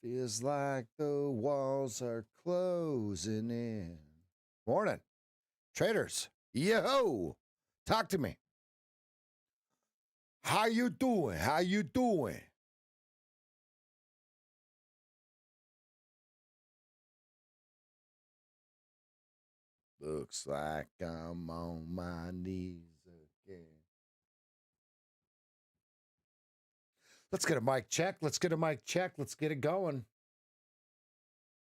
Feels like the walls are closing in. Morning, traders. Yo, talk to me. How you doing? How you doing? Looks like I'm on my knees again. Let's get a mic check. Let's get a mic check. Let's get it going.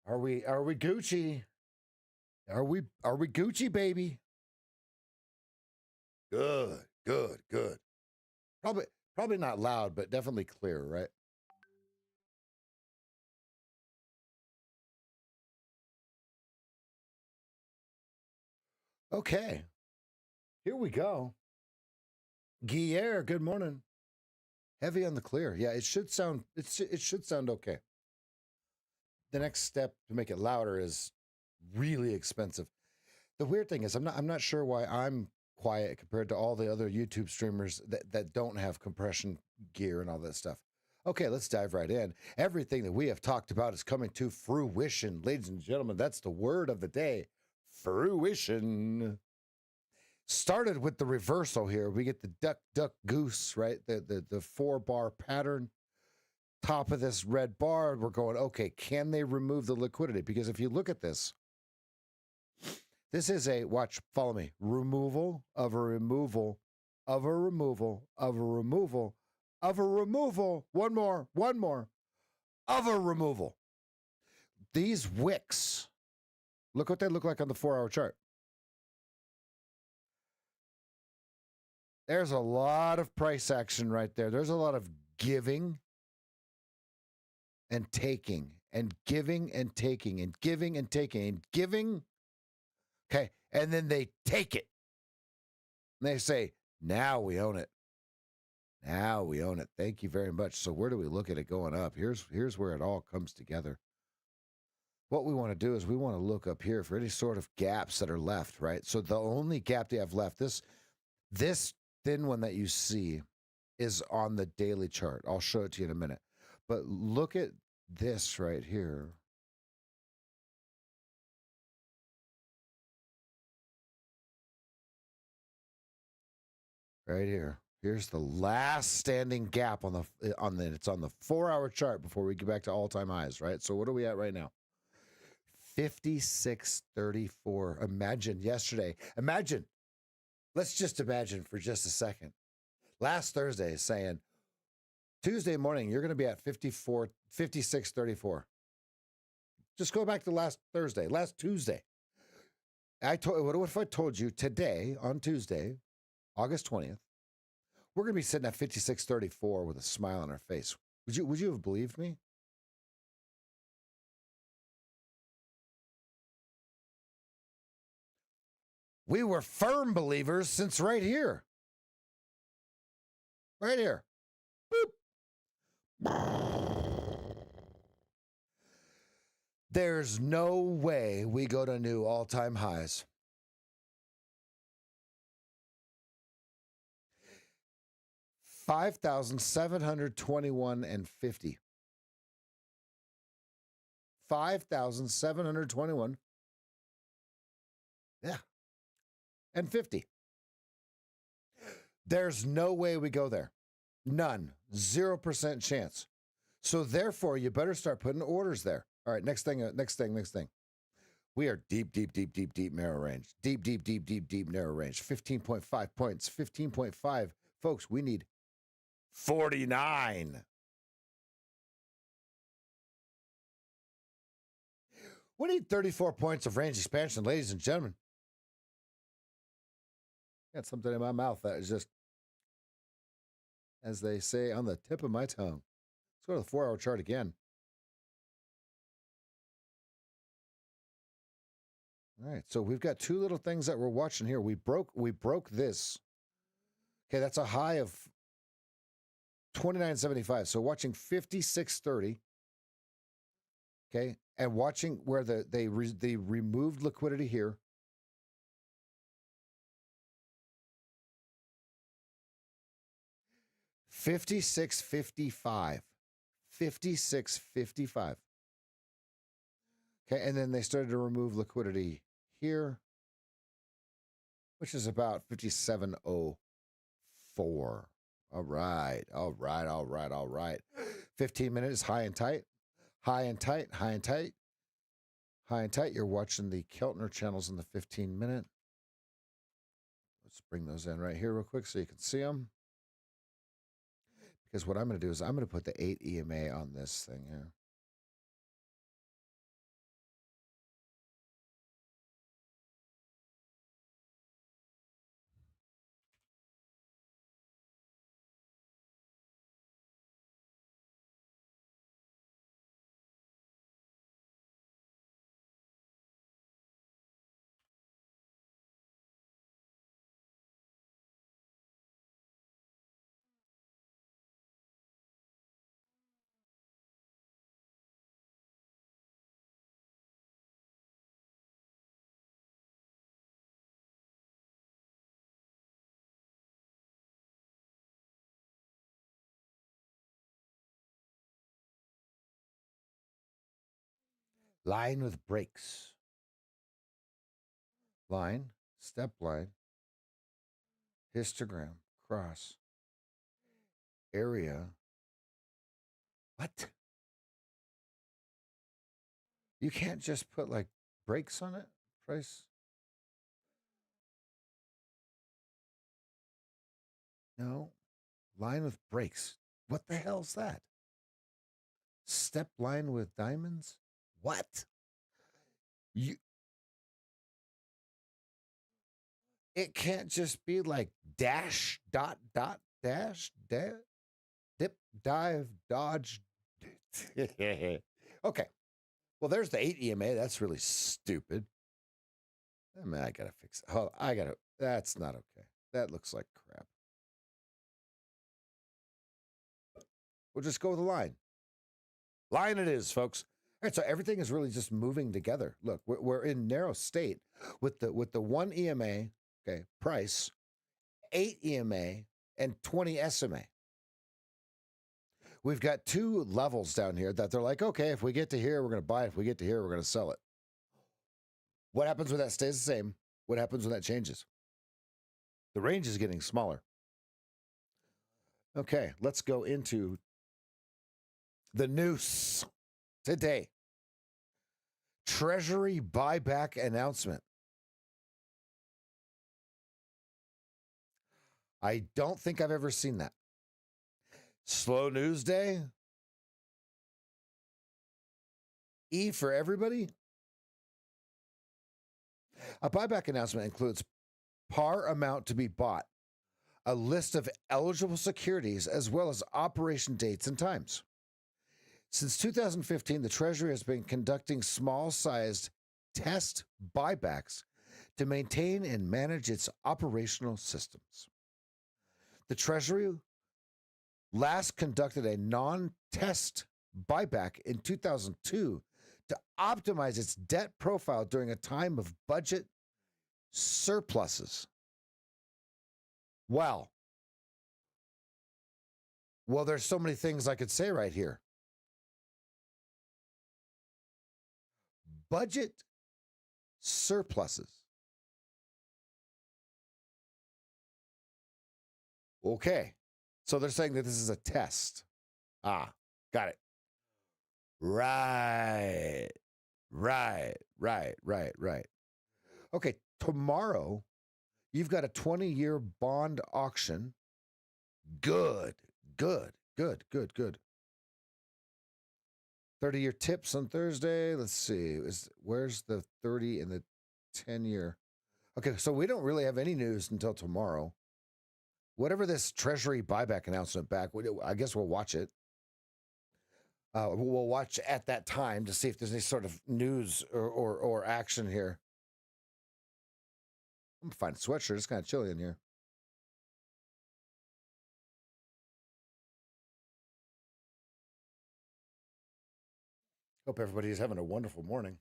Are we Gucci? Are we Gucci, baby? Good. Probably not loud, but definitely clear, right? Okay. Here we go. Guillermo, good morning. Heavy on the clear. Yeah, it should sound okay. The next step to make it louder is really expensive. The weird thing is I'm not sure why I'm quiet compared to all the other YouTube streamers that don't have compression gear and all that stuff. Okay, let's dive right in. Everything that we have talked about is coming to fruition. Ladies and gentlemen, that's the word of the day. Fruition. Started with the reversal here. We get the duck, duck, goose, right? The 4-bar pattern. Top of this red bar, we're going, okay, can they remove the liquidity? Because if you look at this, this is a, watch, follow me, removal of a removal of a removal of a removal of a removal. One more of a removal. These wicks, look what they look like on the 4-hour chart. There's a lot of price action right there. There's a lot of giving and taking and giving and taking and giving and taking and giving. Okay. And then they take it. And they say, now we own it. Now we own it. Thank you very much. So where do we look at it going up? Here's where it all comes together. What we want to do is we want to look up here for any sort of gaps that are left, right? So the only gap they have left, this thin one that you see is on the daily chart. I'll show it to you in a minute. But look at this right here. Right here. Here's the last standing gap on the it's on the 4-hour chart before we get back to all-time highs, right? So what are we at right now? 56.34. Imagine yesterday. Imagine. Let's just imagine for just a second. Last Thursday saying Tuesday morning you're going to be at 56.34. Just go back to last Thursday, last Tuesday. What if I told you today on Tuesday, August 20th, we're going to be sitting at 56.34 with a smile on our face. Would you have believed me? We were firm believers since right here. Right here. Boop. There's no way we go to new all-time highs. $5,721.50. 5,721. Yeah. And 50. There's no way we go there. None. 0% chance. So therefore, you better start putting orders there. All right, next thing. We are deep narrow range. Deep narrow range. 15.5 points. 15.5. Folks, we need 49. We need 34 points of range expansion, ladies and gentlemen. Got something in my mouth that is just, as they say, on the tip of my tongue. Let's go to the 4-hour chart again. All right, so we've got two little things that we're watching here. We broke this. Okay, that's a high of 29.75. So watching 56.30. Okay, and watching where they removed liquidity here. $56.55. 56.55. Okay, and then they started to remove liquidity here, which is about 57.04. All right, all right, all right, all right. 15 minutes, high and tight, high and tight, high and tight, high and tight. You're watching the Keltner channels in the 15-minute. Let's bring those in right here real quick so you can see them. Because what I'm going to do is I'm going to put the 8 EMA on this thing here. Line with breaks. Line, step line, histogram, cross, area. What? You can't just put like breaks on it? Price? No. Line with breaks. What the hell's that? Step line with diamonds? What? You It can't just be like dash, dot, dot, dash, dip, dive, dodge. Okay. Well, there's the 8 EMA. That's really stupid. I mean, I gotta fix it. Oh, that's not okay. That looks like crap. We'll just go with a line. Line it is, folks. All right, so everything is really just moving together. Look, we're in narrow state with the 1 EMA, okay, price, 8 EMA, and 20 SMA. We've got 2 levels down here that they're like, okay, if we get to here, we're going to buy it. If we get to here, we're going to sell it. What happens when that stays the same? What happens when that changes? The range is getting smaller. Okay, let's go into the news today. Treasury buyback announcement. I don't think I've ever seen that. Slow news day. E for everybody. A buyback announcement includes par amount to be bought, a list of eligible securities, as well as operation dates and times. Since 2015, the Treasury has been conducting small-sized test buybacks to maintain and manage its operational systems. The Treasury last conducted a non-test buyback in 2002 to optimize its debt profile during a time of budget surpluses. Wow. Well, there's so many things I could say right here. Budget surpluses. Okay. So they're saying that this is a test. Ah, got it. Right. Okay, tomorrow you've got a 20-year bond auction. Good. 30-year tips on Thursday. Let's see. Where's the 30 and the 10-year? Okay, so we don't really have any news until tomorrow. Whatever this Treasury buyback announcement back, I guess we'll watch it. We'll watch at that time to see if there's any sort of news or action here. I'm gonna find a sweatshirt. It's kind of chilly in here. Hope everybody is having a wonderful morning.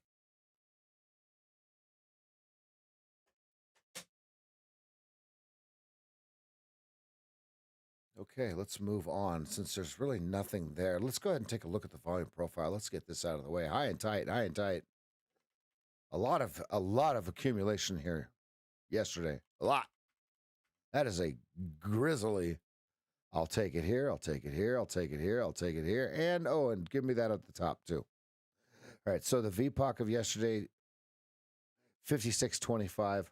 Okay, let's move on. Since there's really nothing there, let's go ahead and take a look at the volume profile. Let's get this out of the way. High and tight, high and tight. A lot of accumulation here yesterday. A lot. That is a grisly. I'll take it here. I'll take it here. I'll take it here. I'll take it here. And oh, and give me that at the top too. All right. So the VPOC of yesterday, 56.25.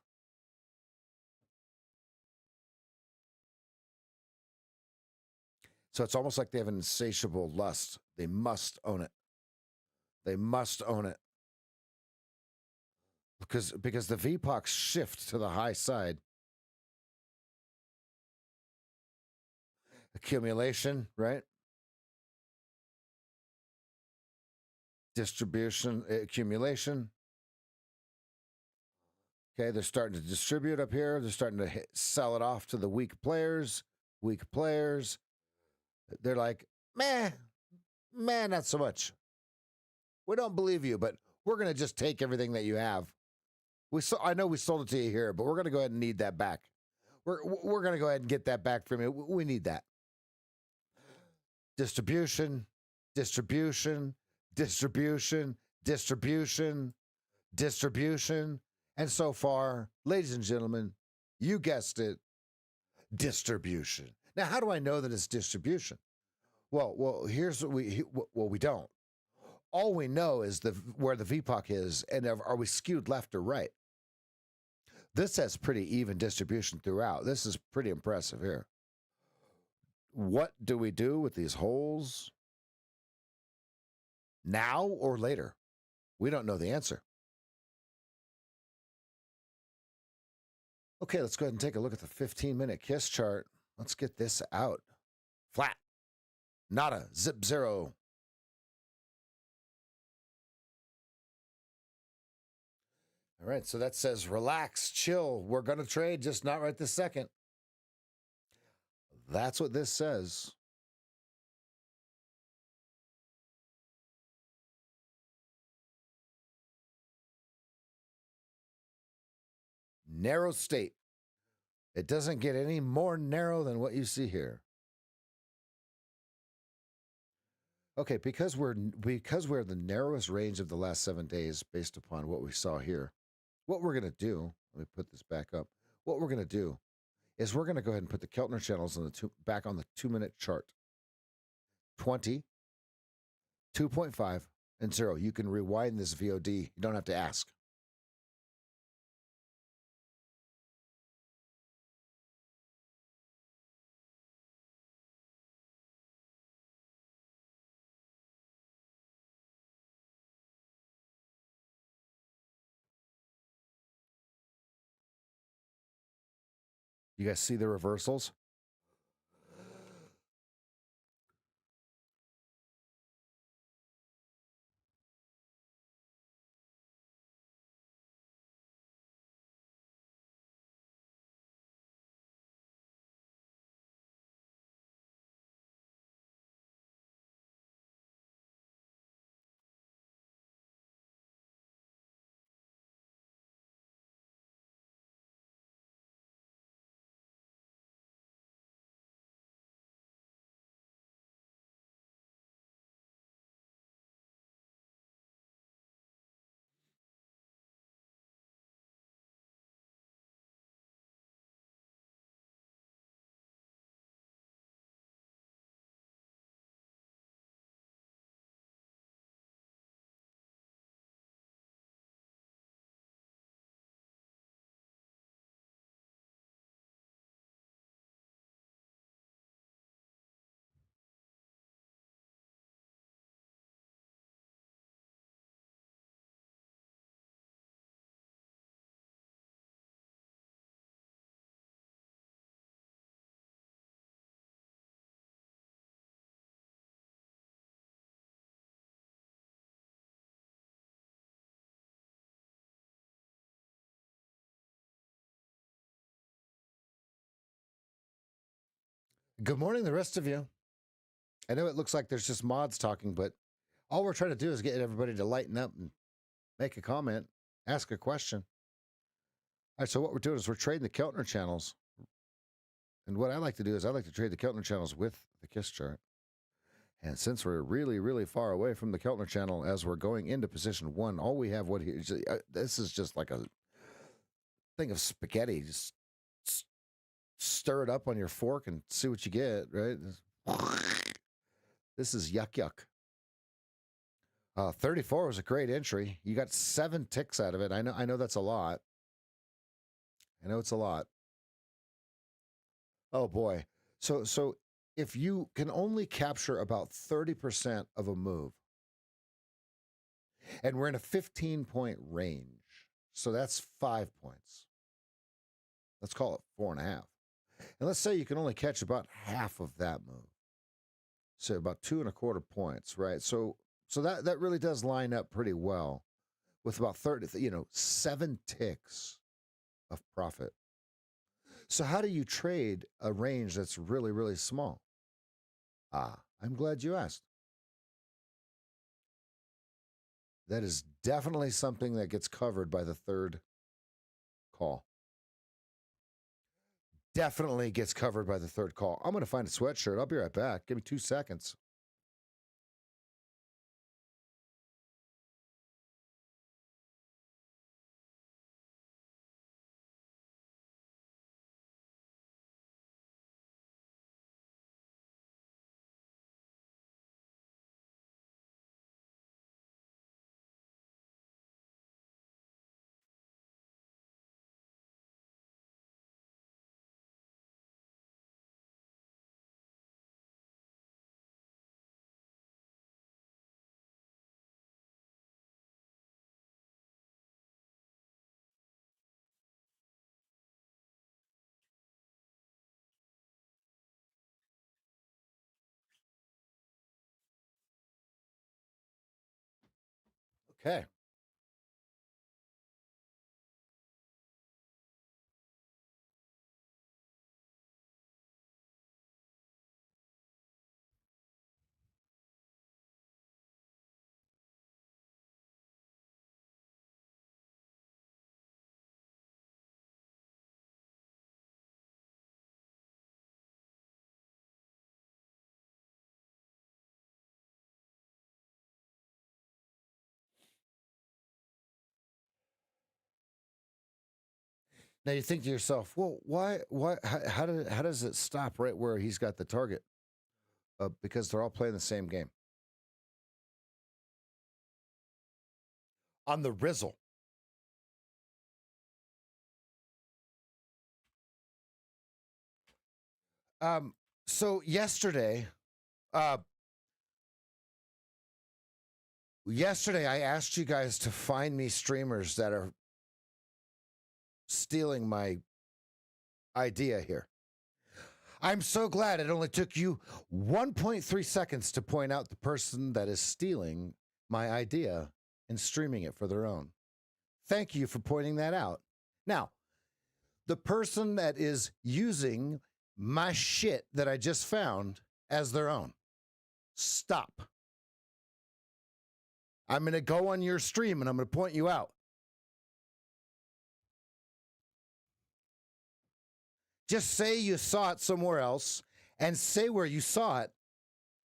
So it's almost like they have an insatiable lust. They must own it. They must own it. Because the VPOCs shift to the high side. Accumulation, right? Distribution, accumulation. Okay, they're starting to distribute up here. They're starting to sell it off to the weak players. Weak players. They're like, man, not so much. We don't believe you, but we're going to just take everything that you have. I know we sold it to you here, but we're going to go ahead and need that back. We're going to go ahead and get that back from you. We need that. Distribution, distribution, distribution, distribution, distribution. And so far, ladies and gentlemen, you guessed it, distribution. Now, how do I know that it's distribution? Well, here's what we don't. All we know is where the VPOC is, and are we skewed left or right? This has pretty even distribution throughout. This is pretty impressive here. What do we do with these holes? Now or later? We don't know the answer. Okay, let's go ahead and take a look at the 15-minute KISS chart. Let's get this out. Flat. Nada. Zip zero. All right, so that says relax, chill. We're going to trade, just not right this second. That's what this says. Narrow state. It doesn't get any more narrow than what you see here. Okay, because we're the narrowest range of the last 7 days based upon what we saw here. What we're going to do, let me put this back up. What we're going to do is we're going to go ahead and put the Keltner channels on back on the 2-minute chart. 20, 2.5, and 0. You can rewind this VOD. You don't have to ask. You guys see the reversals? Good morning, the rest of you. I know it looks like there's just mods talking, but all we're trying to do is get everybody to lighten up and make a comment, ask a question. All right, so what we're doing is we're trading the Keltner channels. And what I like to do is I like to trade the Keltner channels with the KISS chart. And since we're really, really far away from the Keltner channel as we're going into position one, all we have this is just like a thing of spaghetti. Just stir it up on your fork and see what you get, right? This is yuck. 34 was a great entry. You got 7 ticks out of it. I know that's a lot. I know it's a lot. Oh boy. So if you can only capture about 30% of a move, and we're in a 15-point range, so that's 5 points. Let's call it 4.5. And let's say you can only catch about half of that move. So about 2.25 points, right? So that really does line up pretty well with about 7 ticks of profit. So how do you trade a range that's really, really small? I'm glad you asked. That is definitely something that gets covered by the third call. Definitely gets covered by the third call. I'm going to find a sweatshirt. I'll be right back. Give me 2 seconds. Okay. Now you think to yourself, well, how does it stop right where he's got the target? Because they're all playing the same game. On the Rizzle. So yesterday I asked you guys to find me streamers that are stealing my idea here. I'm so glad it only took you 1.3 seconds to point out the person that is stealing my idea and streaming it for their own. Thank you for pointing that out. Now, the person that is using my shit that I just found as their own, stop. I'm going to go on your stream and I'm going to point you out. Just say you saw it somewhere else and say where you saw it.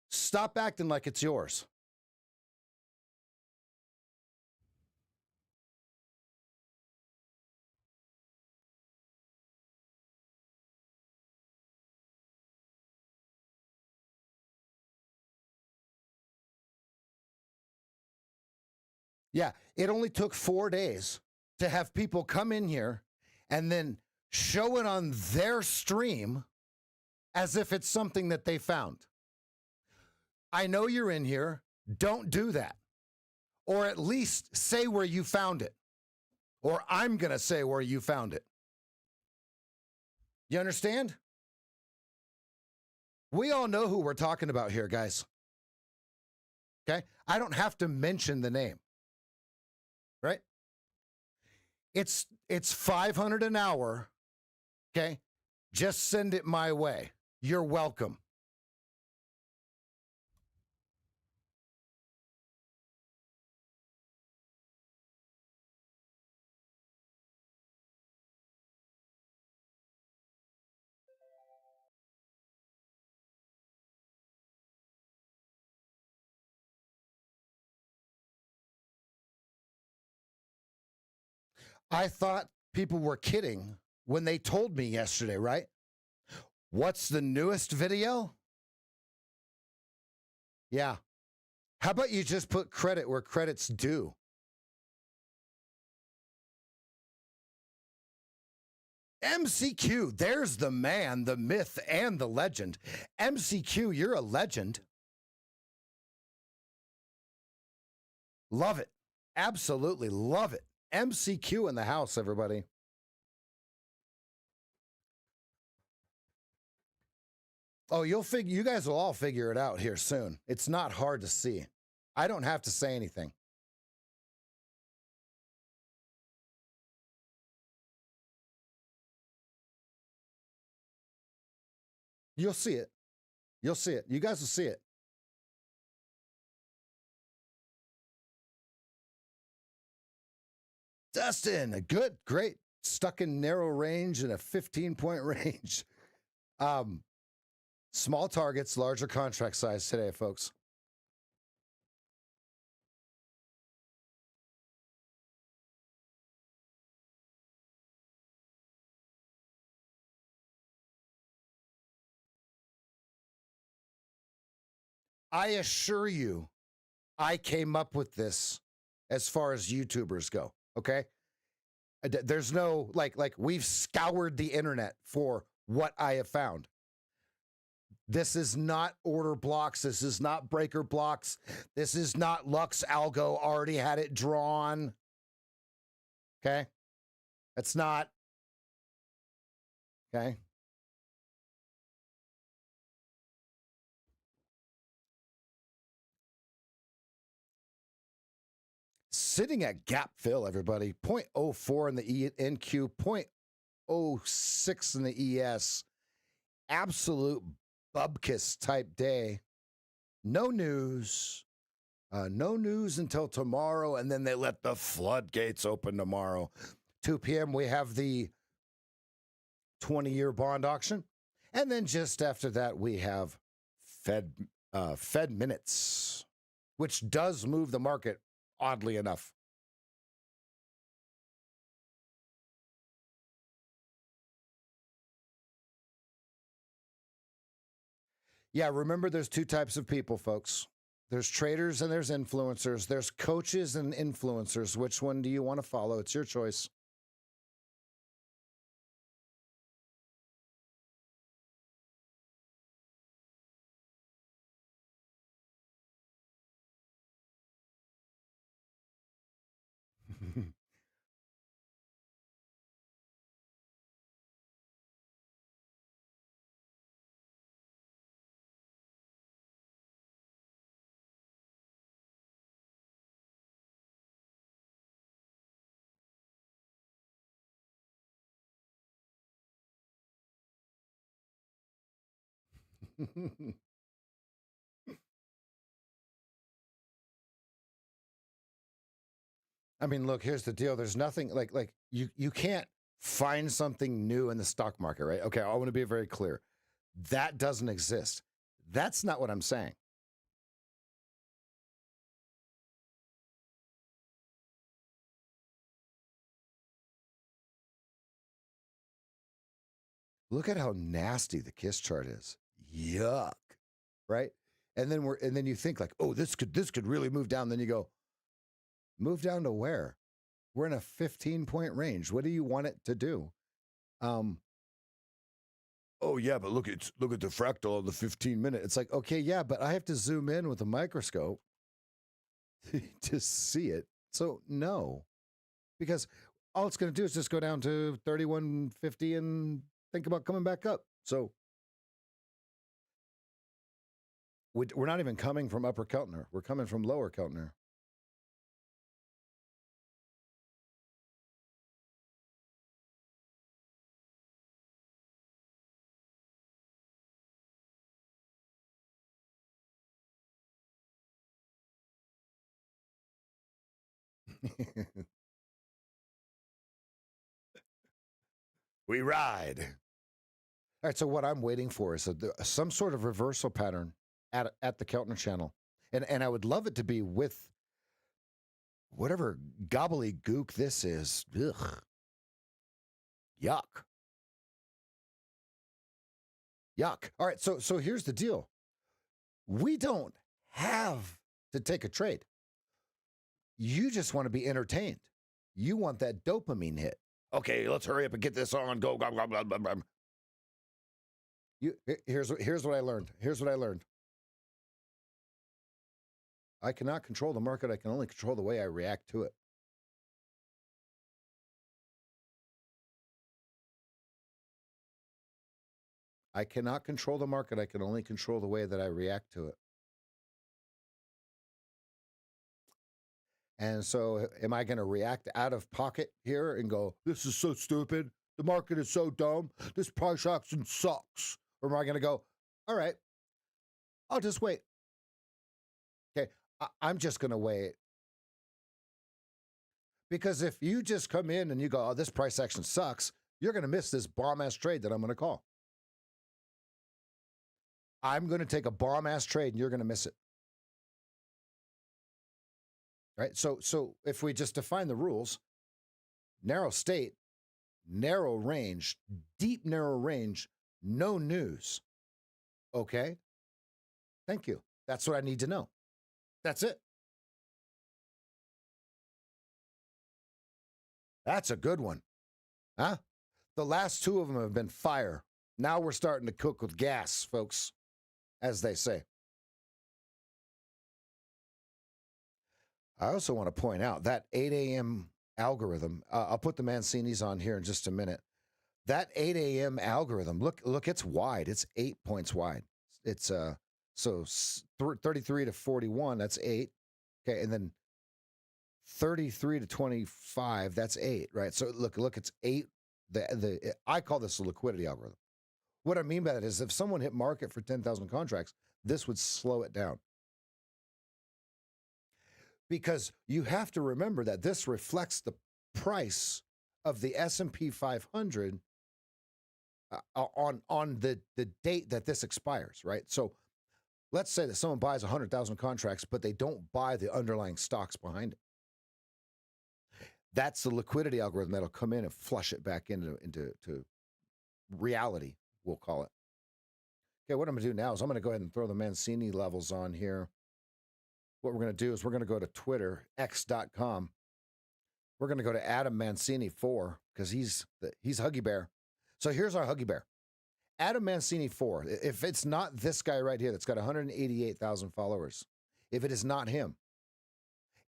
Stop acting like it's yours. Yeah, it only took 4 days to have people come in here and then show it on their stream as if it's something that they found. I know you're in here. Don't do that. Or at least say where you found it. Or I'm going to say where you found it. You understand? We all know who we're talking about here, guys. Okay? I don't have to mention the name. Right? It's $500 an hour. Okay? Just send it my way. You're welcome. I thought people were kidding when they told me yesterday, right? What's the newest video? Yeah. How about you just put credit where credit's due? MCQ, there's the man, the myth, and the legend. MCQ, you're a legend. Love it. Absolutely love it. MCQ in the house, everybody. Oh, you guys will all figure it out here soon. It's not hard to see. I don't have to say anything. You'll see it. You'll see it. You guys will see it. Dustin, a good, great, stuck in narrow range in a 15-point range. Small targets, larger contract size today, folks. I assure you, I came up with this as far as YouTubers go, okay? There's no, like we've scoured the internet for what I have found. This is not order blocks. This is not breaker blocks. This is not Lux Algo already had it drawn. Okay? That's not. Okay? Sitting at gap fill, everybody. 0.04 in the NQ, 0.06 in the ES. Absolute bubkiss type day. No news. No news until tomorrow, and then they let the floodgates open tomorrow. 2 p.m., we have the 20-year bond auction. And then just after that, we have Fed minutes, which does move the market, oddly enough. Yeah, remember there's two types of people, folks. There's traders and there's influencers. There's coaches and influencers. Which one do you want to follow? It's your choice. I mean, look, here's the deal. There's nothing like you can't find something new in the stock market, right? Okay, I want to be very clear. That doesn't exist. That's not what I'm saying. Look at how nasty the KISS chart is. Yuck. Right? And then you think like, "Oh, this could really move down." Then you go, "Move down to where?" We're in a 15-point range. What do you want it to do? Oh yeah, but look at the fractal of the 15-minute. It's like, okay, yeah, but I have to zoom in with a microscope to see it. So no, because all it's going to do is just go down to 3150 and think about coming back up. So we're not even coming from upper Keltner. We're coming from lower Keltner. We ride. All right, so what I'm waiting for is some sort of reversal pattern at the Keltner channel. And I would love it to be with whatever gobbledygook this is. Ugh. Yuck. Yuck. All right, so here's the deal. We don't have to take a trade. You just want to be entertained. You want that dopamine hit. Okay, let's hurry up and get this on. Go, blah, blah, blah, blah, blah. Here's what I learned. Here's what I learned. I cannot control the market. I can only control the way I react to it. I cannot control the market. I can only control the way that I react to it. And so am I going to react out of pocket here and go, this is so stupid. The market is so dumb. This price action sucks. Or am I going to go, all right, I'll just wait. Okay, I'm just going to wait. Because if you just come in and you go, oh, this price action sucks, you're going to miss this bomb-ass trade that I'm going to call. I'm going to take a bomb-ass trade and you're going to miss it. Right? So if we just define the rules, narrow state, narrow range, deep narrow range, no news. Okay? Thank you. That's what I need to know. That's it. That's a good one. Huh? The last two of them have been fire. Now we're starting to cook with gas, folks, as they say. I also want to point out that 8 a.m. algorithm, I'll put the Mancini's on here in just a minute. That 8 a.m. algorithm, look, it's wide. It's 8 points wide. It's so 33 to 41, that's 8. Okay, and then 33 to 25, that's 8, right? So look, it's 8. I call this a liquidity algorithm. What I mean by that is if someone hit market for 10,000 contracts, this would slow it down. Because you have to remember that this reflects the price of the S&P 500 on the date that this expires, right? So let's say that someone buys 100,000 contracts, but they don't buy the underlying stocks behind it. That's the liquidity algorithm that'll come in and flush it back into reality, we'll call it. Okay, what I'm going to do now is I'm going to go ahead and throw the Mancini levels on here. What we're going to do is we're going to go to Twitter, x.com. We're going to go to Adam Mancini 4 because he's Huggy Bear. So here's our Huggy Bear. Adam Mancini 4. If it's not this guy right here that's got 188,000 followers, if it is not him,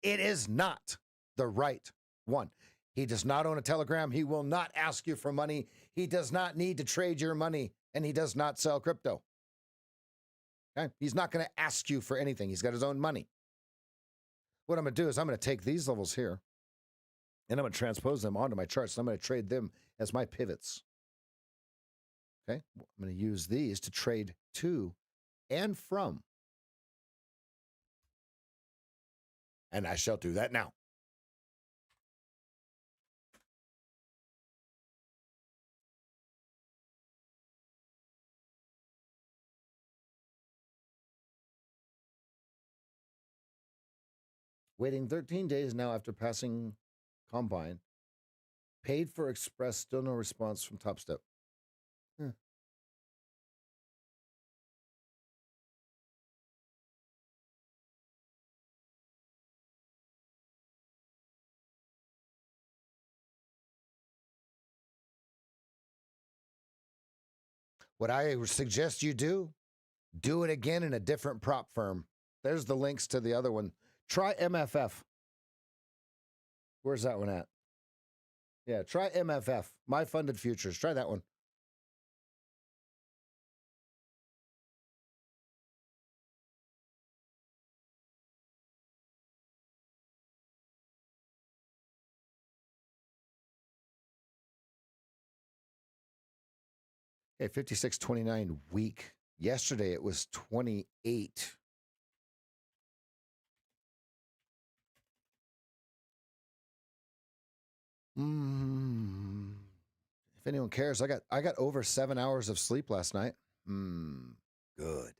it is not the right one. He does not own a Telegram. He will not ask you for money. He does not need to trade your money, and he does not sell crypto. Okay? He's not going to ask you for anything. He's got his own money. What I'm going to do is I'm going to take these levels here, and I'm going to transpose them onto my charts, and I'm going to trade them as my pivots. Okay? I'm going to use these to trade to and from. And I shall do that now. Waiting 13 days now after passing Combine. Paid for Express, still no response from Top Step. What I suggest you do it again in a different prop firm. There's the links to the other one. Try MFF. Where's that one at? Yeah, try MFF, My Funded Futures. Try that one. Okay, 56.29 week. Yesterday it was 28. If anyone cares, I got over 7 hours of sleep last night. Good.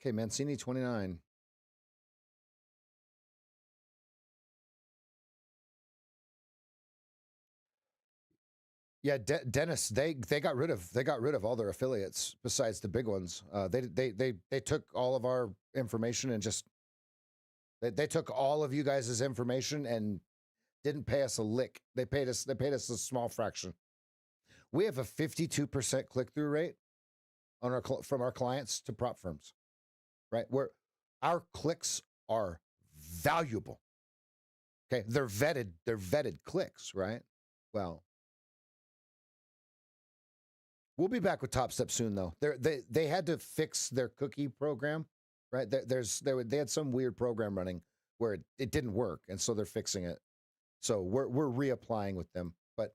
Okay, Mancini 29. Yeah, Dennis, they got rid of all their affiliates besides the big ones. They took all of our information and just they took all of you guys' information and didn't pay us a lick. They paid us a small fraction. We have a 52% click-through rate on our from our clients to prop firms, right? Where our clicks are valuable. Okay, they're vetted clicks, right? Well, we'll be back with Top Step soon, though. They had to fix their cookie program, right? They had some weird program running where it didn't work, and so they're fixing it. So we're reapplying with them, but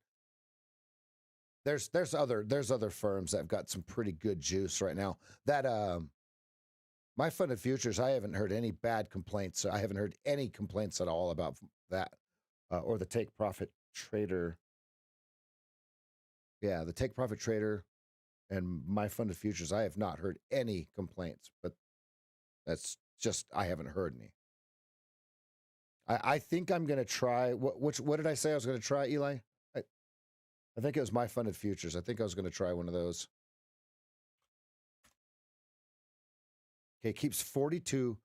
there's other firms that have got some pretty good juice right now. That my funded futures, I haven't heard any bad complaints. I haven't heard any complaints at all about that, or the take profit trader. Yeah, the take profit trader and my funded futures. I have not heard any complaints, but that's just I haven't heard any. I think I'm gonna try what did I say I was gonna try, Eli? I think it was my funded futures. I think I was gonna try one of those. Okay, keeps 42,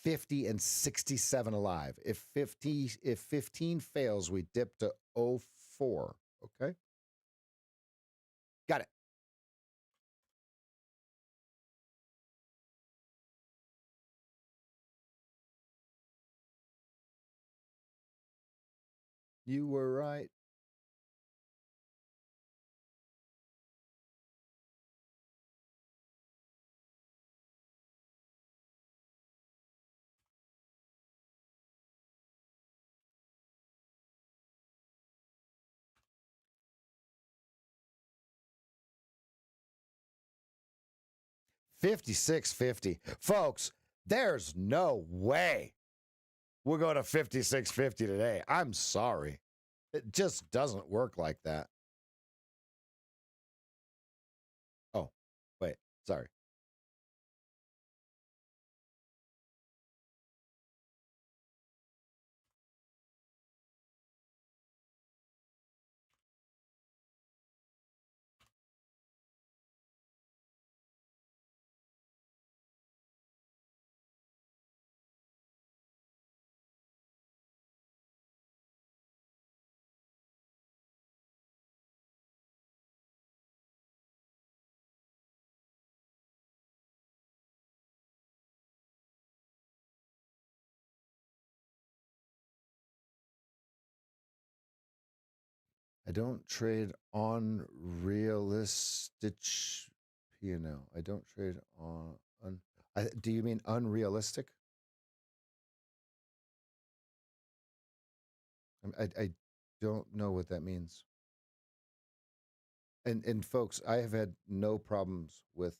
50, and 67 alive. If 15 fails, we dip to 04. Okay. Got it. You were right. $56.50. Folks, there's no way we'll go to $56.50 today. I'm sorry. It just doesn't work like that. Oh, wait. Sorry. I don't trade on realistic, I don't trade on. Do you mean unrealistic? I don't know what that means. And folks, I have had no problems with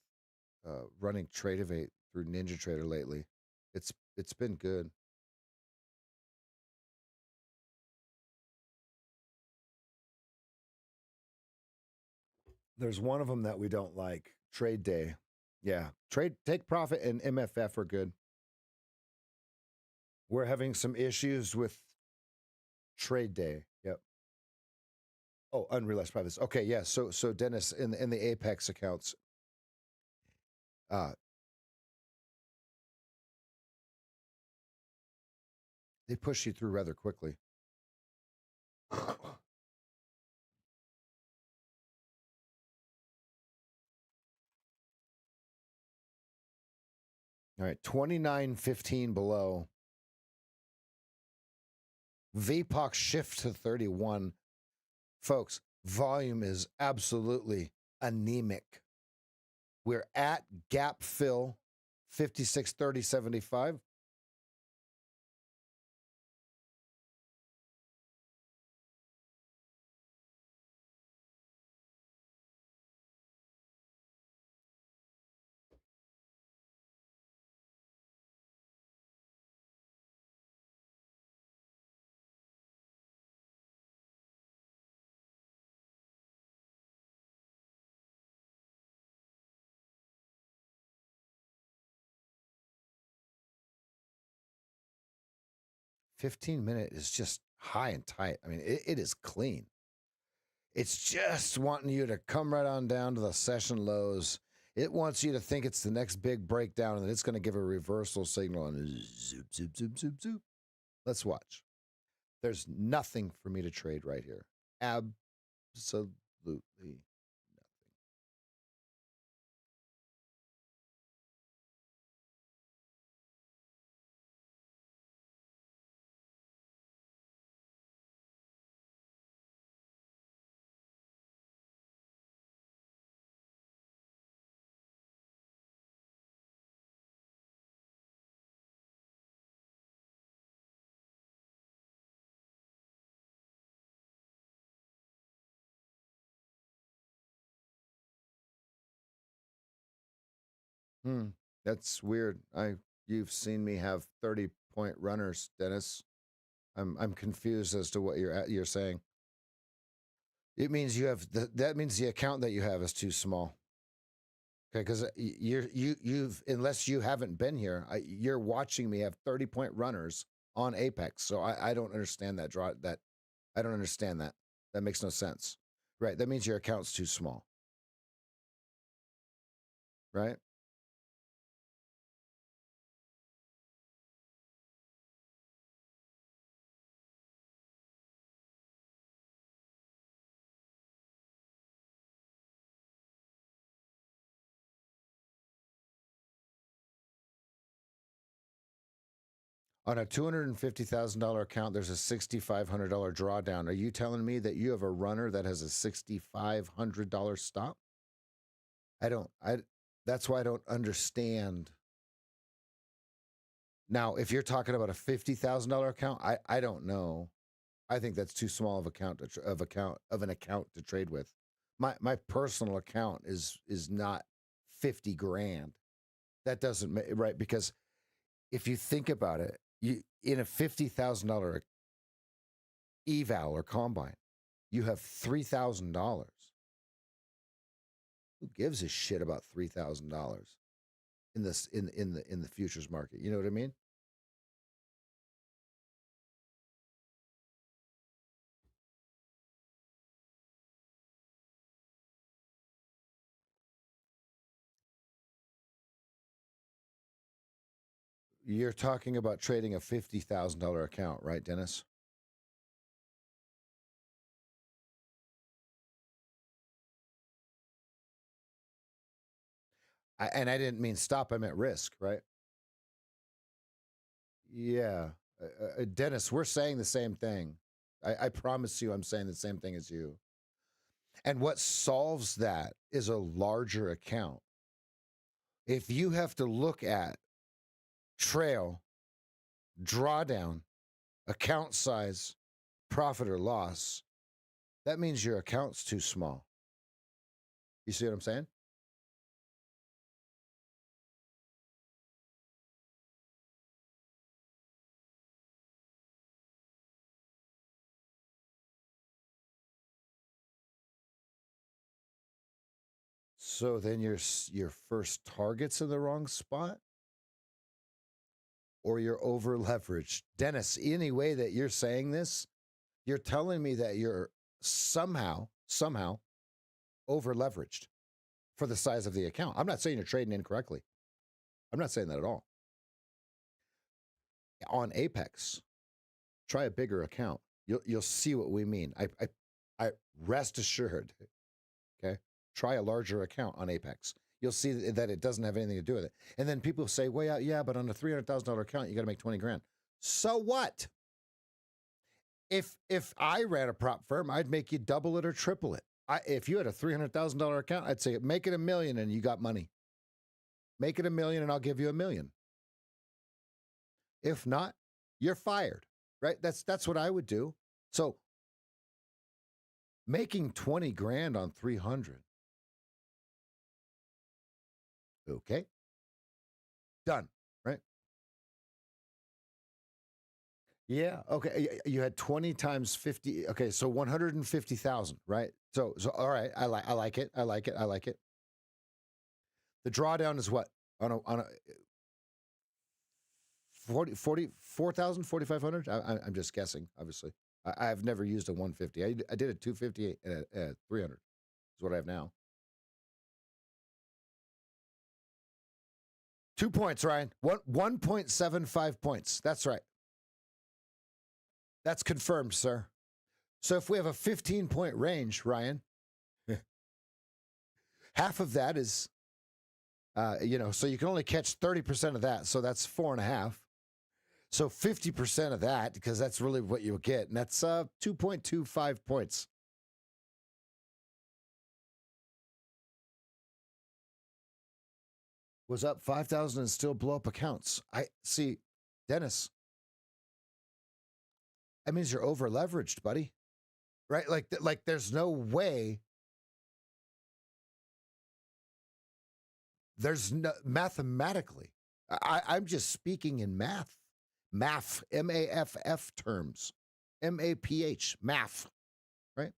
running Tradeovate through NinjaTrader lately. It's been good. There's one of them that we don't like. Trade Day. Yeah. Take profit and MFF are good. We're having some issues with Trade Day. Yep. Oh, unrealized profits. Okay, yeah. So Dennis, in the Apex accounts, they push you through rather quickly. All right, 29.15 below. VPOC shift to 31. Folks, volume is absolutely anemic. We're at gap fill 56.30.75. 15-minute is just high and tight. I mean, it is clean. It's just wanting you to come right on down to the session lows. It wants you to think it's the next big breakdown and it's going to give a reversal signal and zoop, zoop, zoop, zoop, zoop. Let's watch. There's nothing for me to trade right here. Absolutely nothing. That's weird. You've seen me have 30-point runners, Dennis. I'm confused as to what you're saying. It means you have that means the account that you have is too small. Okay, because you've unless you haven't been here, you're watching me have 30-point runners on Apex. So I don't understand that draw. That I don't understand that. That makes no sense. Right. That means your account's too small. Right. On a $250,000 account, there's a $6,500 drawdown. Are you telling me that you have a runner that has a $6,500 stop? That's why I don't understand. Now, if you're talking about a $50,000 account, I don't know. I think that's too small of an account to trade with. My personal account is not 50 grand. That doesn't make right, because if you think about it, you in a $50,000 eval or combine, you have $3,000. Who gives a shit about $3,000 in this in the futures market? You know what I mean? You're talking about trading a $50,000 account, right, Dennis? And I didn't mean stop. I meant risk, right? Yeah. Dennis, we're saying the same thing. I promise you I'm saying the same thing as you. And what solves that is a larger account. If you have to look at trail, drawdown, account size, profit or loss, that means your account's too small. You see what I'm saying? So then your first target's in the wrong spot, or you're over leveraged. Dennis, any way that you're saying this, you're telling me that you're somehow over leveraged for the size of the account. I'm not saying you're trading incorrectly. I'm not saying that at all. On Apex, try a bigger account. You'll see what we mean. I rest assured. Okay, try a larger account on Apex. You'll see that it doesn't have anything to do with it. And then people say, well, yeah, but on a $300,000 account, you got to make 20 grand. So what? If I ran a prop firm, I'd make you double it or triple it. If you had a $300,000 account, I'd say make it $1 million and you got money. Make it $1 million and I'll give you $1 million. If not, you're fired, right? That's what I would do. So making 20 grand on 300. Okay. Done, right? Yeah. Okay. You had 20 times 50. Okay. So 150,000, right? So all right. I like it. I like it. I like it. The drawdown is what on a 4,000, 4,500. I'm just guessing, obviously. I've never used a 150. I did a 250 and a 300 is what I have now. 2 points, Ryan. 1.75 points. That's right. That's confirmed, sir. So if we have a 15-point range, Ryan, half of that is, so you can only catch 30% of that. So that's 4.5. So 50% of that, because that's really what you'll get. And that's 2.25 points. Was up 5,000 and still blow up accounts. I see, Dennis. That means you're over leveraged, buddy. Right? Like there's no way. There's no mathematically. I'm just speaking in math, MAFF terms, MAPH, math, right?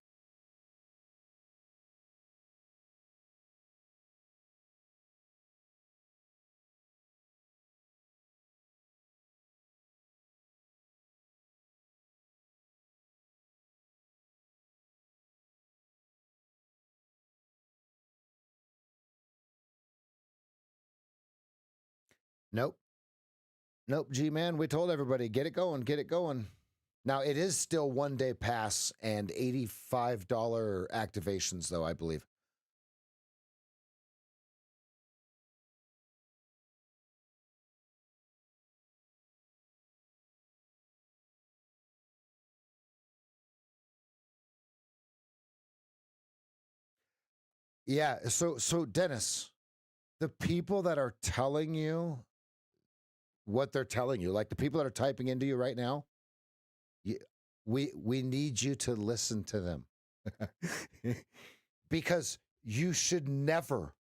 Nope. Nope, G-Man. We told everybody, get it going, get it going. Now, it is still 1 day pass and $85 activations, though, I believe. Yeah, so Dennis, the people that are telling you what they're telling you, like the people that are typing into you right now, we need you to listen to them. Because you should never,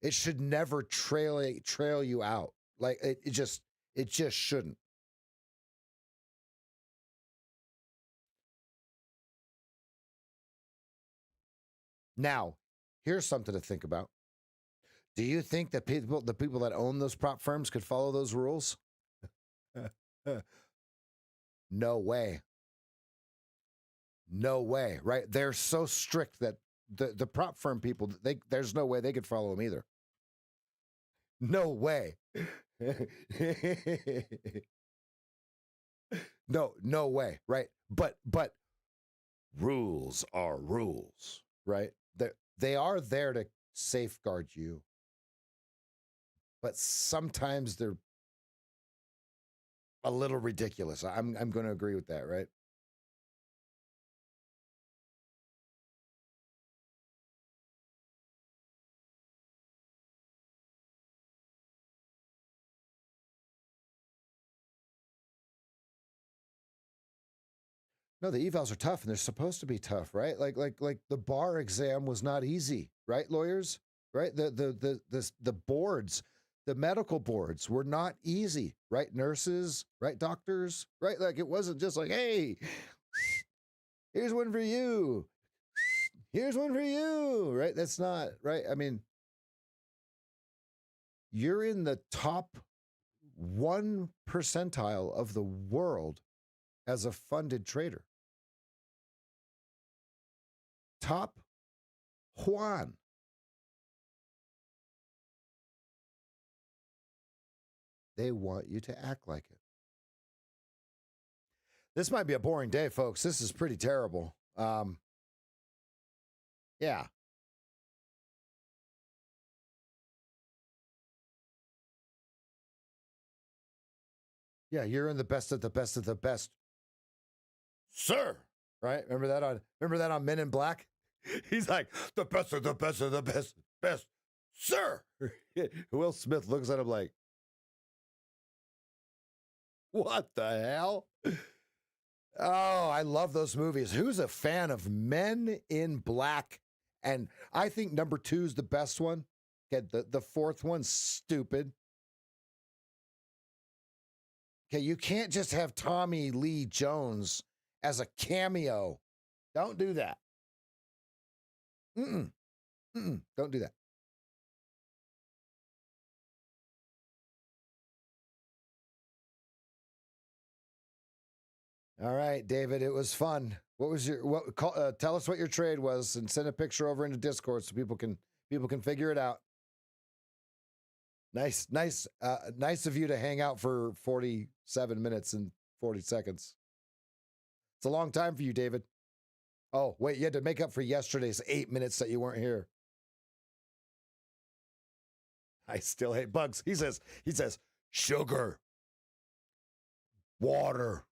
it should never trail you out. Like it just shouldn't. Now, here's something to think about. Do you think that the people that own those prop firms could follow those rules? No way. No way, right? They're so strict that the prop firm people, there's no way they could follow them either. No way. No way, right? But rules are rules, right? They are there to safeguard you. But sometimes they're a little ridiculous. I'm going to agree with that, right? No, the evals are tough, and they're supposed to be tough, right? Like the bar exam was not easy, right? Lawyers, right? The boards, the medical boards were not easy, right? Nurses, right? Doctors, right? Like it wasn't just like, hey, here's one for you, here's one for you, right? That's not right. I mean, you're in the top 1 percentile of the world as a funded trader. Top Juan. They want you to act like it. This might be a boring day, folks. This is pretty terrible. Yeah. Yeah, you're in the best of the best of the best. Sir, right? Remember that on Men in Black? He's like, the best of the best of the best, sir. Will Smith looks at him like, what the hell? Oh, I love those movies. Who's a fan of Men in Black? And I think number 2 is the best one. Okay, the fourth one's stupid. Okay, you can't just have Tommy Lee Jones as a cameo. Don't do that. Don't do that. All right, David, it was fun. What was your tell us what your trade was and send a picture over into Discord so people can figure it out. Nice of you to hang out for 47 minutes and 40 seconds. It's a long time for you, David. Oh, wait, you had to make up for yesterday's 8 minutes that you weren't here. I still hate bugs. He says, sugar, water,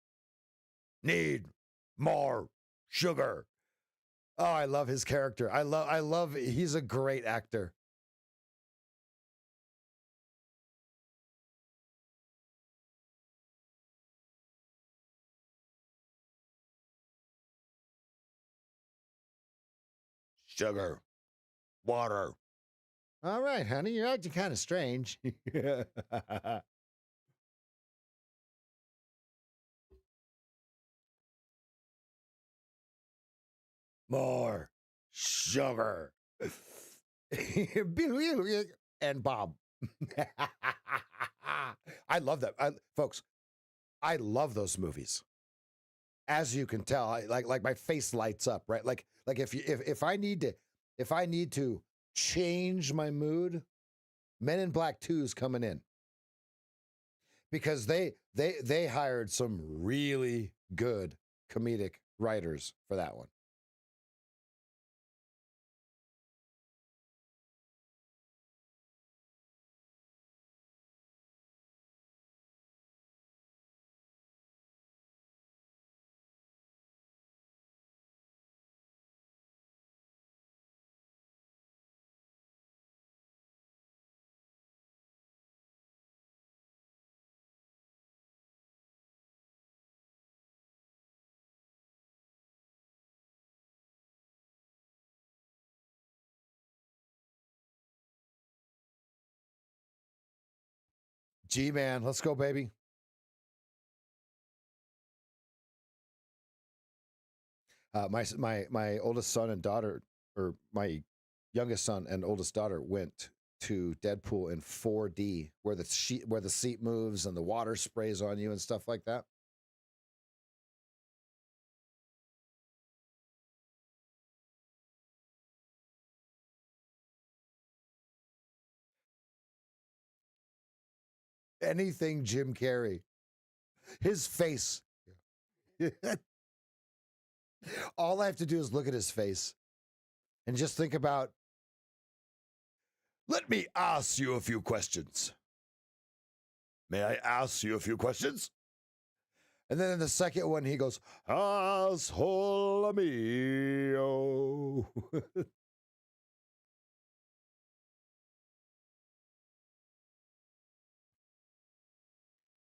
need more sugar. Oh, I love his character. I love, he's a great actor. Sugar, water. All right, honey, you're acting kind of strange. More sugar. And Bob. I love that. Folks, I love those movies. As you can tell, like my face lights up, right? Like if I need to change my mood, Men in Black 2 is coming in. Because they hired some really good comedic writers for that one. G-Man, let's go, baby. My oldest son and daughter, or my youngest son and oldest daughter, went to Deadpool in 4D, where the seat moves and the water sprays on you and stuff like that. Anything Jim Carrey. His face. All I have to do is look at his face and just think about, let me ask you a few questions. May I ask you a few questions? And then in the second one, he goes, asshole mio.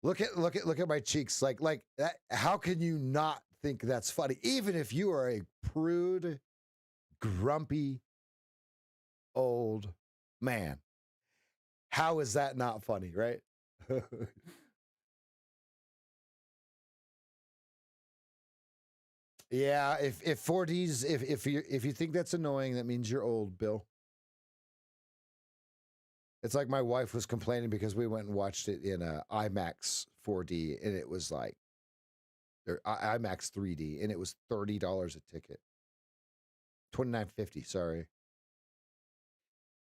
Look at my cheeks. Like that, how can you not think that's funny? Even if you are a prude, grumpy, old man. How is that not funny, right? Yeah, if 4Ds, if you think that's annoying, that means you're old, Bill. It's like my wife was complaining because we went and watched it in IMAX 4D, and it was like, or IMAX 3D, and it was $30 a ticket. $29.50. Sorry.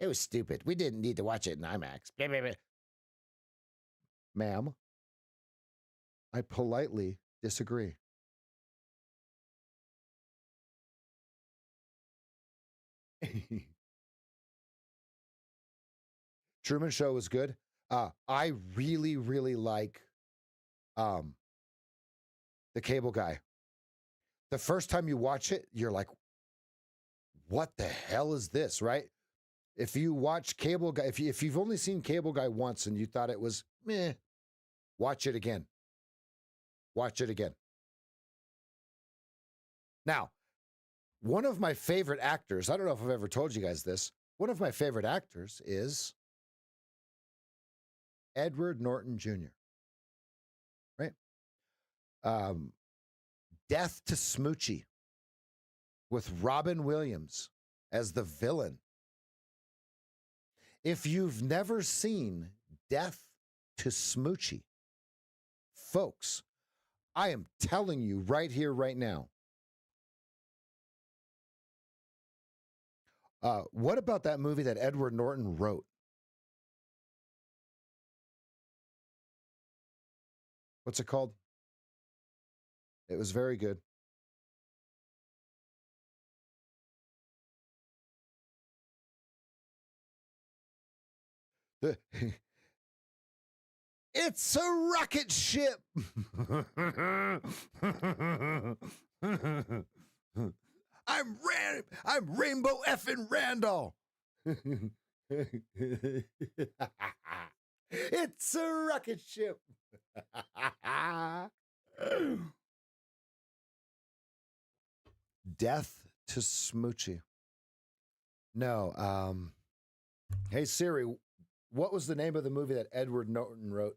It was stupid. We didn't need to watch it in IMAX. Blah, blah, blah. Ma'am, I politely disagree. Truman Show was good. I really, really like the Cable Guy. The first time you watch it, you're like, what the hell is this, right? If you watch Cable Guy, if you've only seen Cable Guy once and you thought it was meh, watch it again. Watch it again. Now, one of my favorite actors, I don't know if I've ever told you guys this, one of my favorite actors is Edward Norton Jr. Right? Death to Smoochie with Robin Williams as the villain. If you've never seen Death to Smoochie, folks, I am telling you right here, right now. What about that movie that Edward Norton wrote? What's it called? It was very good. It's a rocket ship. I'm Rainbow effing Randall. It's a rocket ship. Death to Smoochie. No. Hey Siri, what was the name of the movie that Edward Norton wrote?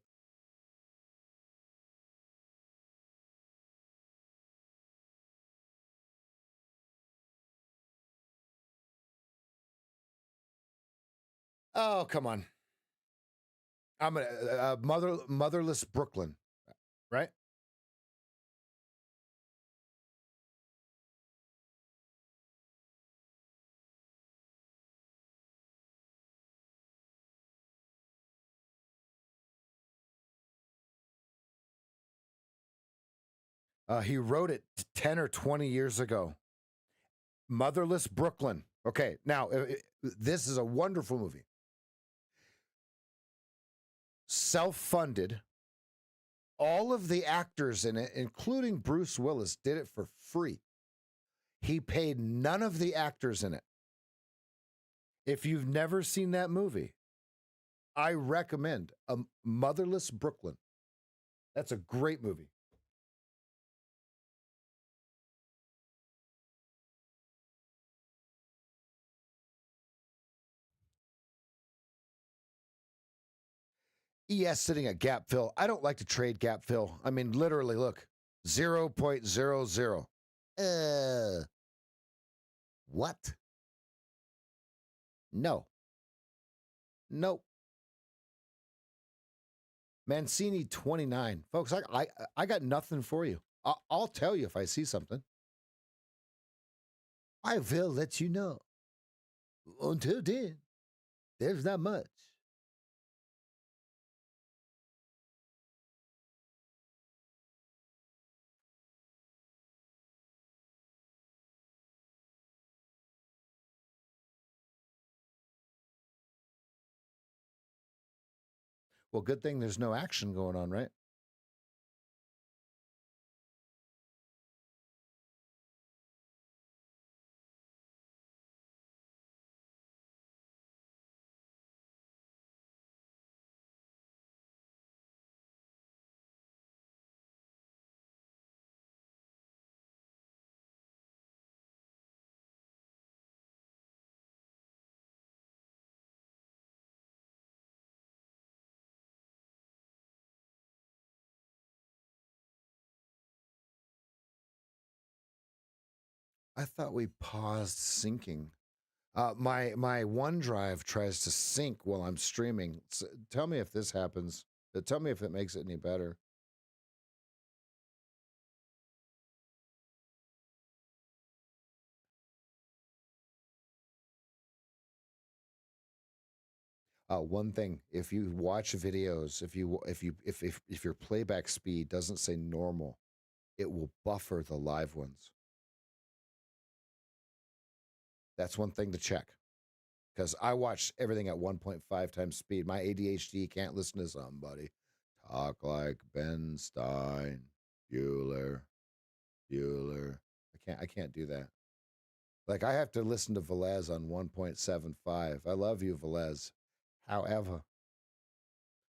Oh, come on. I'm gonna Motherless Brooklyn, right? He wrote it 10 or 20 years ago. Motherless Brooklyn. Okay, now this is a wonderful movie. Self-funded. All of the actors in it, including Bruce Willis, did it for free. He paid none of the actors in it. If you've never seen that movie, I recommend Motherless Brooklyn. That's a great movie. ES sitting at gap fill. I don't like to trade gap fill. I mean, literally, look, 0.00. What? No. Nope. Mancini 29. Folks, I got nothing for you. I'll tell you if I see something. I will let you know. Until then, there's not much. Well, good thing there's no action going on, right? I thought we paused syncing. My OneDrive tries to sync while I'm streaming. So tell me if this happens. Tell me if it makes it any better. One thing: if you watch videos, if your playback speed doesn't say normal, it will buffer the live ones. That's one thing to check. Because I watch everything at 1.5 times speed. My ADHD can't listen to somebody talk like Ben Stein, Bueller. I can't do that. Like I have to listen to Velez on 1.75. I love you, Velez. However,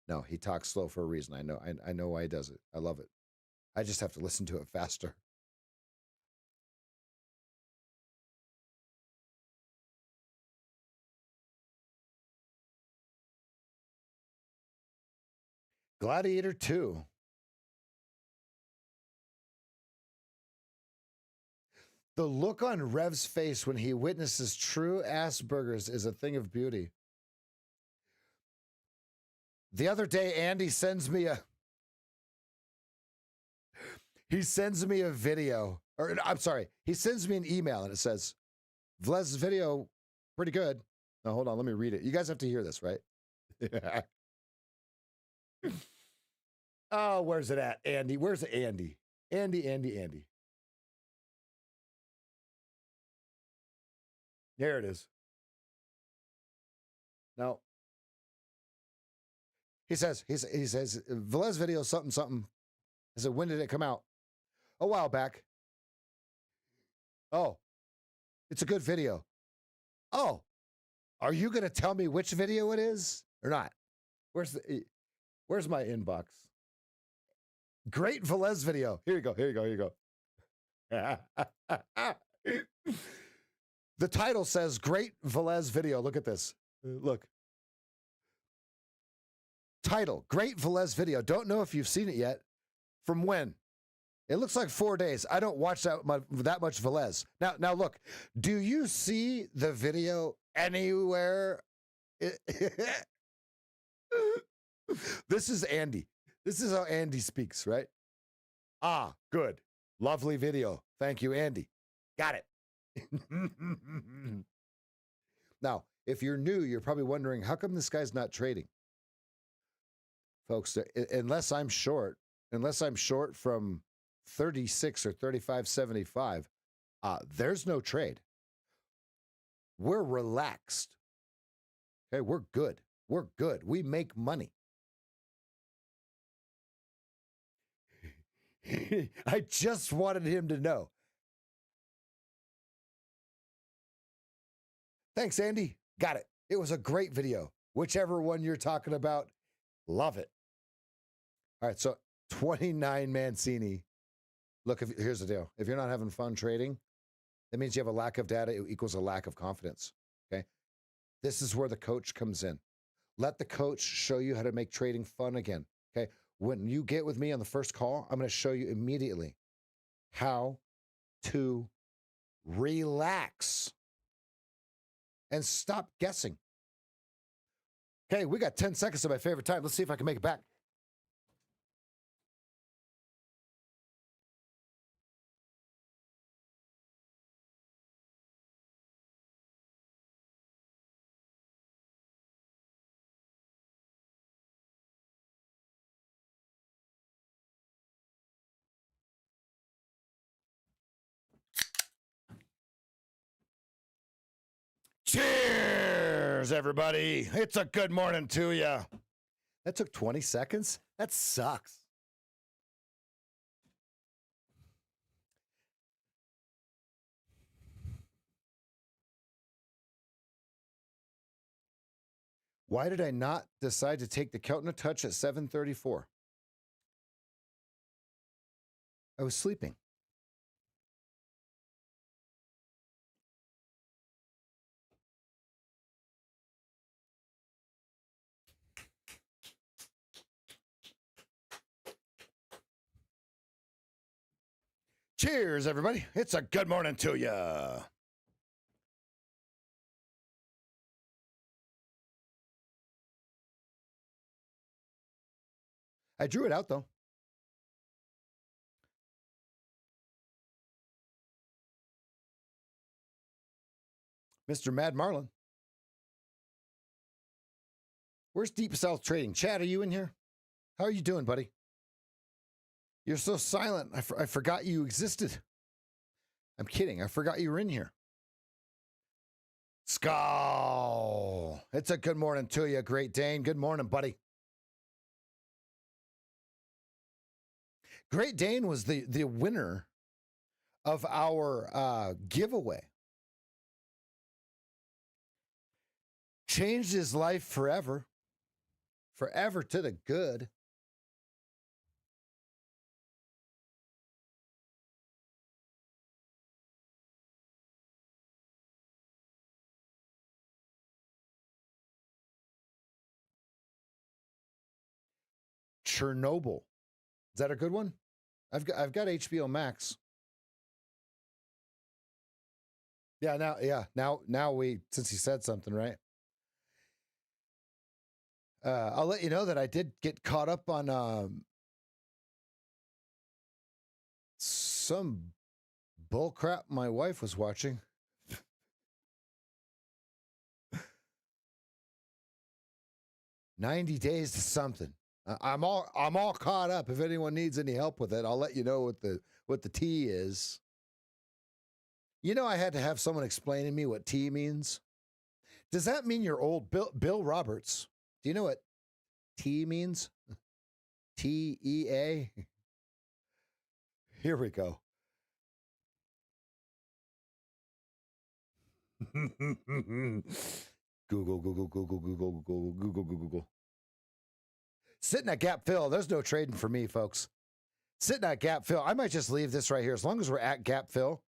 no, he talks slow for a reason. I know why he does it. I love it. I just have to listen to it faster. Gladiator 2. The look on Rev's face when he witnesses true Asperger's is a thing of beauty. The other day, Andy sends me He sends me a video, or I'm sorry, he sends me an email and it says, Vlez's video, pretty good. Now, hold on, let me read it. You guys have to hear this, right? Oh, where's it at? Andy, where's Andy? Andy. There it is. No. He says, Velez video something. I said, when did it come out? A while back. Oh, it's a good video. Oh, are you going to tell me which video it is or not? Where's my inbox? Great Velez video. Here you go. The title says Great Velez video. Look at this. Look. Title, Great Velez video. Don't know if you've seen it yet. From when? It looks like 4 days. I don't watch that much Velez. Now look, do you see the video anywhere? This is Andy. This is how Andy speaks, right? Ah, good. Lovely video. Thank you, Andy. Got it. Now, if you're new, you're probably wondering, how come this guy's not trading? Folks, unless I'm short from 36 or 35.75, there's no trade. We're relaxed. Okay, we're good. We make money. I just wanted him to know. Thanks, Andy. Got it. It was a great video. Whichever one you're talking about, love it. All right, so 29 Mancini. Look, here's the deal. If you're not having fun trading, that means you have a lack of data. It equals a lack of confidence, okay? This is where the coach comes in. Let the coach show you how to make trading fun again, okay? When you get with me on the first call, I'm going to show you immediately how to relax and stop guessing. Okay, we got 10 seconds of my favorite time. Let's see if I can make it back. Cheers, everybody. It's a good morning to you. That took 20 seconds? That sucks. Why did I not decide to take the Keltner touch at 7:34? I was sleeping. Cheers, everybody. It's a good morning to you. I drew it out, though. Mr. Mad Marlin. Where's Deep South Trading? Chad, are you in here? How are you doing, buddy? You're so silent. I forgot you existed. I'm kidding. I forgot you were in here. Skull. It's a good morning to you, Great Dane. Good morning, buddy. Great Dane was the winner of our giveaway. Changed his life forever. Forever to the good. Chernobyl. Is that a good one? I've got HBO Max. Yeah, now we, since he said something, right? I'll let you know that I did get caught up on some bullcrap my wife was watching. $90 days to something. I'm all caught up. If anyone needs any help with it, I'll let you know what the T is. You know, I had to have someone explain to me what T means. Does that mean you're old? Bill Roberts. Do you know what T means? TEA. Here we go. Google. Sitting at gap fill. There's no trading for me, folks. Sitting at gap fill. I might just leave this right here. As long as we're at gap fill.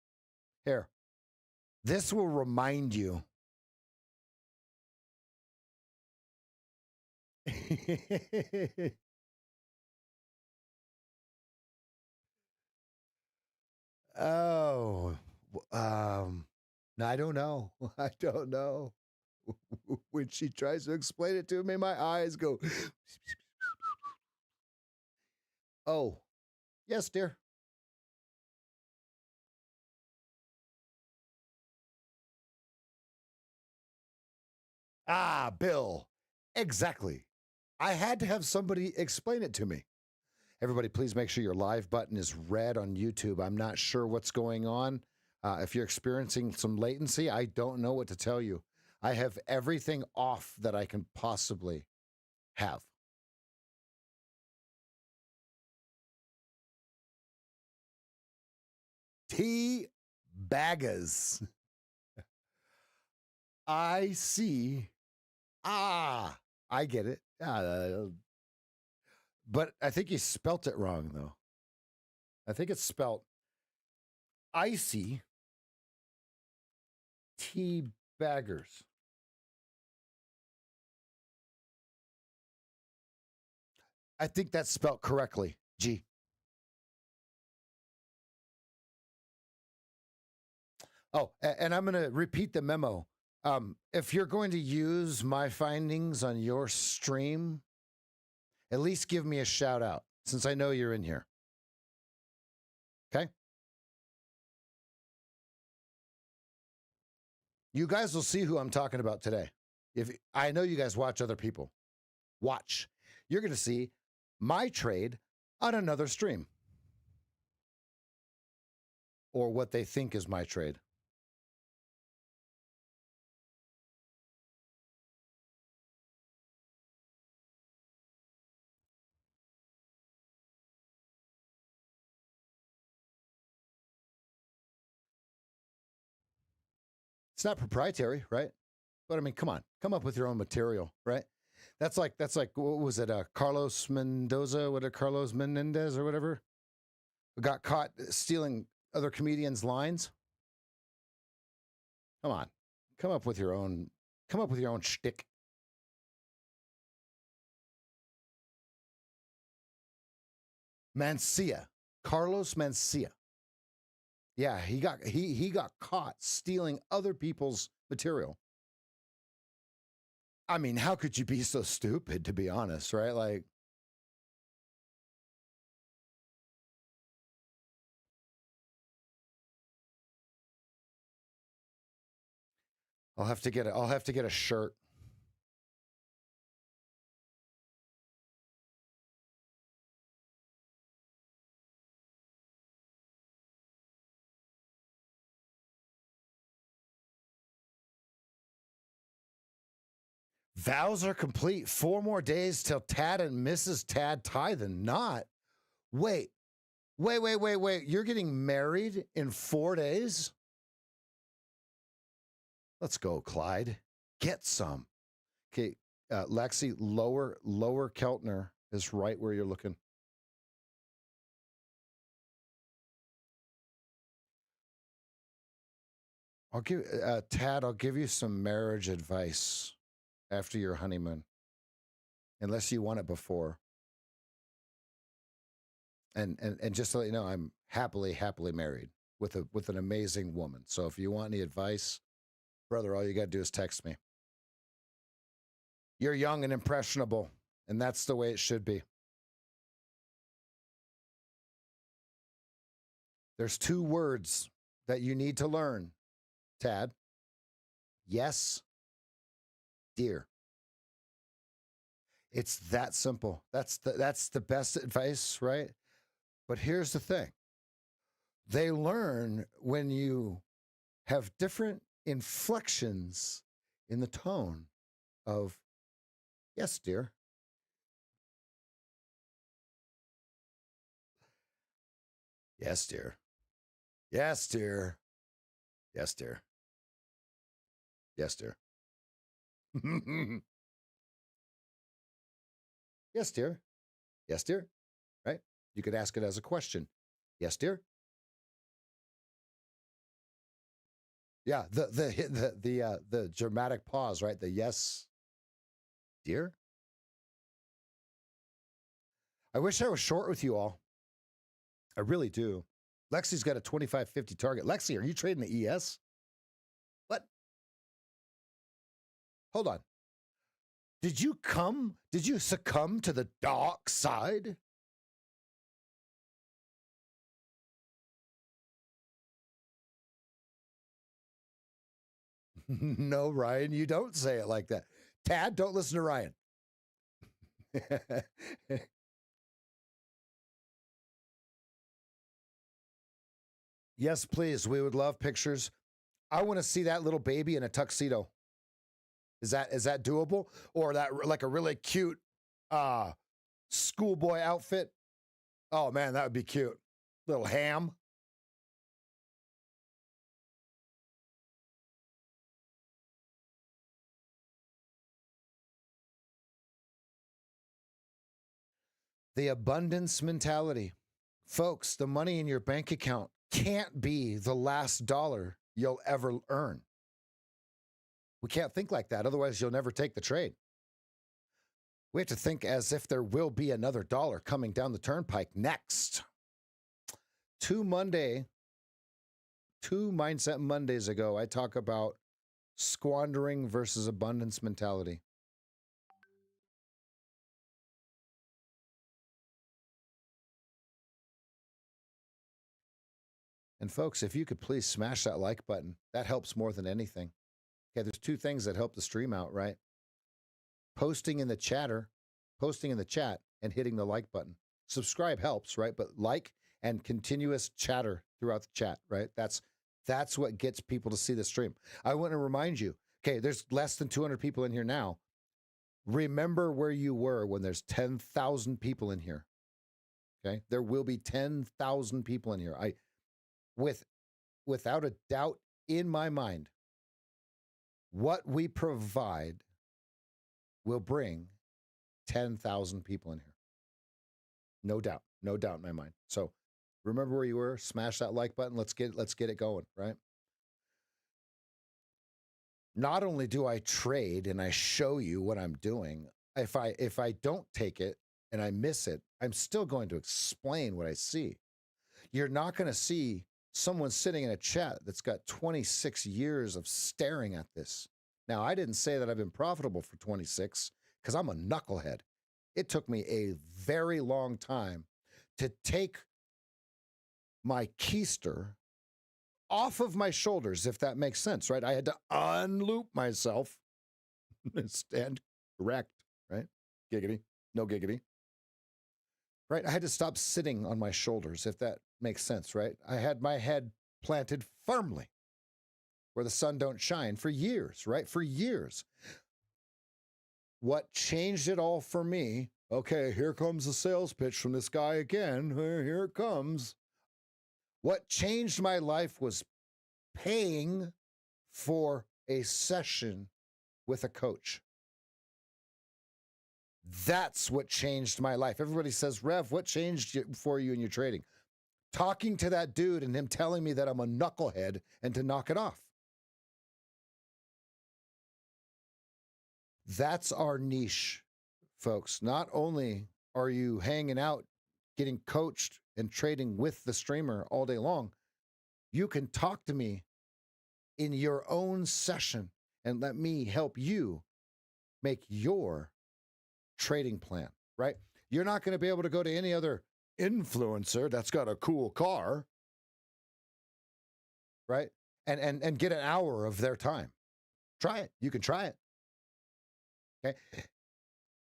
Here. This will remind you. Oh. No, I don't know. I don't know. When she tries to explain it to me, my eyes go. Oh, yes, dear. Ah, Bill. Exactly. I had to have somebody explain it to me. Everybody, please make sure your live button is red on YouTube. I'm not sure what's going on. If you're experiencing some latency, I don't know what to tell you. I have everything off that I can possibly have. T-baggers. I see. Ah, I get it. But I think you spelt it wrong, though. I think it's spelt icy T-baggers. I think that's spelt correctly, G. Oh, and I'm going to repeat the memo. If you're going to use my findings on your stream, at least give me a shout out since I know you're in here. Okay? You guys will see who I'm talking about today. If I know you guys watch other people. Watch. You're going to see my trade on another stream. Or what they think is my trade. It's not proprietary, right? But I mean, come on, come up with your own material, right? That's like what was it? Carlos Mendoza, Carlos Menendez or whatever, got caught stealing other comedians' lines. Come on, come up with your own shtick. Mancia, Carlos Mancia. Yeah, he got caught stealing other people's material. I mean, how could you be so stupid, to be honest, right? Like, I'll have to get a shirt. Vows are complete. 4 more days till Tad and Mrs. Tad tie the knot. Wait. You're getting married in 4 days? Let's go, Clyde. Get some. Okay, Lexi, lower Keltner is right where you're looking. I'll give Tad, I'll give you some marriage advice after your honeymoon. Unless you want it before. And just to let you know, I'm happily married with an amazing woman. So if you want any advice, brother, all you got to do is text me. You're young and impressionable, and that's the way it should be. There's 2 words that you need to learn, Tad. Yes, dear. It's that simple. That's the best advice, right? But here's the thing. They learn when you have different inflections in the tone of yes, dear. Yes, dear. Yes, dear. Yes, dear. Yes, dear. Yes, dear. Yes, dear. Right? You could ask it as a question. Yes, dear. Yeah, the dramatic pause, right? The yes, dear. I wish I was short with you all. I really do. Lexi's got a 25.50 target. Lexi, are you trading the ES? What? Hold on. Did you succumb to the dark side? No, Ryan, you don't say it like that. Tad, don't listen to Ryan. Yes, please. We would love pictures. I want to see that little baby in a tuxedo. Is that doable? Or that like a really cute schoolboy outfit? Oh man, that would be cute. Little ham. The abundance mentality. Folks, the money in your bank account can't be the last dollar you'll ever earn. We can't think like that. Otherwise, you'll never take the trade. We have to think as if there will be another dollar coming down the turnpike next. 2 Mindset Mondays ago, I talk about squandering versus abundance mentality. And folks, if you could please smash that like button, that helps more than anything. Okay, there's 2 things that help the stream out, right? Posting in the chat, and hitting the like button. Subscribe helps, right? But like and continuous chatter throughout the chat, right? That's what gets people to see the stream. I want to remind you, okay, there's less than 200 people in here now. Remember where you were when there's 10,000 people in here. Okay? There will be 10,000 people in here. Without a doubt in my mind, what we provide will bring 10,000 people in here. No doubt in my mind. So remember where you were, smash that like button. Let's get it going, right? Not only do I trade and I show you what I'm doing, if I don't take it and I miss it, I'm still going to explain what I see. You're not going to see someone sitting in a chat that's got 26 years of staring at this. Now, I didn't say that I've been profitable for 26 because I'm a knucklehead. It took me a very long time to take my keister off of my shoulders, if that makes sense, right? I had to unloop myself and stand erect, right? Giggity, no giggity. Right? I had to stop sitting on my shoulders, if that makes sense, right? I had my head planted firmly where the sun don't shine for years, right? For years. What changed it all for me, okay, here comes the sales pitch from this guy again. Here it comes. What changed my life was paying for a session with a coach. That's what changed my life. Everybody says, Rev, what changed for you in your trading? Talking to that dude and him telling me that I'm a knucklehead and to knock it off. That's our niche, folks. Not only are you hanging out, getting coached and trading with the streamer all day long, you can talk to me in your own session and let me help you make your trading plan, right? You're not going to be able to go to any other influencer that's got a cool car right? And get an hour of their time. Try it. You can try it. Okay.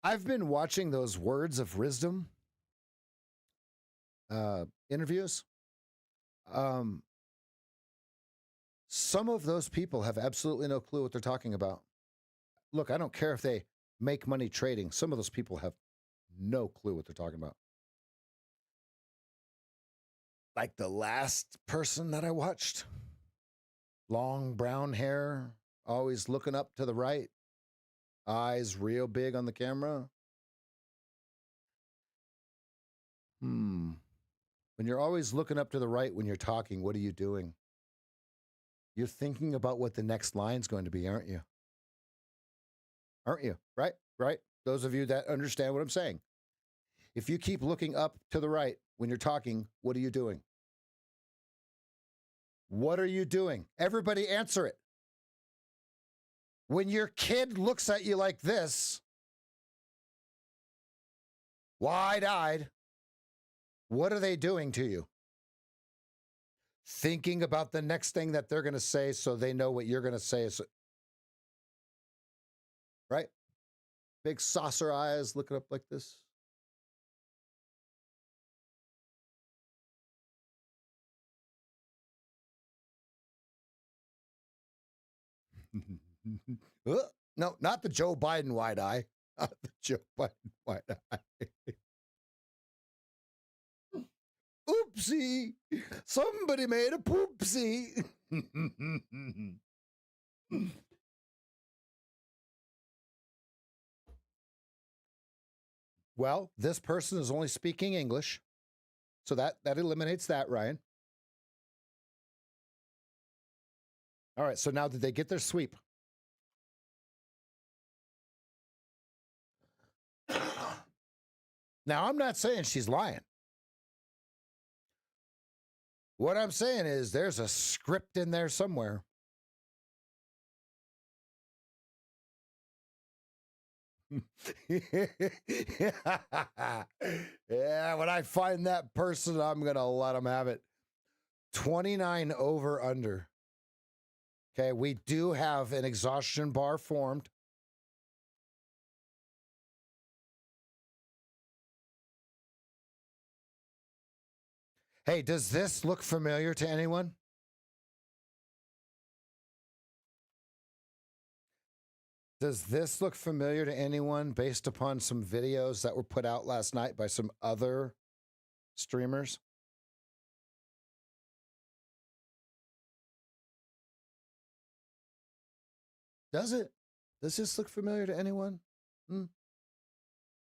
I've been watching those words of wisdom interviews. Some of those people have absolutely no clue what they're talking about. Look, I don't care if they make money trading. Some of those people have no clue what they're talking about. Like the last person that I watched, long brown hair, always looking up to the right, eyes real big on the camera. When you're always looking up to the right when you're talking, what are you doing? You're thinking about what the next line's going to be, aren't you? Aren't you? Right? Right? Those of you that understand what I'm saying. If you keep looking up to the right when you're talking, what are you doing? What are you doing? Everybody answer it. When your kid looks at you like this, wide-eyed, what are they doing to you? Thinking about the next thing that they're going to say so they know what you're going to say. Right? Big saucer eyes looking up like this. No, not the Joe Biden wide eye. Not the Joe Biden wide eye. Oopsie. Somebody made a poopsie. Well, this person is only speaking English. So that eliminates that, Ryan. All right, so now did they get their sweep? Now, I'm not saying she's lying. What I'm saying is there's a script in there somewhere. Yeah, when I find that person, I'm going to let them have it. 29 over under. Okay, we do have an exhaustion bar formed. Hey, does this look familiar to anyone? Does this look familiar to anyone based upon some videos that were put out last night by some other streamers? Does it? Does this look familiar to anyone?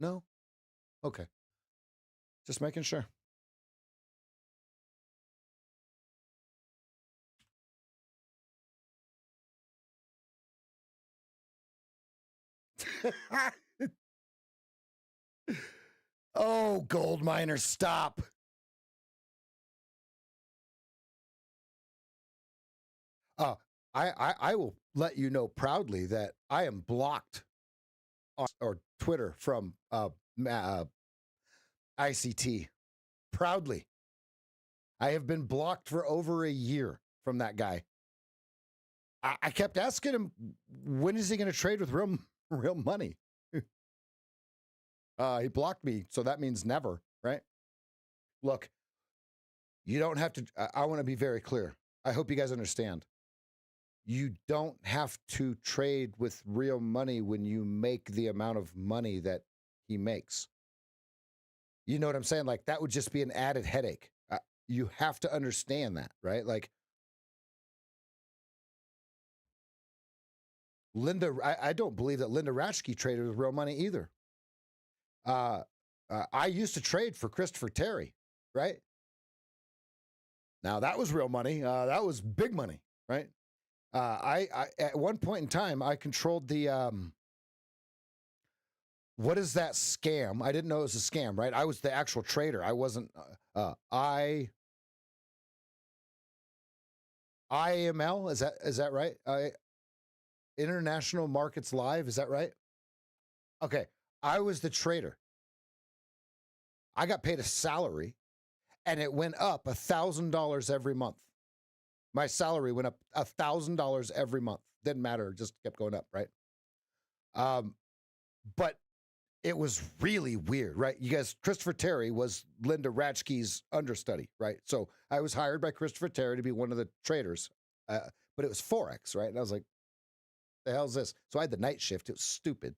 No? Okay. Just making sure. Oh, gold miner, stop. I will let you know proudly that I am blocked on or Twitter from ICT. Proudly. I have been blocked for over a year from that guy. I kept asking him, when is he going to trade with real money? He blocked me, so that means never, right? Look, you don't have to. I want to be very clear. I hope you guys understand. You don't have to trade with real money when you make the amount of money that he makes. You know what I'm saying? Like, that would just be an added headache. You have to understand that, right? Like, Linda, I don't believe that Linda Ratchke traded with real money either. I used to trade for Christopher Terry, right? Now that was real money. That was big money, right? I at one point in time I controlled the what is that scam? I didn't know it was a scam, right? I was the actual trader. I wasn't IML, is that right? International Markets Live, is that right? Okay. I was the trader. I got paid a salary and it went up $1,000 every month. My salary went up $1,000 every month. Didn't matter, just kept going up, right? But it was really weird, right? You guys, Christopher Terry was Linda Ratchke's understudy, right? So I was hired by Christopher Terry to be one of the traders, but it was Forex, right? And I was like, the hell's this? So I had the night shift. It was stupid,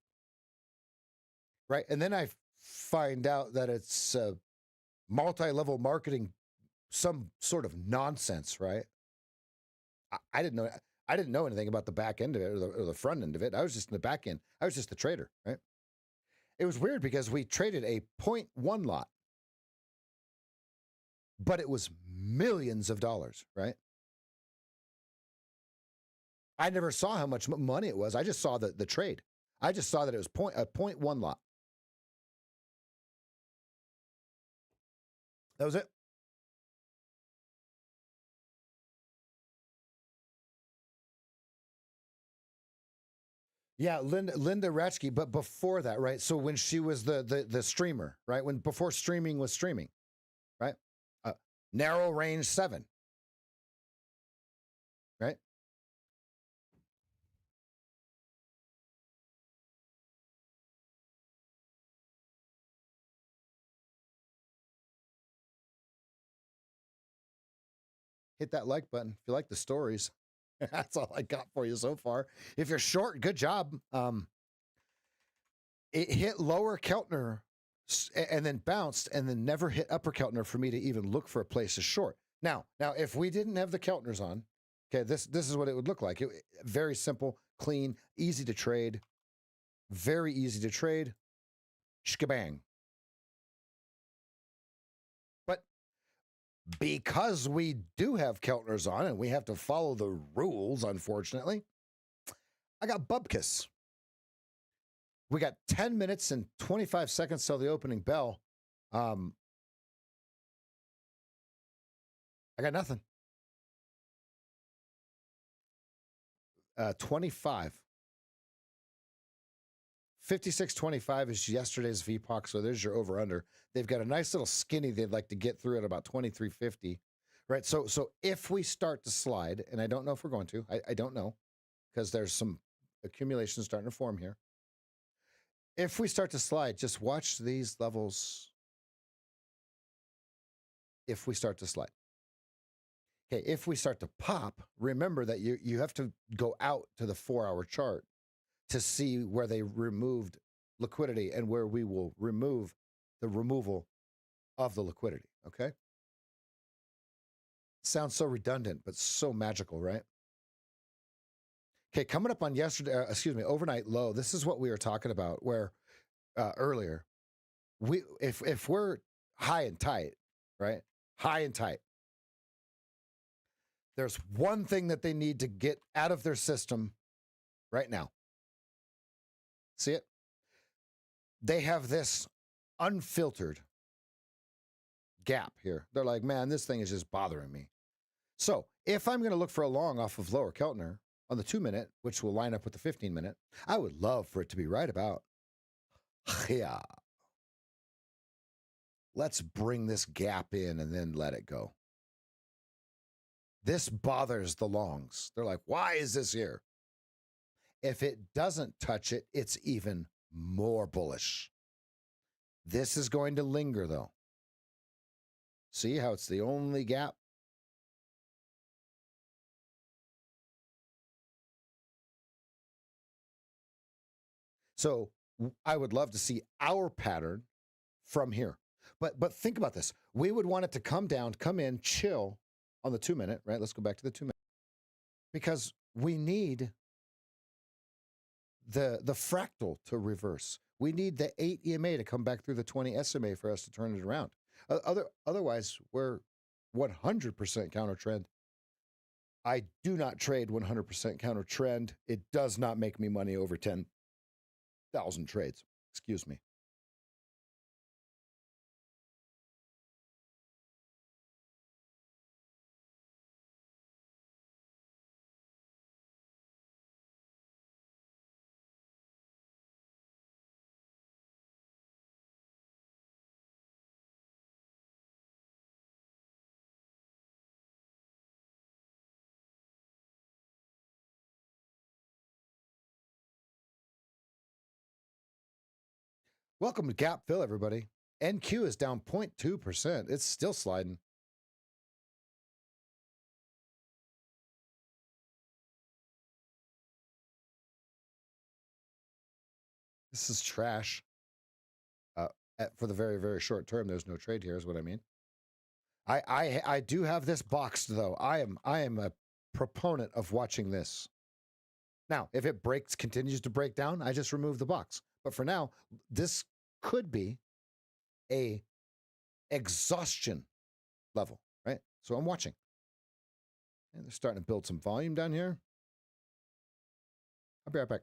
right? And then I find out that it's multi-level marketing, some sort of nonsense, right? I didn't know. I didn't know anything about the back end of it or the front end of it. I was just in the back end. I was just the trader, right? It was weird because we traded a 0.1 lot, but it was millions of dollars, right? I never saw how much money it was. I just saw the trade. I just saw that it was a 0.1 lot. That was it. Yeah, Linda Ratchke, but before that, right? So when she was the streamer, right? When before streaming was streaming, right? Uh, Narrow range 7, right? Hit that like button if you like the stories. That's all I got for you so far. If you're short, good job. It hit lower Keltner and then bounced and then never hit upper Keltner for me to even look for a place to short. Now, if we didn't have the Keltners on, okay, this is what it would look like. Very simple, clean, easy to trade. Very easy to trade. Shkabang. But because we do have Keltners on and we have to follow the rules, unfortunately, I got Bubkiss. We got 10 minutes and 25 seconds till the opening bell. I got nothing. 25. 56.25 is yesterday's VPOC, so there's your over-under. They've got a nice little skinny they'd like to get through at about 23.50, right? So if we start to slide, and I don't know if we're going to, I don't know, because there's some accumulation starting to form here. If we start to slide, just watch these levels. If we start to slide. Okay, if we start to pop, remember that you have to go out to the 4-hour chart to see where they removed liquidity and where we will remove the removal of the liquidity, okay? Sounds so redundant, but so magical, right? Okay, coming up on overnight low, this is what we were talking about where earlier, if we're high and tight, right? High and tight, there's one thing that they need to get out of their system right now. See it? They have this unfiltered gap here. They're like, man, this thing is just bothering me. So if I'm going to look for a long off of lower Keltner on the 2-minute, which will line up with the 15-minute, I would love for it to be right about here. Let's bring this gap in and then let it go. This bothers the longs. They're like, why is this here? If it doesn't touch it, it's even more bullish. This is going to linger, though. See how it's the only gap? So I would love to see our pattern from here. But think about this. We would want it to come down, come in, chill on the 2-minute, right? Let's go back to the 2-minute. Because we need the fractal to reverse. We need the 8 EMA to come back through the 20 SMA for us to turn it around. Otherwise, we're 100% counter trend. I do not trade 100% counter trend. It does not make me money over 10,000 trades. Excuse me. Welcome to Gap Fill, everybody. NQ is down 0.2%. It's still sliding. This is trash. For the very, very short term, there's no trade here, is what I mean. I do have this boxed though. I am a proponent of watching this. Now, if it continues to break down, I just remove the box. But for now, this could be a exhaustion level, right? So I'm watching. And they're starting to build some volume down here. I'll be right back.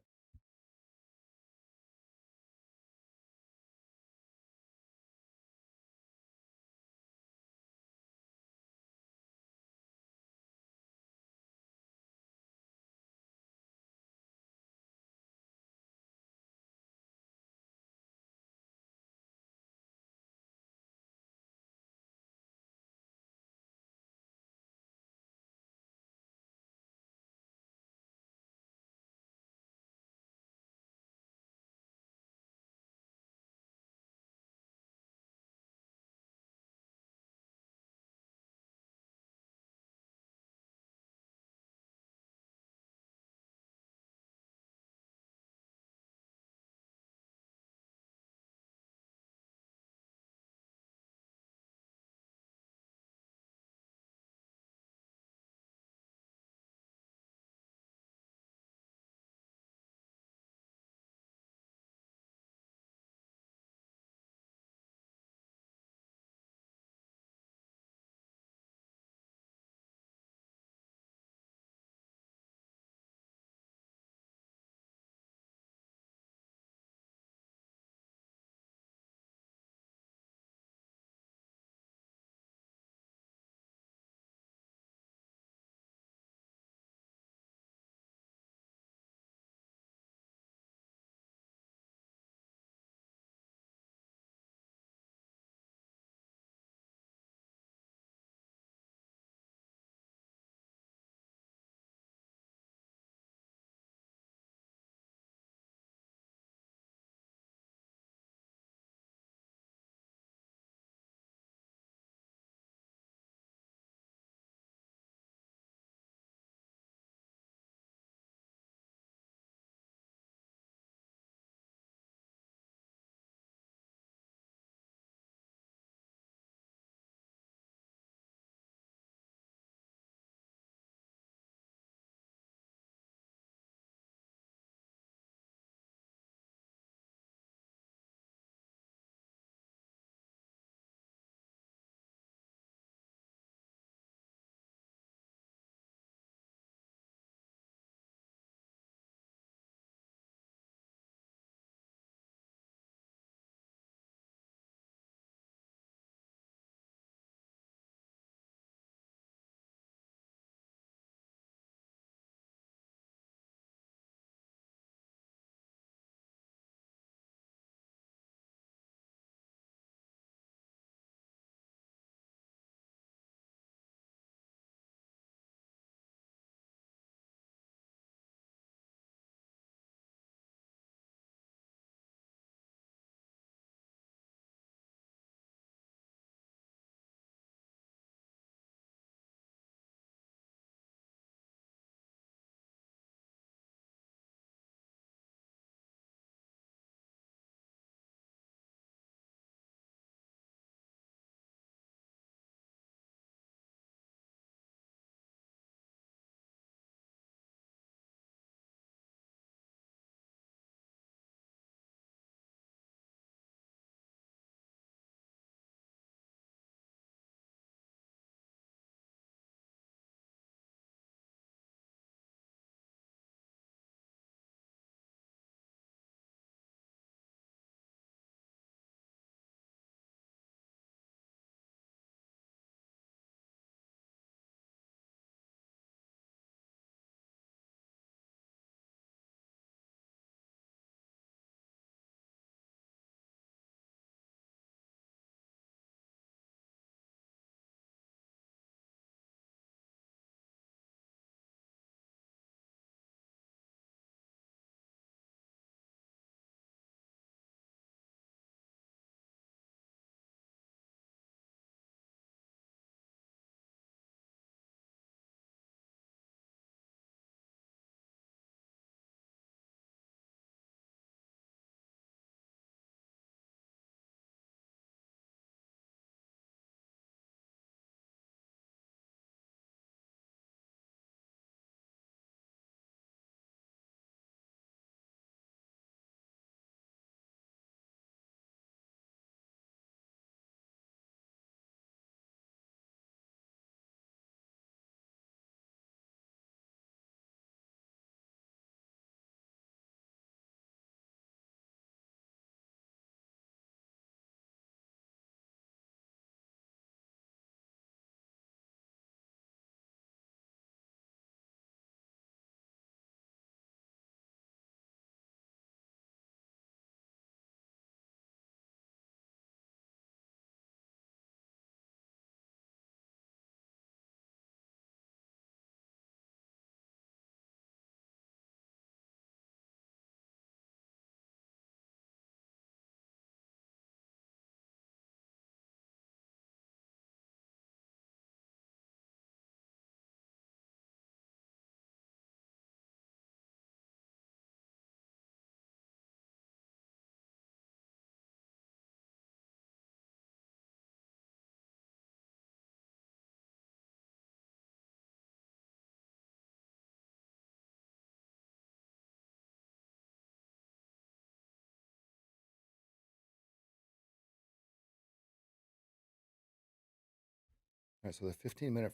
All right, so the 15-minute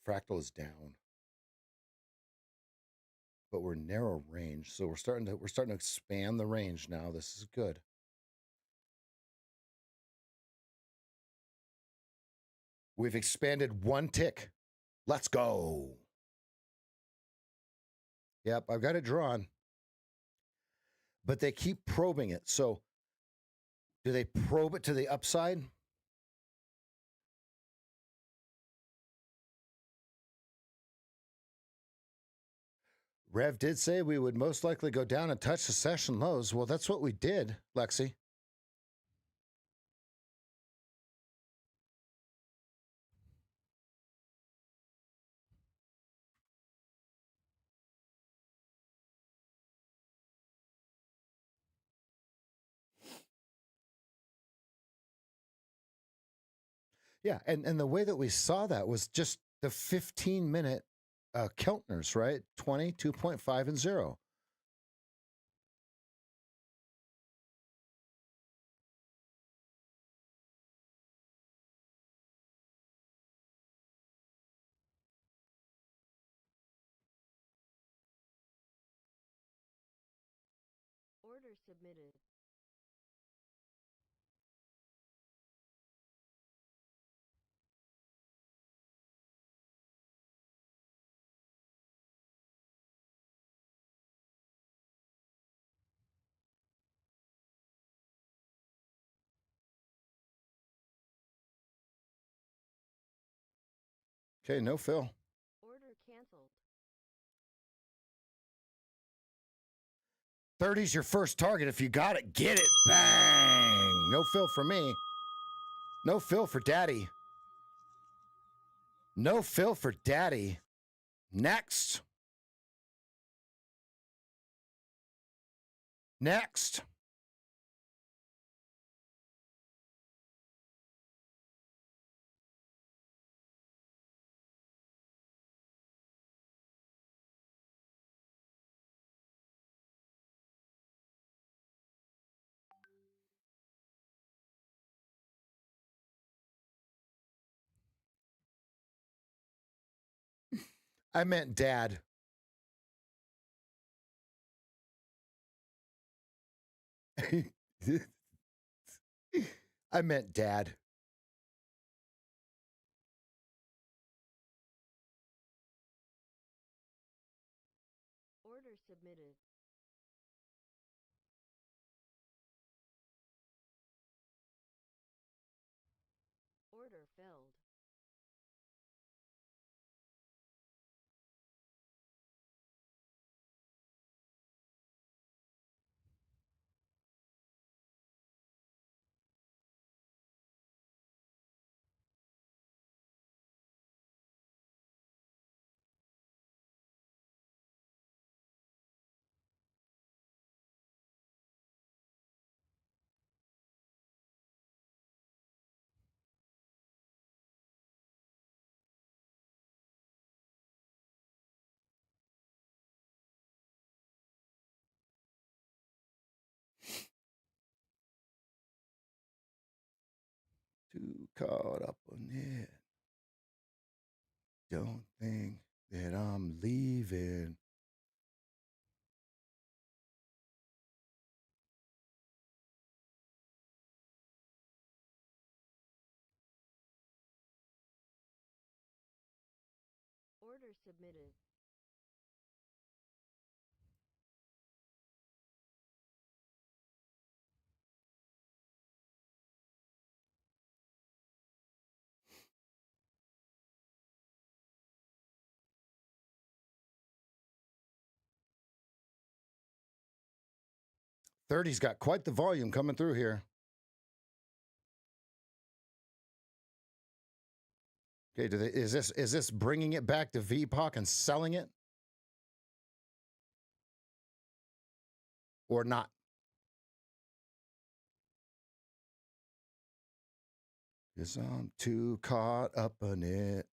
fractal is down, but we're narrow range, so we're starting to expand the range now. This is good. We've expanded one tick. Let's go. Yep, I've got it drawn, but they keep probing it. So do they probe it to the upside? Rev did say we would most likely go down and touch the session lows. Well, that's what we did, Lexi. Yeah, and the way that we saw that was just the 15-minute Keltners, right? 20, 2.5, and 0. Order submitted. Okay, no fill. Order canceled. 30's your first target. If you got it, get it. Bang. No fill for me. No fill for Daddy. No fill for Daddy. Next. Next. I meant Dad. I meant Dad. Order submitted. Order filled. Too caught up on it. Don't think that I'm leaving. Order submitted. Thirty's got quite the volume coming through here. Okay, is this bringing it back to VPOC and selling it, or not? Because I'm too caught up on it.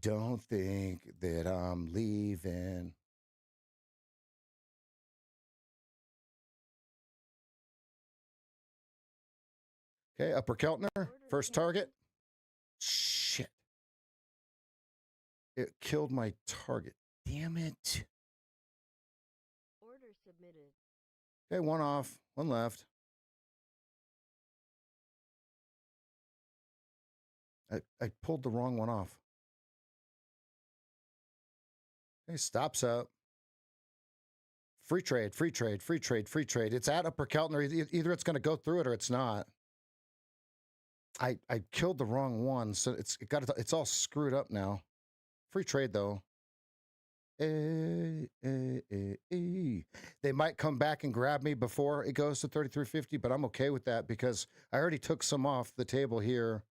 Don't think that I'm leaving. Okay, Upper Keltner, first target. Shit. It killed my target. Damn it. Order submitted. Okay, one off, one left. I pulled the wrong one off. Okay, stops up. Free trade, free trade, free trade, free trade. It's at upper Keltner. Either it's going to go through it or it's not. I killed the wrong one, so it's all screwed up now. Free trade though. They might come back and grab me before it goes to 33.50, but I'm okay with that because I already took some off the table here.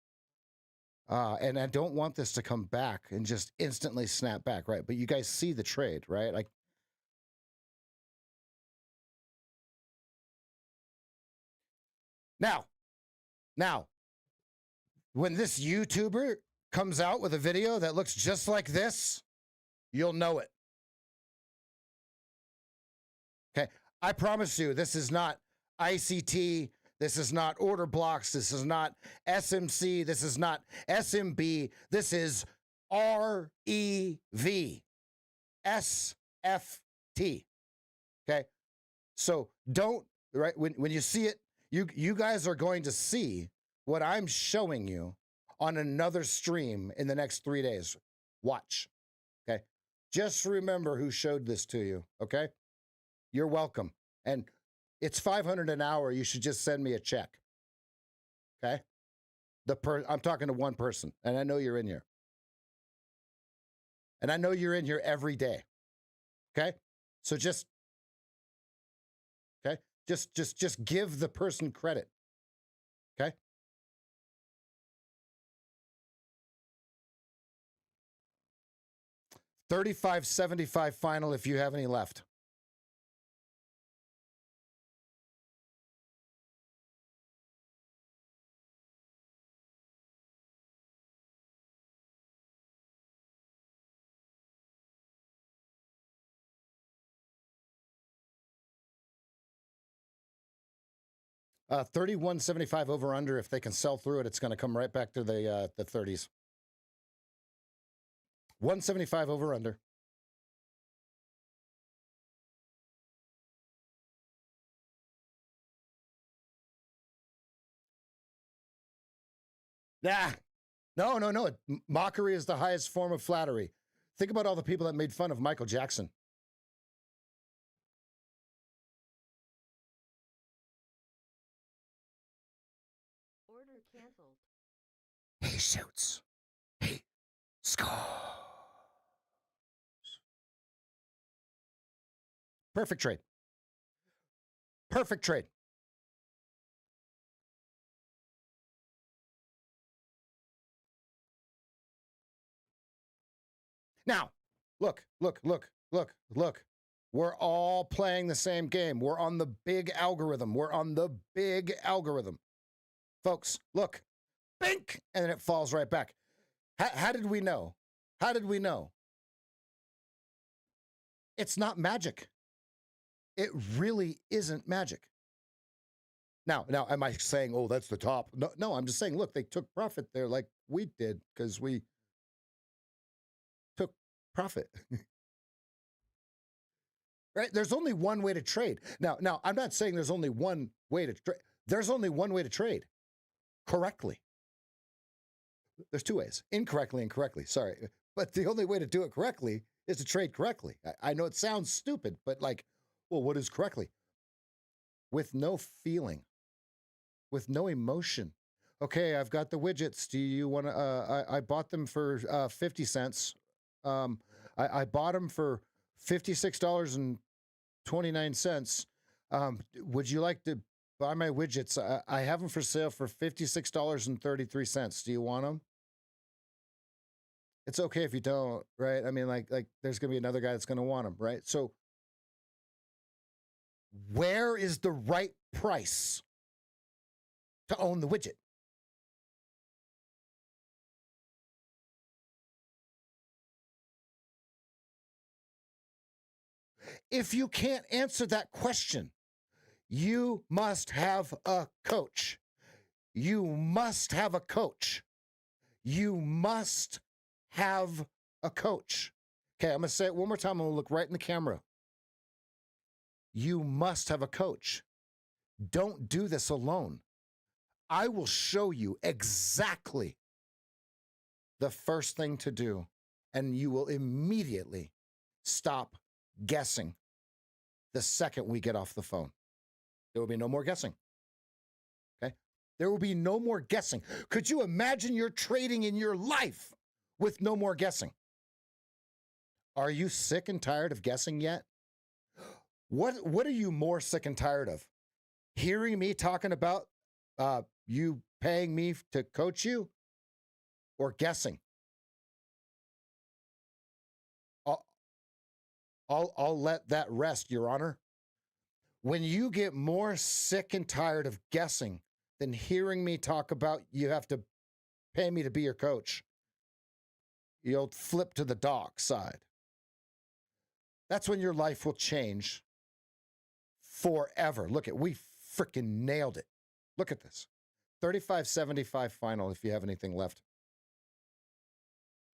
And I don't want this to come back and just instantly snap back, right? But you guys see the trade, right? Like, now, when this YouTuber comes out with a video that looks just like this, you'll know it. Okay, I promise you, this is not ICT. This is not order blocks. This is not SMC. This is not SMB. This is REV, SFT. Okay, so don't, right, when you see it, you guys are going to see what I'm showing you on another stream in the next 3 days. Watch. Okay, just remember who showed this to you. Okay, you're welcome. And it's $500 an hour. You should just send me a check. Okay, I'm talking to one person, and I know you're in here, and I know you're in here every day. Okay, so just give the person credit. Okay. $35.75 final if you have any left. $31.75 over under. If they can sell through it, it's going to come right back to the 30s. $175 over under. Nah, no. Mockery is the highest form of flattery. Think about all the people that made fun of Michael Jackson. Order canceled. He shoots. He scores. Perfect trade. Perfect trade. Now, look. We're all playing the same game. We're on the big algorithm. Folks, look. Bink! And then it falls right back. How did we know? It's not magic. It really isn't magic. Now, am I saying, oh, that's the top? No, I'm just saying, look, they took profit there like we did because we took profit. Right? There's only one way to trade. Now, I'm not saying there's only one way to trade. There's only one way to trade correctly. There's two ways, incorrectly and correctly. Sorry. But the only way to do it correctly is to trade correctly. I know it sounds stupid, but like, well, what is correctly? With no feeling, with no emotion. Okay, I've got the widgets. Do you want to, I bought them for 50 cents. I bought them for $56.29. Would you like to buy my widgets? I have them for sale for $56.33. Do you want them? It's okay if you don't, right? I mean, like there's going to be another guy that's going to want them, right? So where is the right price to own the widget? If you can't answer that question, you must have a coach. You must have a coach. You must have a coach. Okay, I'm going to say it one more time. I'm going to look right in the camera. You must have a coach. Don't do this alone. I will show you exactly the first thing to do, and you will immediately stop guessing the second we get off the phone. There will be no more guessing. Okay? There will be no more guessing. Could you imagine you're trading in your life with no more guessing? Are you sick and tired of guessing yet? What are you more sick and tired of? Hearing me talking about you paying me to coach you, or guessing? I'll let that rest, Your Honor. When you get more sick and tired of guessing than hearing me talk about you have to pay me to be your coach, you'll flip to the dark side. That's when your life will change forever. Look at, we freaking nailed it. Look at this. 35.75 final if you have anything left.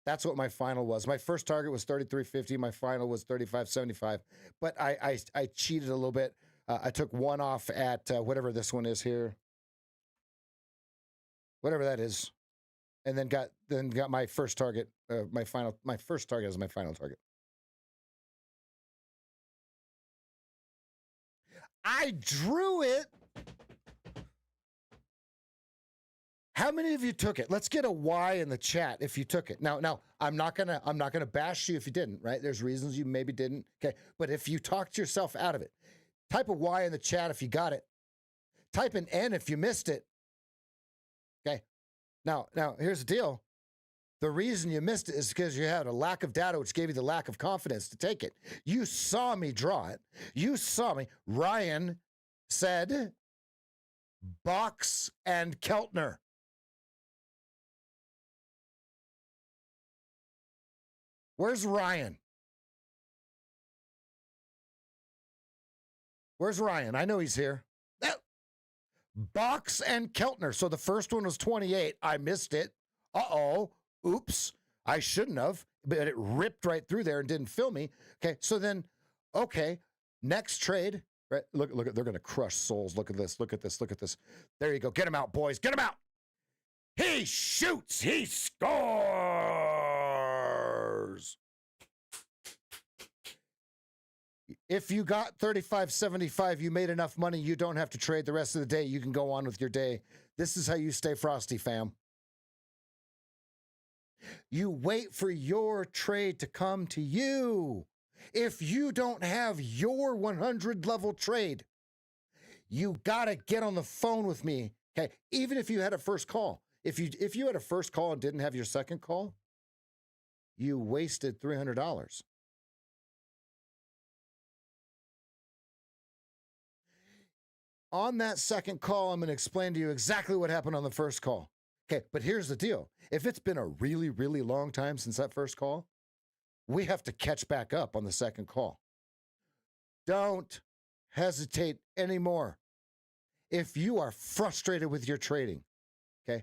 That's what my final was. My first target was 33.50. My final was 35.75. But I cheated a little bit. I took one off at whatever this one is here, whatever that is, and then got my first target. My first target is my final target. I drew it. How many of you took it? Let's get a Y in the chat if you took it. Now, I'm not gonna bash you if you didn't, right? There's reasons you maybe didn't. Okay, but if you talked yourself out of it, type a Y in the chat if you got it. Type an N if you missed it. Okay. Now here's the deal. The reason you missed it is because you had a lack of data, which gave you the lack of confidence to take it. You saw me draw it. You saw me. Ryan said Box and Keltner. Where's Ryan? Where's Ryan? I know he's here. Box and Keltner. So the first one was 28. I missed it. Uh-oh. Oops. I shouldn't have, but it ripped right through there and didn't fill me. Okay. So then, okay. Next trade. Right. Look, they're going to crush souls. Look at this. Look at this. Look at this. There you go. Get him out, boys. Get him out. He shoots. He scores. If you got 35.75, you made enough money, you don't have to trade the rest of the day. You can go on with your day. This is how you stay frosty, fam. You wait for your trade to come to you. If you don't have your 100 level trade, you got to get on the phone with me. Okay. Even if you had a first call, if you had a first call and didn't have your second call, you wasted $300. On that second call, I'm going to explain to you exactly what happened on the first call. Okay, but here's the deal. If it's been a really, really long time since that first call, we have to catch back up on the second call. Don't hesitate anymore. If you are frustrated with your trading, okay?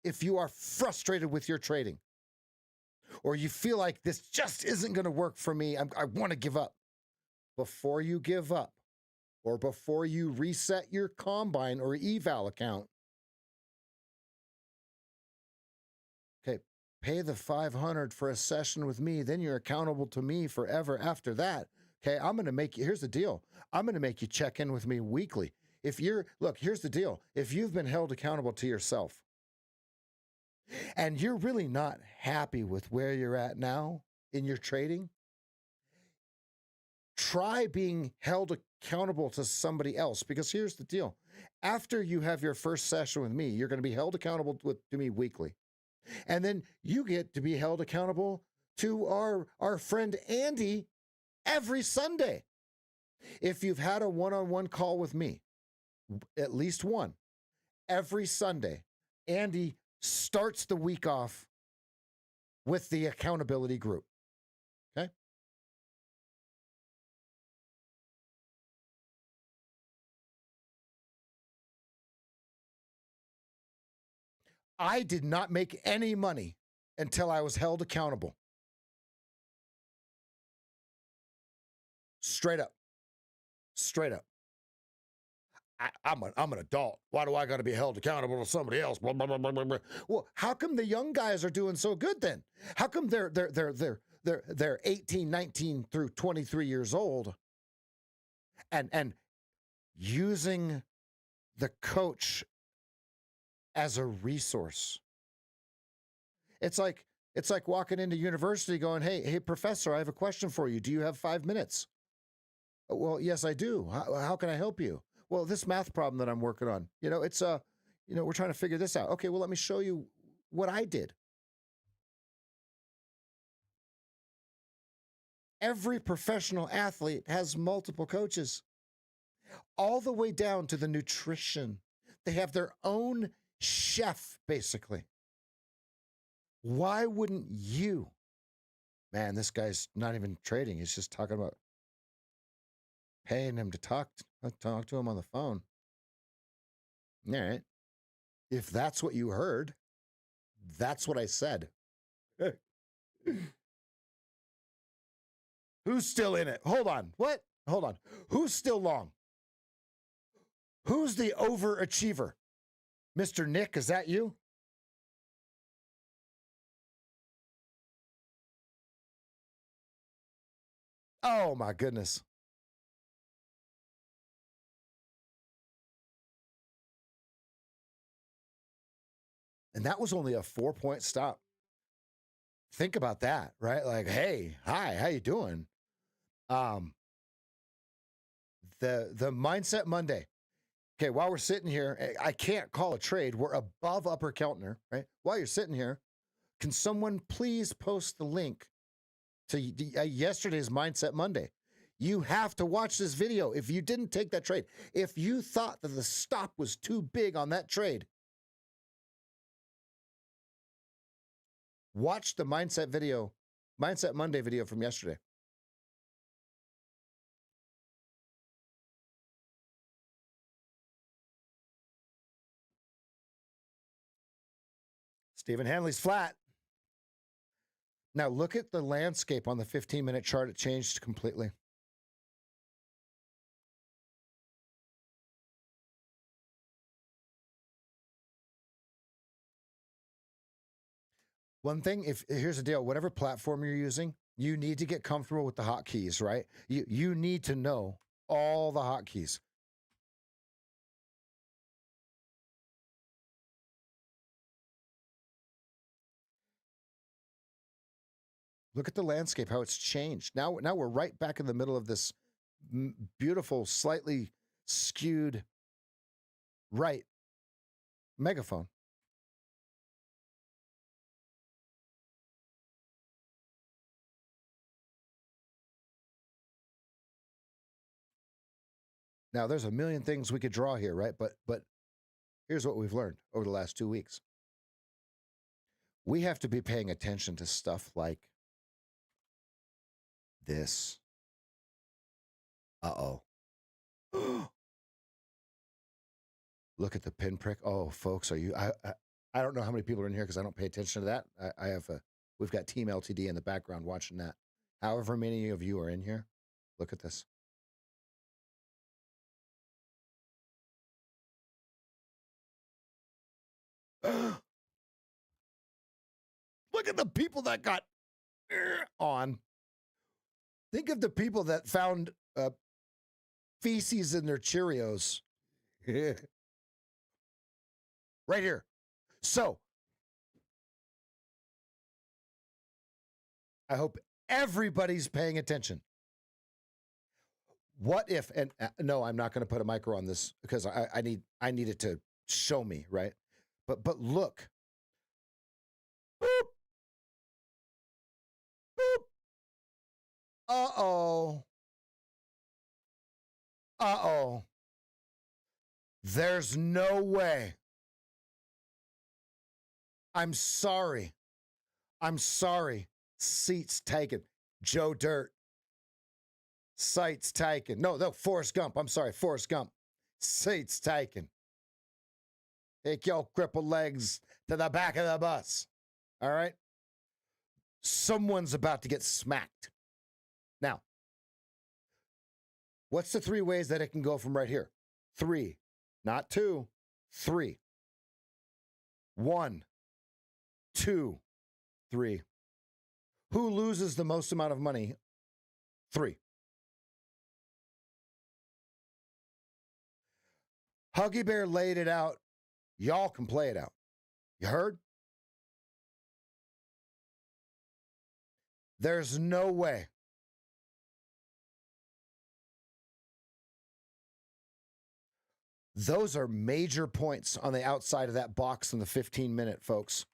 If you are frustrated with your trading, or you feel like this just isn't going to work for me, I want to give up. Before you give up, or before you reset your Combine or eval account, okay, pay the $500 for a session with me. Then you're accountable to me forever after that. Okay, I'm going to make you, here's the deal. I'm going to make you check in with me weekly. Look, here's the deal. If you've been held accountable to yourself and you're really not happy with where you're at now in your trading, try being held accountable to somebody else, because here's the deal. After you have your first session with me, you're going to be held accountable to me weekly. And then you get to be held accountable to our friend Andy every Sunday. If you've had a one-on-one call with me, at least one, every Sunday, Andy starts the week off with the accountability group. Okay? I did not make any money until I was held accountable. Straight up. Straight up. I'm an adult. Why do I got to be held accountable to somebody else? Blah, blah, blah, blah, blah. Well, how come the young guys are doing so good then? How come they're 18, 19 through 23 years old and using the coach as a resource? It's like walking into university going, hey, professor, I have a question for you. Do you have 5 minutes? Well, yes, I do. How can I help you? Well, this math problem that I'm working on, it's we're trying to figure this out. Okay, well, let me show you what I did. Every professional athlete has multiple coaches, all the way down to the nutrition. They have their own chef, basically. Why wouldn't you? Man, this guy's not even trading. He's just talking about paying him to talk to him on the phone. All right. If that's what you heard, that's what I said. Who's still in it? Hold on. What? Hold on. Who's still long? Who's the overachiever? Mr. Nick, is that you? Oh, my goodness. And that was only a 4-point stop. Think about that, right? Like, hey, hi, how you doing? The Mindset Monday. Okay, while we're sitting here, I can't call a trade. We're above upper Keltner, right? While you're sitting here, can someone please post the link to yesterday's Mindset Monday? You have to watch this video. If you didn't take that trade, if you thought that the stop was too big on that trade, watch the Mindset Monday video from yesterday. Stephen Hanley's flat. Now look at the landscape on the 15-minute chart. It changed completely. One thing, here's the deal, whatever platform you're using, you need to get comfortable with the hotkeys, right? You need to know all the hotkeys. Look at the landscape, how it's changed. Now we're right back in the middle of this beautiful, slightly skewed right megaphone. Now, there's a million things we could draw here, right? But here's what we've learned over the last 2 weeks. We have to be paying attention to stuff like this. Uh-oh. Look at the pinprick. Oh, folks, I don't know how many people are in here because I don't pay attention to that. We've got Team LTD in the background watching that. However many of you are in here, look at this. Look at the people that got on. Think of the people that found feces in their Cheerios. Right here. So, I hope everybody's paying attention. What if, and no, I'm not going to put a micro on this because I need it to show me, right? But look. Boop. Boop. Uh-oh. Uh-oh. There's no way. I'm sorry. Seats taken. Joe Dirt. Sites taken. No, Forrest Gump. I'm sorry, Forrest Gump. Seats taken. Take your crippled legs to the back of the bus. All right? Someone's about to get smacked. Now, what's the 3 ways that it can go from right here? 3, not 2, 3. 1, 2, 3. Who loses the most amount of money? 3. Huggy Bear laid it out. Y'all can play it out. You heard? There's no way. Those are major points on the outside of that box in the 15-minute, folks.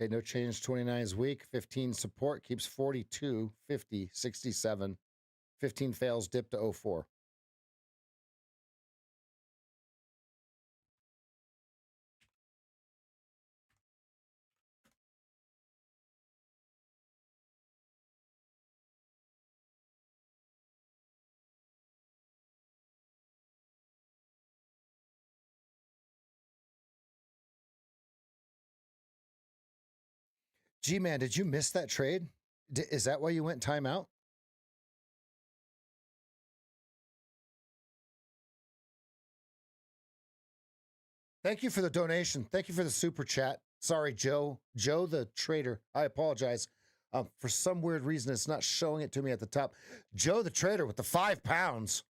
Okay, no change. 29 is weak. 15 support keeps 42, 50, 67. 15 fails, dip to 04. G-Man, did you miss that trade? Is that why you went timeout? Thank you for the donation. Thank you for the super chat. Sorry, Joe. Joe the trader. I apologize. For some weird reason, it's not showing it to me at the top. Joe the trader with the £5.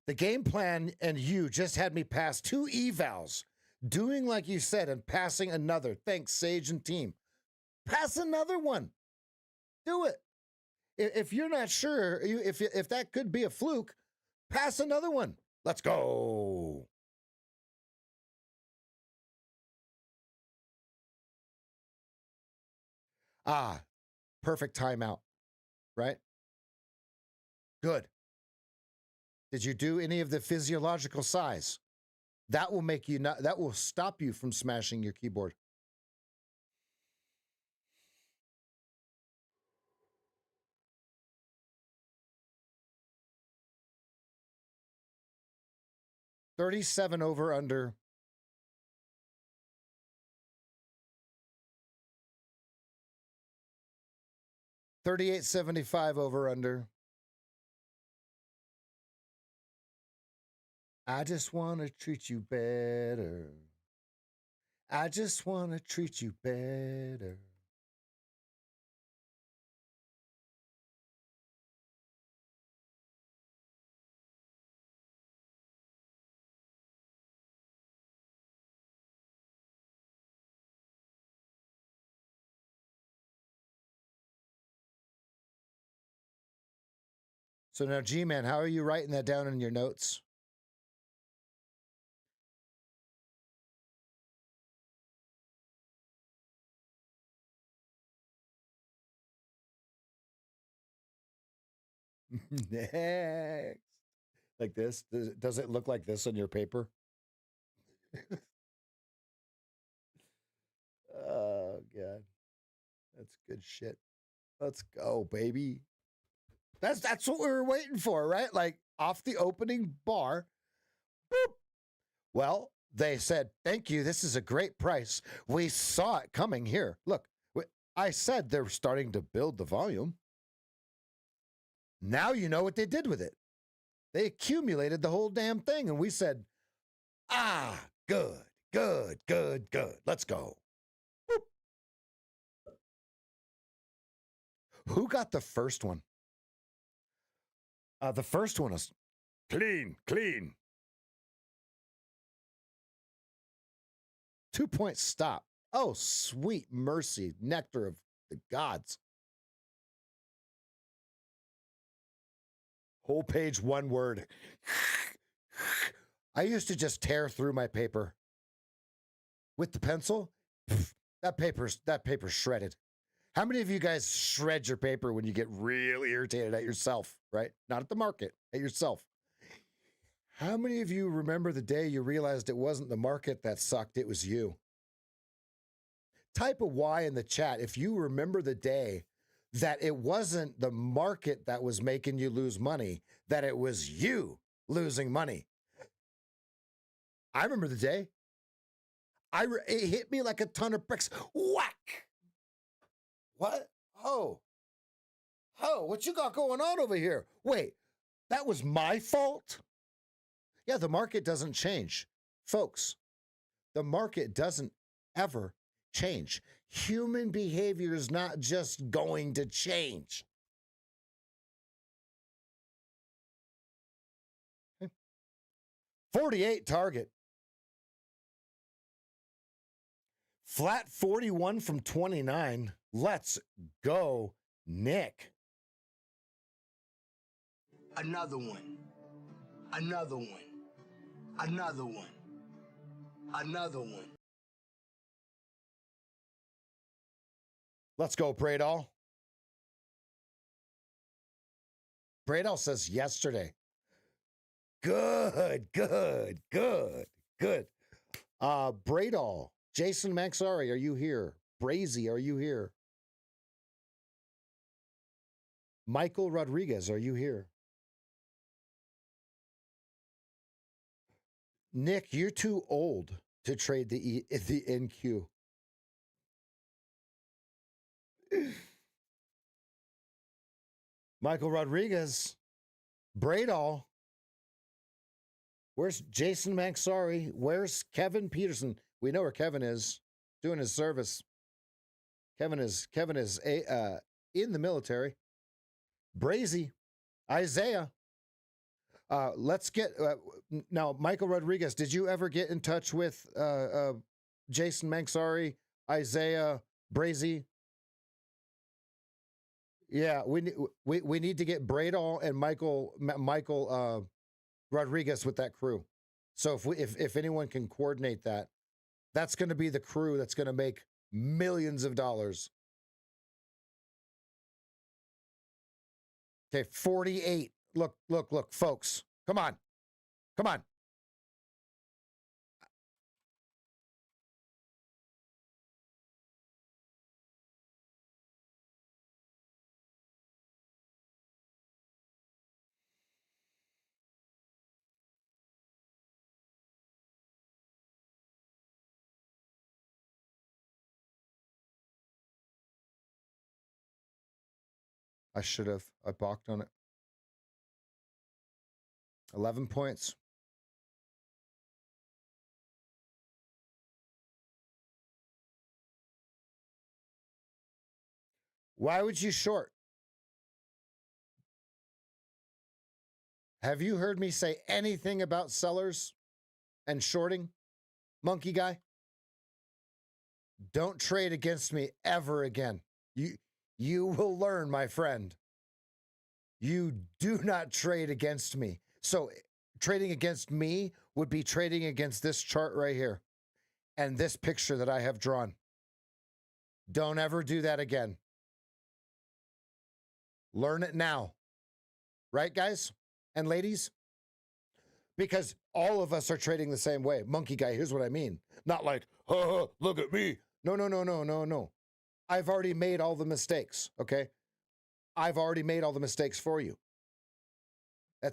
The game plan and you just had me pass 2 evals, doing like you said and passing another. Thanks, Sage and team. Pass another one. Do it. If you're not sure, if that could be a fluke, pass another one. Let's go. Ah, perfect timeout, right? Good. Did you do any of the physiological sighs? That will make you not, that will stop you from smashing your keyboard. $37 over under. $38.75 over under. I just want to treat you better. I just want to treat you better. So now, G-Man, how are you writing that down in your notes? Next. Like this? Does it look like this on your paper? Oh, God. That's good shit. Let's go, baby. That's what we were waiting for, right? Like off the opening bar. Boop. Well, they said, thank you. This is a great price. We saw it coming here. Look, I said they're starting to build the volume. Now you know what they did with it. They accumulated the whole damn thing. And we said, good, good, good, good. Let's go. Boop. Who got the first one? The first one is clean, clean. 2-point stop. Oh, sweet mercy, nectar of the gods. Whole page, one word. I used to just tear through my paper with the pencil. That paper's shredded. How many of you guys shred your paper when you get real irritated at yourself, right? Not at the market, at yourself. How many of you remember the day you realized it wasn't the market that sucked, it was you? Type a Y in the chat if you remember the day that it wasn't the market that was making you lose money, that it was you losing money. I remember the day. It hit me like a ton of bricks. Whack! What? Oh, what you got going on over here? Wait, that was my fault? Yeah, the market doesn't change. Folks, the market doesn't ever change. Human behavior is not just going to change. Okay. 48 target. Flat 41 from 29. Let's go, Nick. Another one. Another one. Another one. Another one. Let's go, Pradal. Pradal says yesterday. Good, good, good, good. Bradal, Jason Maxari, are you here? Brazy, are you here? Michael Rodriguez, are you here? Nick, you're too old to trade the NQ. Michael Rodriguez, Bradal. Where's Jason Maxari? Where's Kevin Peterson? We know where Kevin is, doing his service. Kevin is in the military. Brazy, Isaiah. Let's get now, Michael Rodriguez. Did you ever get in touch with Jason Maxari, Isaiah, Brazy? Yeah, we need to get Bradal and Michael Rodriguez with that crew. So if anyone can coordinate that, that's going to be the crew that's going to make millions of dollars. Okay, 48. Look, folks. Come on. Come on. I should have. I balked on it. 11 points. Why would you short? Have you heard me say anything about sellers and shorting, monkey guy? Don't trade against me ever again. You will learn, my friend. You do not trade against me. So trading against me would be trading against this chart right here and this picture that I have drawn. Don't ever do that again. Learn it now. Right, guys and ladies? Because all of us are trading the same way. Monkey guy, here's what I mean. Not like, look at me. No. I've already made all the mistakes, okay? I've already made all the mistakes for you.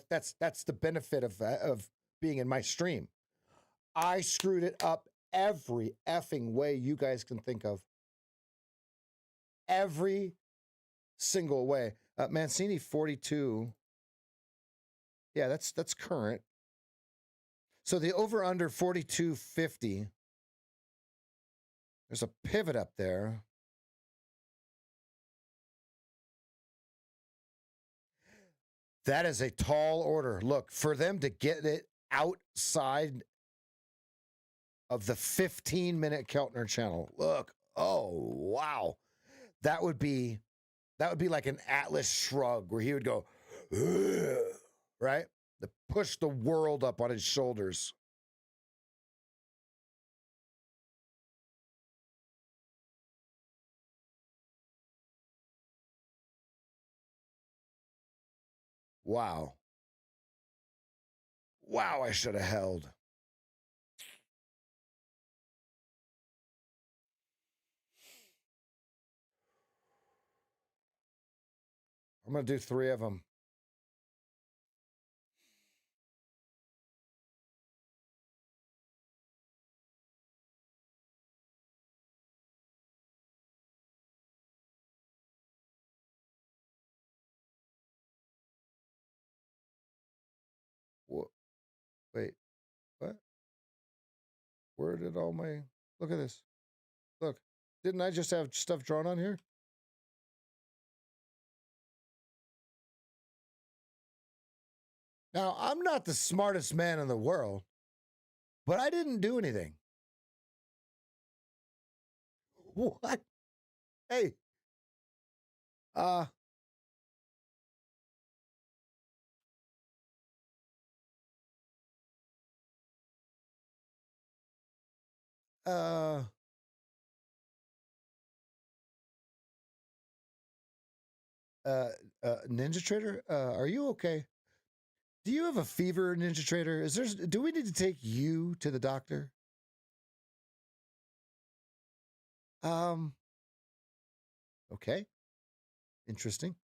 That's the benefit of being in my stream. I screwed it up every effing way you guys can think of. Every single way. Mancini 42. Yeah, that's current. So the over under 42.50. There's a pivot up there. That is a tall order. Look, for them to get it outside of the 15-minute Keltner channel. Look, oh wow. That would be like an Atlas shrug where he would go, ugh, right? To push the world up on his shoulders. Wow. Wow, I should have held. I'm going to do 3 of them. Wait, what? Where did all my... Look at this. Look, didn't I just have stuff drawn on here? Now, I'm not the smartest man in the world, but I didn't do anything. What? Hey. Uh, Ninja Trader, are you okay? Do you have a fever, Ninja Trader? Do we need to take you to the doctor? Okay. Interesting.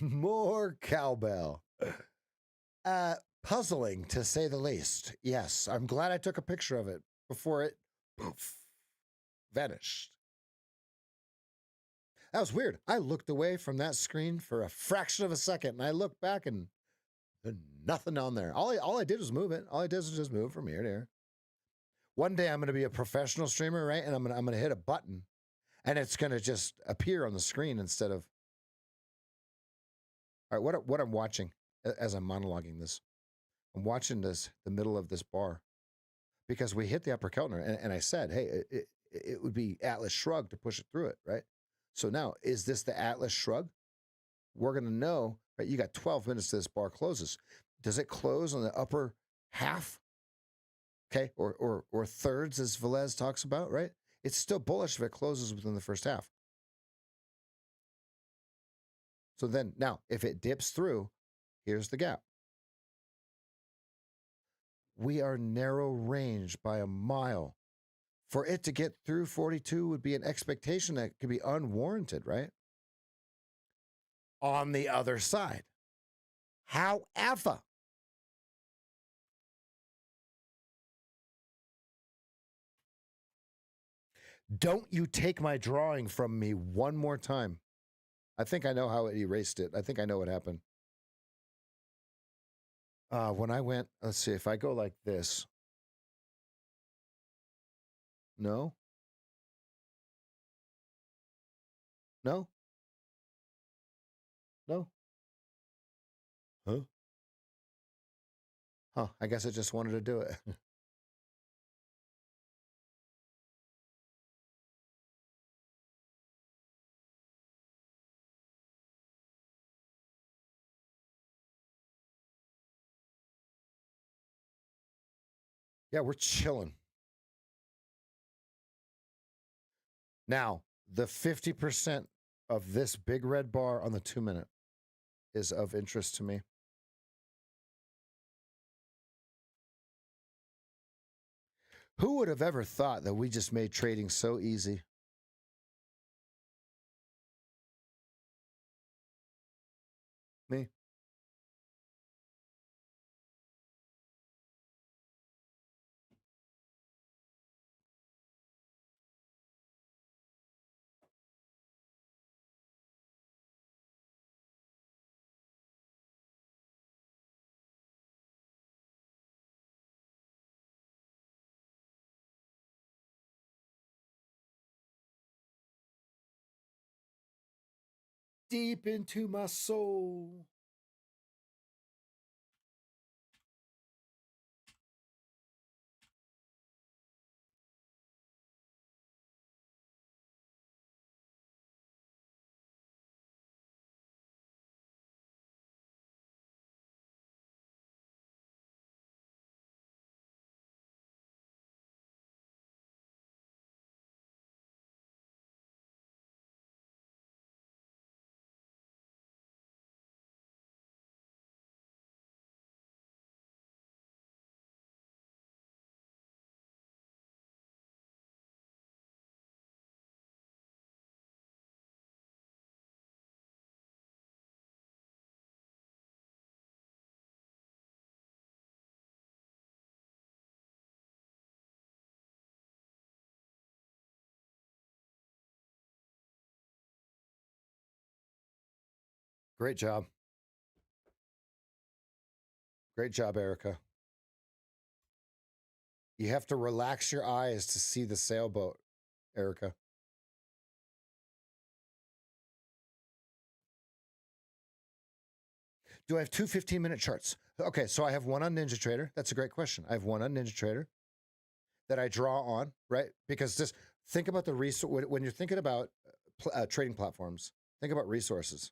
More cowbell. Puzzling to say the least. Yes, I'm glad I took a picture of it before it poof, vanished. That was weird. I looked away from that screen for a fraction of a second, and I looked back and nothing on there. All I did was move it. All I did was just move from here to here. One day I'm going to be a professional streamer, right? And I'm going to hit a button, and it's going to just appear on the screen instead of. All right, what I'm watching as I'm monologuing this, I'm watching the middle of this bar, because we hit the upper Keltner, and I said, hey, it would be Atlas shrug to push it through it, right? So now, is this the Atlas shrug? We're going to know, right? You got 12 minutes to this bar closes. Does it close on the upper half? Okay, or thirds, as Velez talks about, right? It's still bullish if it closes within the first half. So then, now, if it dips through, here's the gap. We are narrow range by a mile. For it to get through 42 would be an expectation that could be unwarranted, right? On the other side. However, don't you take my drawing from me one more time. I think I know how it erased it. I think I know what happened. When I went, let's see, if I go like this. No. No. No. Huh? Huh. I guess I just wanted to do it. Yeah, we're chilling. Now, the 50% of this big red bar on the 2-minute is of interest to me. Who would have ever thought that we just made trading so easy? Me. Deep into my soul. Great job. Great job, Erica. You have to relax your eyes to see the sailboat, Erica. Do I have two 15-minute charts? Okay, so I have one on NinjaTrader. That's a great question. I have one on NinjaTrader that I draw on, right? Because just think about the resource. When you're thinking about trading platforms, think about resources.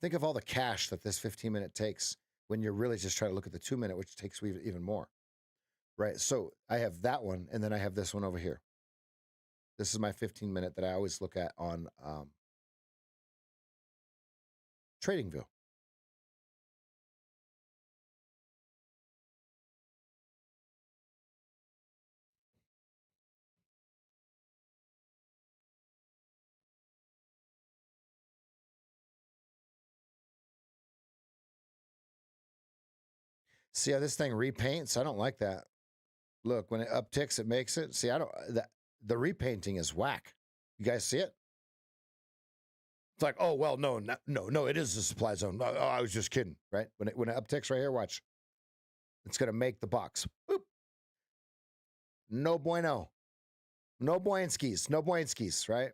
Think of all the cache that this 15-minute takes when you're really just trying to look at the 2-minute, which takes even more, right? So I have that one, and then I have this one over here. This is my 15-minute that I always look at on TradingView. See how this thing repaints? I don't like that. Look, when it upticks, it makes it. See, I don't, the repainting is whack. You guys see it? It's like, oh, well, no, it is the supply zone. Oh, I was just kidding, right? When it upticks right here, watch. It's going to make the box. Boop. No bueno. No buoyanskis. No buoyanskis, right?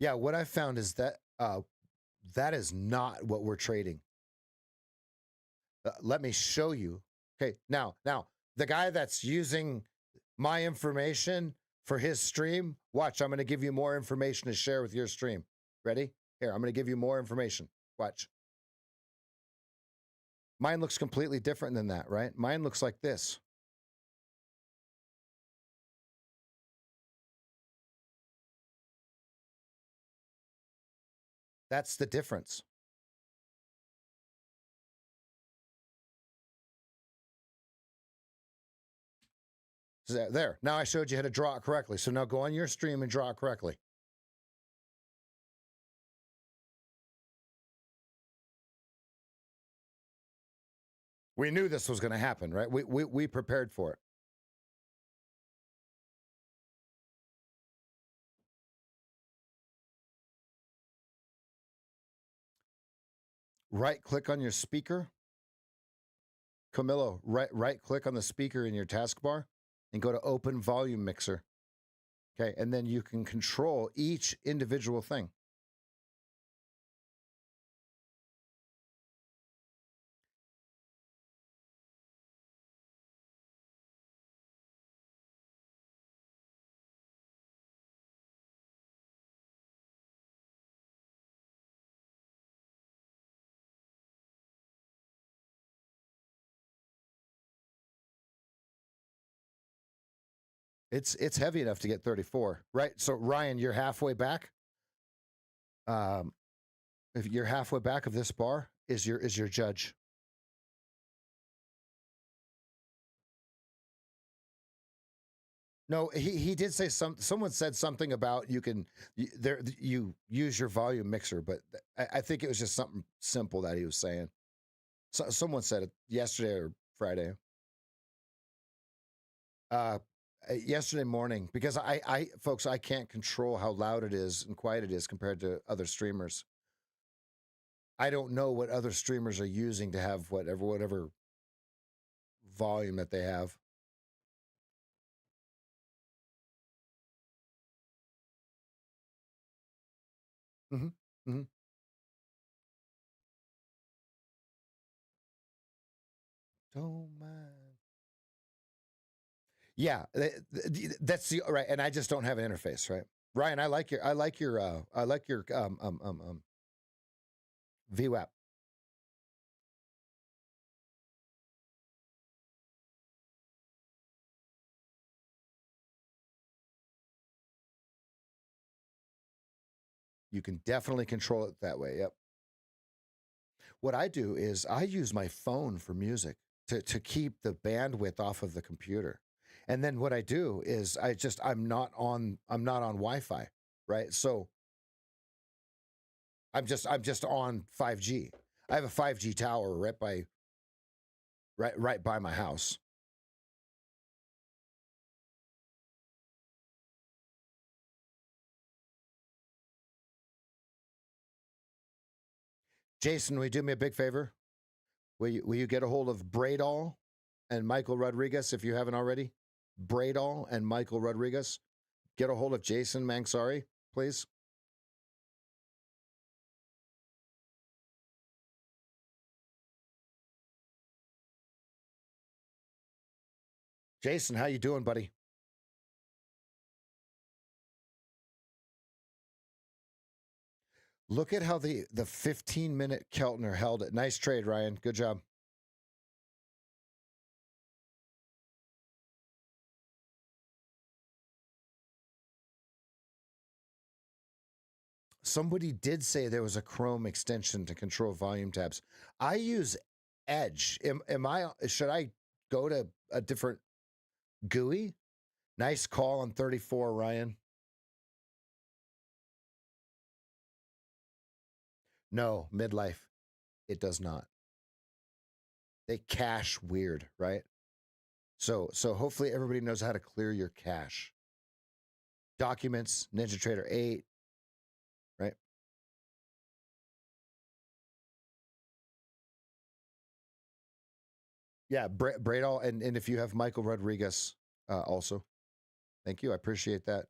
Yeah, what I found is that that is not what we're trading. Let me show you. Okay, now, the guy that's using my information for his stream, watch, I'm going to give you more information to share with your stream. Ready? Here, I'm going to give you more information. Watch. Mine looks completely different than that, right? Mine looks like this. That's the difference. So there. Now I showed you how to draw it correctly. So now go on your stream and draw it correctly. We knew this was going to happen, right? We prepared for it. Right click on your speaker. Camilo, right click on the speaker in your taskbar and go to open volume mixer. Okay, and then you can control each individual thing. It's heavy enough to get 34, right? So Ryan, you're halfway back. If you're halfway back of this bar is your judge. No, he did say someone said something about you use your volume mixer, but I think it was just something simple that he was saying. So, someone said it yesterday or Friday. Yesterday morning, because folks, I can't control how loud it is and quiet it is compared to other streamers. I don't know what other streamers are using to have whatever volume that they have. Mm-hmm. Mm-hmm. Don't mind. Yeah, that's the right, and I just don't have an interface, right? Ryan, I like your VWAP. You can definitely control it that way. Yep. What I do is I use my phone for music to keep the bandwidth off of the computer. And then what I do is I'm not on Wi-Fi, right? So I'm just on 5G. I have a 5G tower right by my house. Jason, will you do me a big favor? Will you get a hold of Bradall and Michael Rodriguez if you haven't already? Bradall and Michael Rodriguez. Get a hold of Jason Mangsari, please. Jason, how you doing, buddy? Look at how the 15-minute Keltner held it. Nice trade, Ryan. Good job. Somebody did say there was a Chrome extension to control volume tabs. I use Edge. Should I go to a different GUI? Nice call on 34, Ryan. No, midlife. It does not. They cache weird, right? So hopefully everybody knows how to clear your cache. Documents, NinjaTrader 8, right? Yeah, Bradall, and if you have Michael Rodriguez also. Thank you. I appreciate that.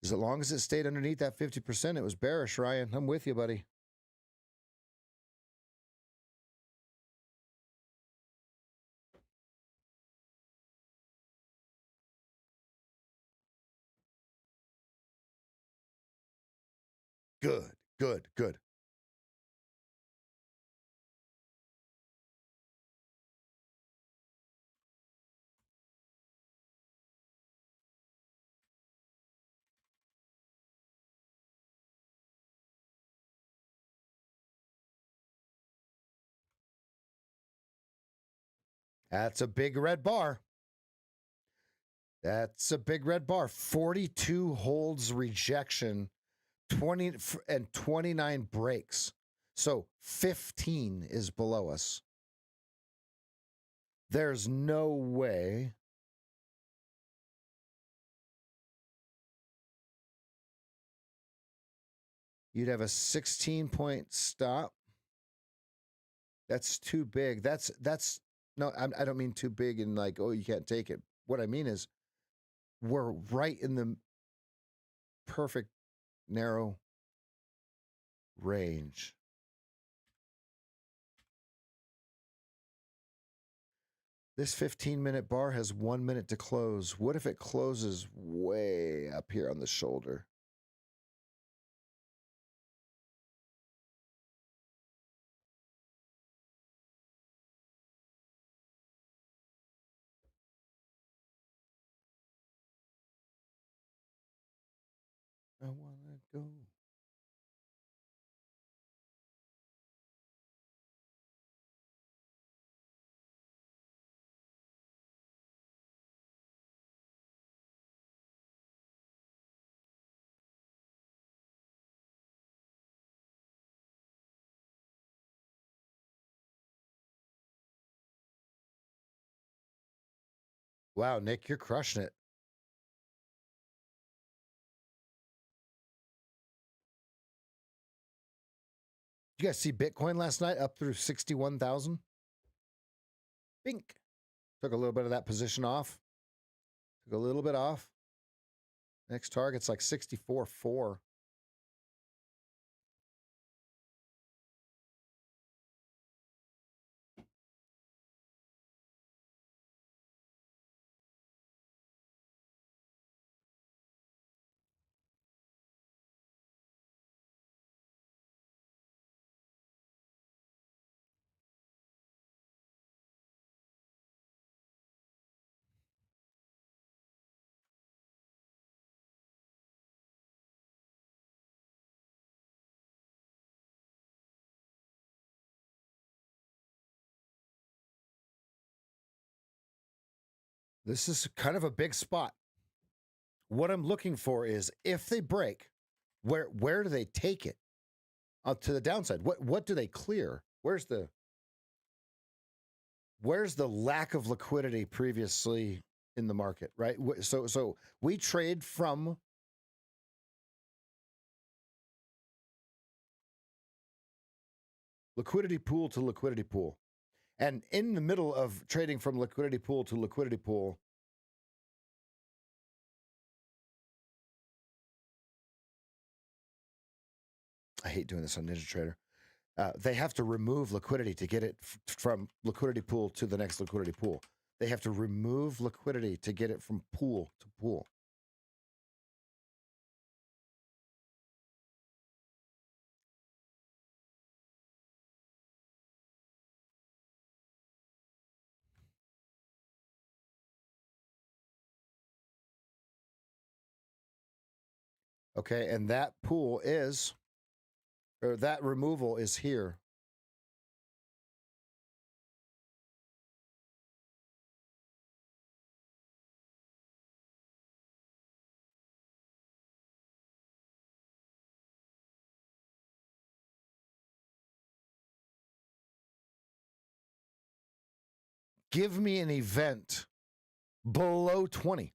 As long as it stayed underneath that 50%, it was bearish, Ryan. I'm with you, buddy. Good, good, good. That's a big red bar. That's a big red bar. 42 holds rejection, 20 and 29 breaks. So 15 is below us. There's no way. You'd have a 16-point stop. That's too big. That's no, I don't mean too big and like, oh, you can't take it. What I mean is we're right in the perfect narrow range. This 15-minute bar has 1 minute to close. What if it closes way up here on the shoulder? I want to go. Wow, Nick, you're crushing it. Did you guys see Bitcoin last night up through 61,000? Bink. Took a little bit of that position off. Took a little bit off. Next target's like 64.4. This is kind of a big spot. What I'm looking for is if they break, where do they take it? To the downside. What do they clear? Where's the lack of liquidity previously in the market, right? So we trade from liquidity pool to liquidity pool. And in the middle of trading from liquidity pool to liquidity pool, I hate doing this on NinjaTrader. They have to remove liquidity to get it from liquidity pool to the next liquidity pool. They have to remove liquidity to get it from pool to pool. Okay, and that pool is, or that removal is here. Give me an event below 20.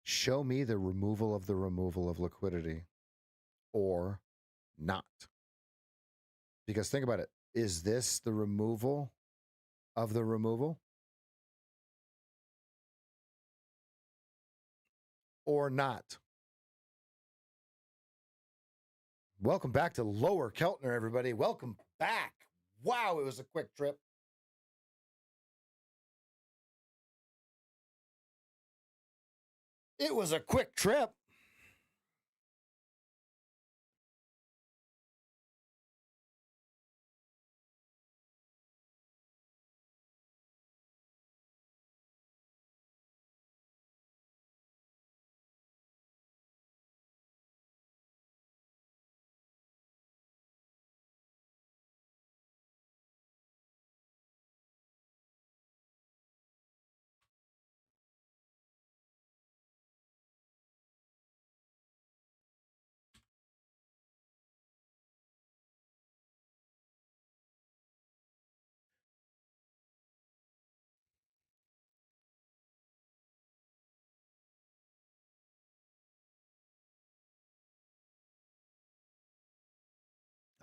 Show me the removal of liquidity or not. Because think about it. Is this the removal of the removal or not? Welcome back to Lower Keltner, everybody. Welcome back. Wow, it was a quick trip. It was a quick trip.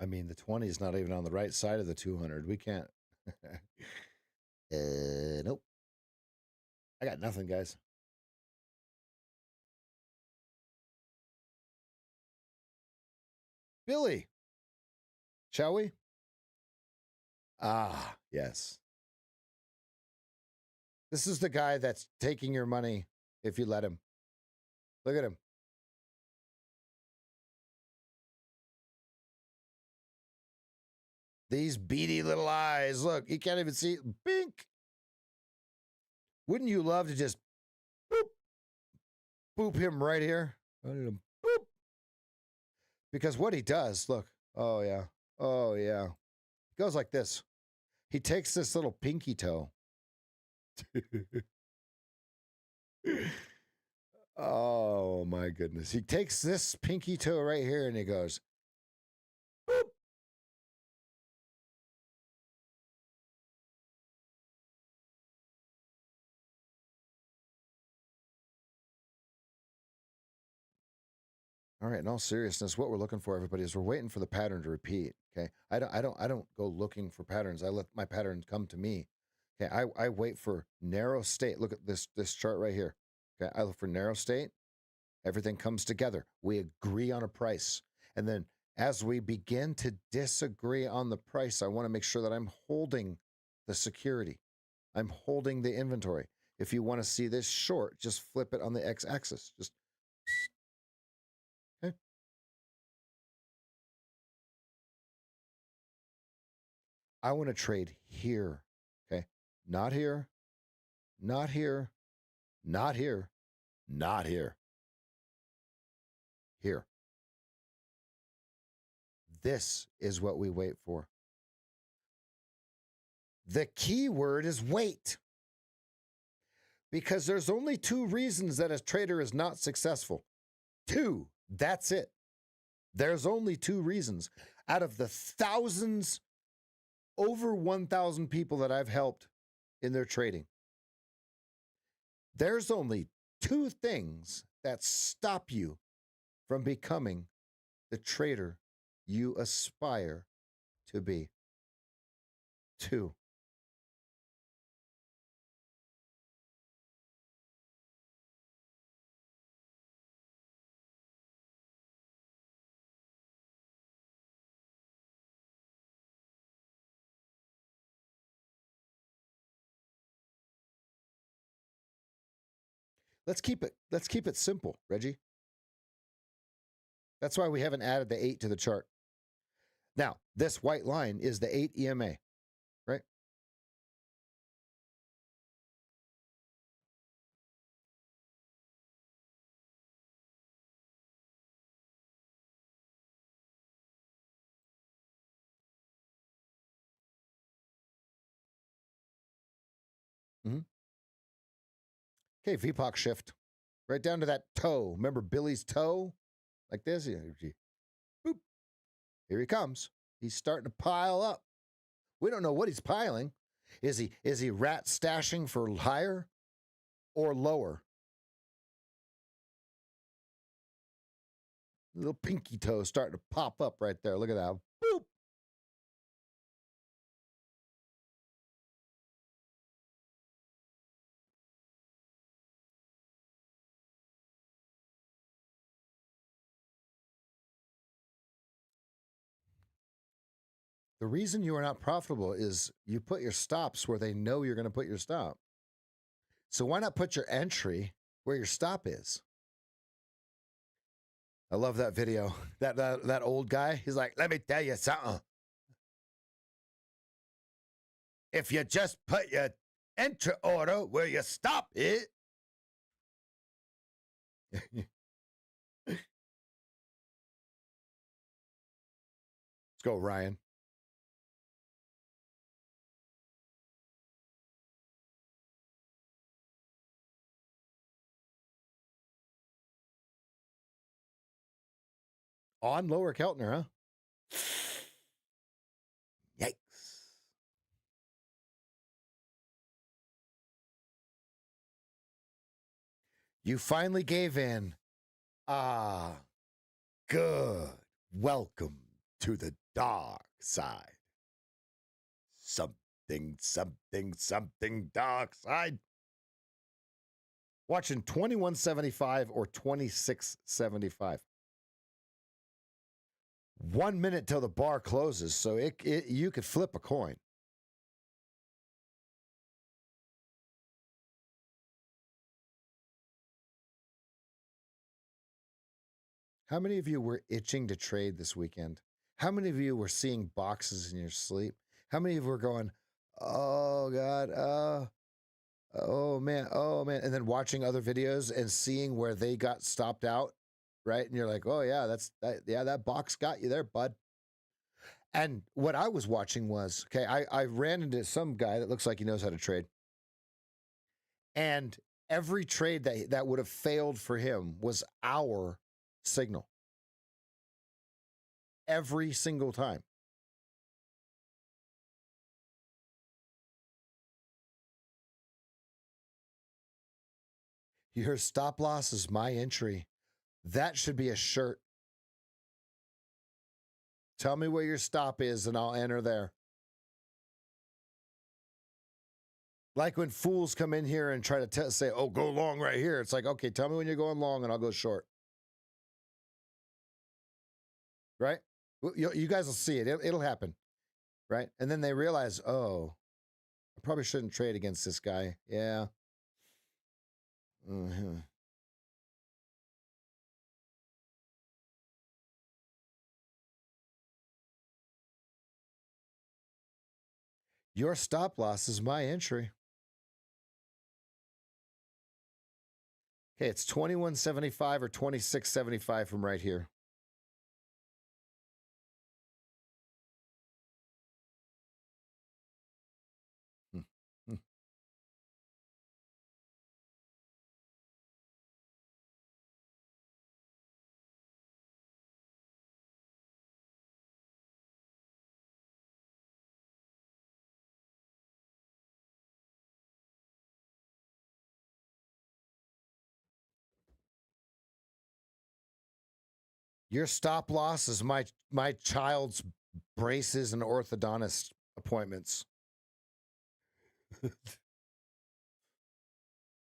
I mean, the 20 is not even on the right side of the 200. We can't. Nope. I got nothing, guys. Billy, shall we? Ah, yes. This is the guy that's taking your money if you let him. Look at him. These beady little eyes. Look, you can't even see. Bink. Wouldn't you love to just boop, boop him right here? Boop. Because what he does, look. Oh, yeah. Oh, yeah. He goes like this. He takes this little pinky toe. Oh, my goodness. He takes this pinky toe right here and he goes, boop. All right, in all seriousness, what we're looking for, everybody, is we're waiting for the pattern to repeat. Okay. I don't go looking for patterns. I let my pattern come to me. Okay. I wait for narrow state. Look at this chart right here. Okay. I look for narrow state. Everything comes together. We agree on a price. And then as we begin to disagree on the price, I want to make sure that I'm holding the security. I'm holding the inventory. If you want to see this short, just flip it on the x-axis. Just okay. I want to trade here. Okay. Not here. Not here. Not here. Not here. Here. This is what we wait for. The key word is wait. Because there's only two reasons that a trader is not successful. Two. That's it. There's only two reasons. Out of the thousands, over 1,000 people that I've helped in their trading, there's only two things that stop you from becoming the trader you aspire to be. Two. Let's keep it simple, Reggie. That's why we haven't added the 8 to the chart. Now, this white line is the 8 EMA, right? Mm-hmm. Okay, VPOC shift. Right down to that toe. Remember Billy's toe? Like this? Boop. Here he comes. He's starting to pile up. We don't know what he's piling. Is he rat stashing for higher or lower? Little pinky toe starting to pop up right there. Look at that. Boop. The reason you are not profitable is you put your stops where they know you're going to put your stop. So why not put your entry where your stop is? I love that video. That old guy, he's like, let me tell you something. If you just put your entry order where you stop it. Let's go, Ryan. On lower Keltner, huh? Yikes. You finally gave in. Ah, good. Welcome to the dark side. Something, something, something dark side. Watching 2175 or 2675. 1 minute till the bar closes, so you could flip a coin. How many of you were itching to trade this weekend? How many of you were seeing boxes in your sleep? How many of you were going, oh God, oh man, and then watching other videos and seeing where they got stopped out, right? And you're like, oh yeah, that box got you there, bud. And what I was watching was, okay, I ran into some guy that looks like he knows how to trade. And every trade that would have failed for him was our signal. Every single time. Your stop loss is my entry. That should be a shirt. Tell me where your stop is and I'll enter there. Like when fools come in here and try to say, oh, go long right here. It's like, okay, tell me when you're going long and I'll go short. Right? You guys will see it. It'll happen. Right? And then they realize, oh, I probably shouldn't trade against this guy. Yeah. Mm-hmm. Your stop loss is my entry. Okay, it's 2175 or 2675 from right here. Your stop loss is my child's braces and orthodontist appointments.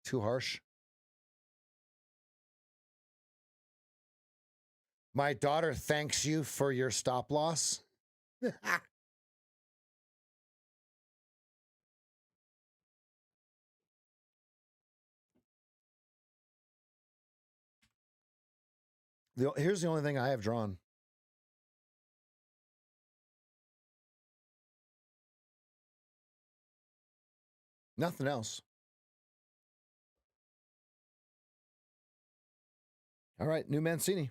Too harsh. My daughter thanks you for your stop loss. Here's the only thing I have drawn. Nothing else. All right, new Mancini.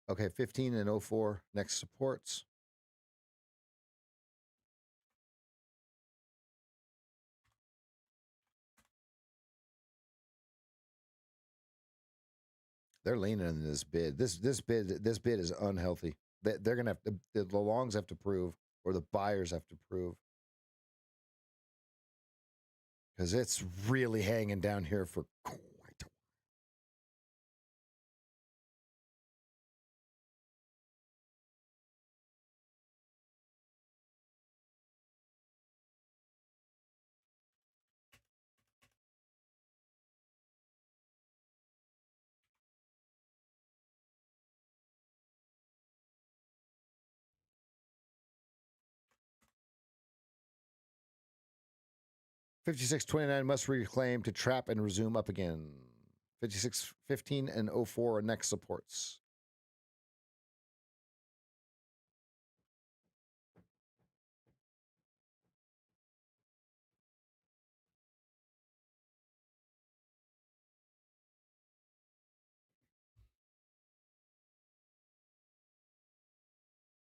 Okay, 15 and 04 next supports. They're leaning in this bid. This bid is unhealthy. They're gonna have to, the longs have to prove, or the buyers have to prove, because it's really hanging down here for quite a while. $56.29 must reclaim to trap and resume up again. 56.15 and 04 are next supports.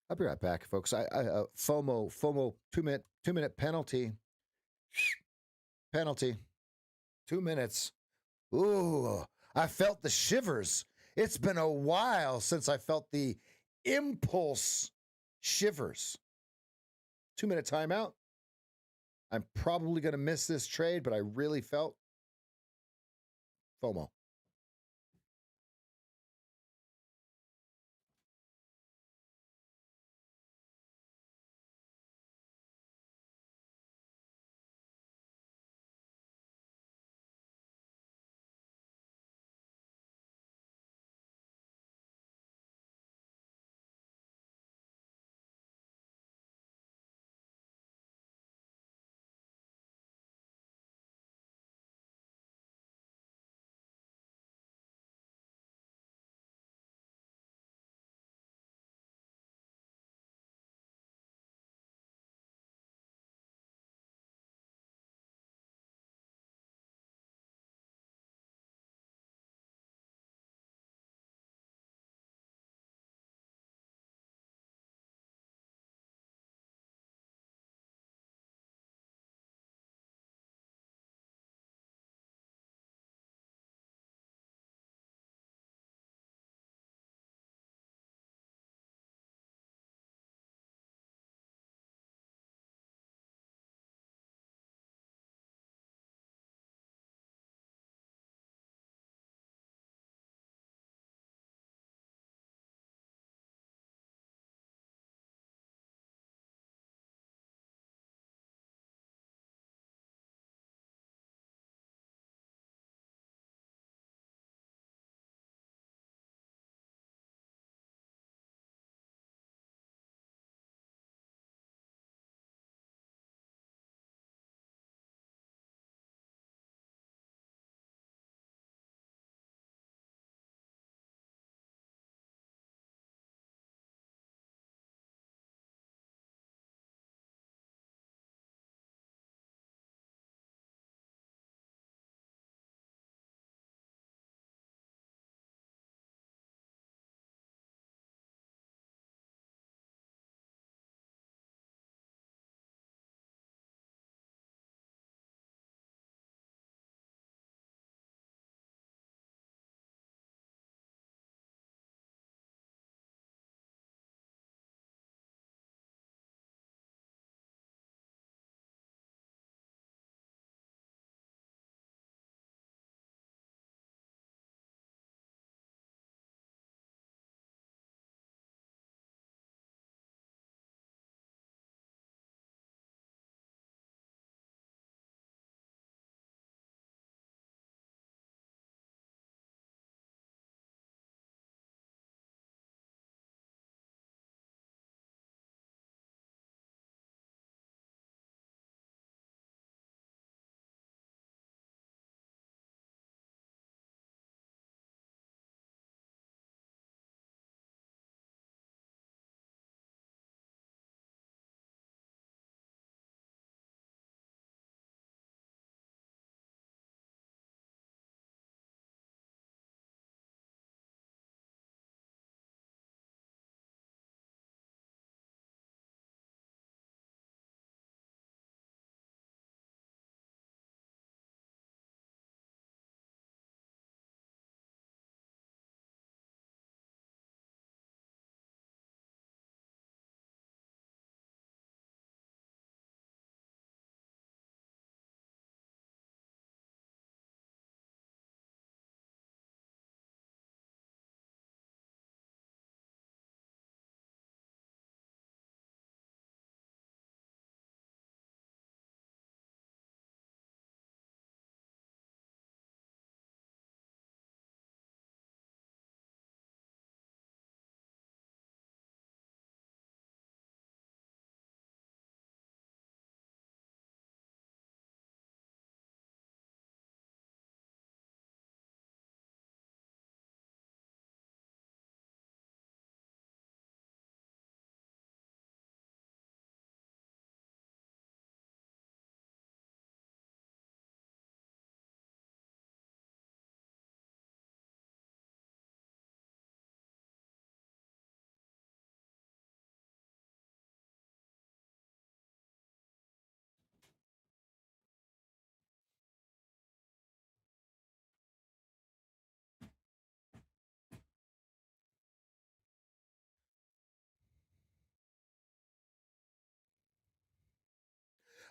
I'll be right back, folks. FOMO 2-minute penalty. Penalty. 2 minutes. Ooh, I felt the shivers. It's been a while since I felt the impulse shivers. 2-minute timeout. I'm probably going to miss this trade, but I really felt FOMO.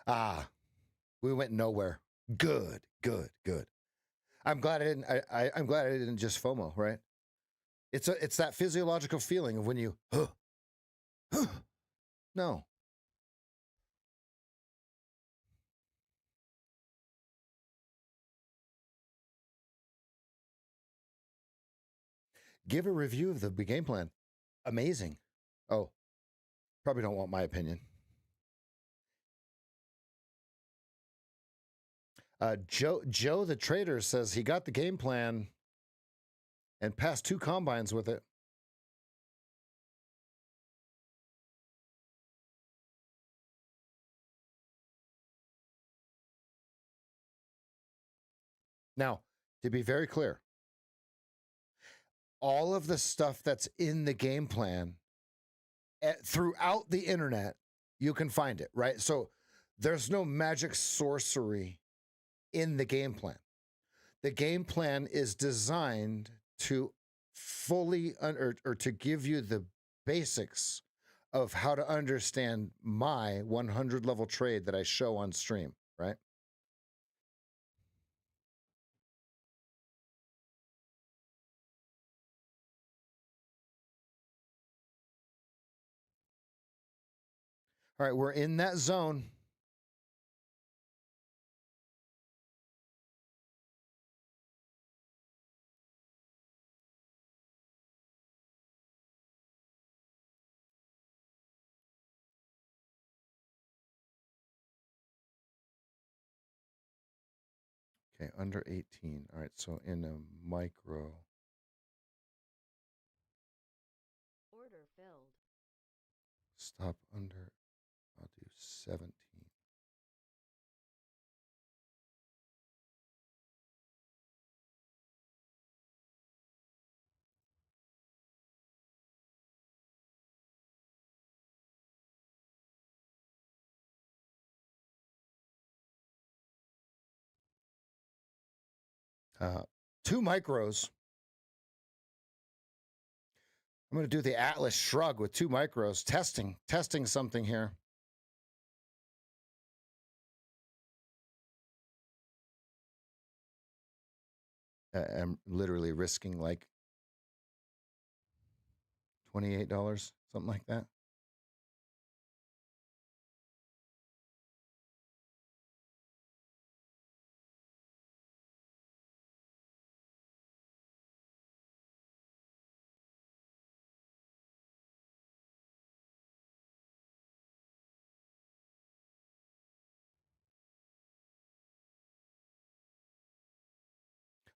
Ah, we went nowhere. Good, good, good. I'm glad I didn't. I'm glad I didn't just FOMO. Right? It's that physiological feeling of when you. No. Give a review of the game plan. Amazing. Oh, probably don't want my opinion. Joe the trader says he got the game plan and passed 2 combines with it. Now, to be very clear, all of the stuff that's in the game plan throughout the internet, you can find it, right? So there's no magic sorcery in the game plan. The game plan is designed to fully or to give you the basics of how to understand my 100 level trade that I show on stream, right? All right, we're in that zone. Okay, under 18. All right, so in a micro. Order filled. Stop under, I'll do 17. Uh, 2 micros. I'm going to do the Atlas shrug with 2 micros, testing something here. I'm literally risking like $28, something like that.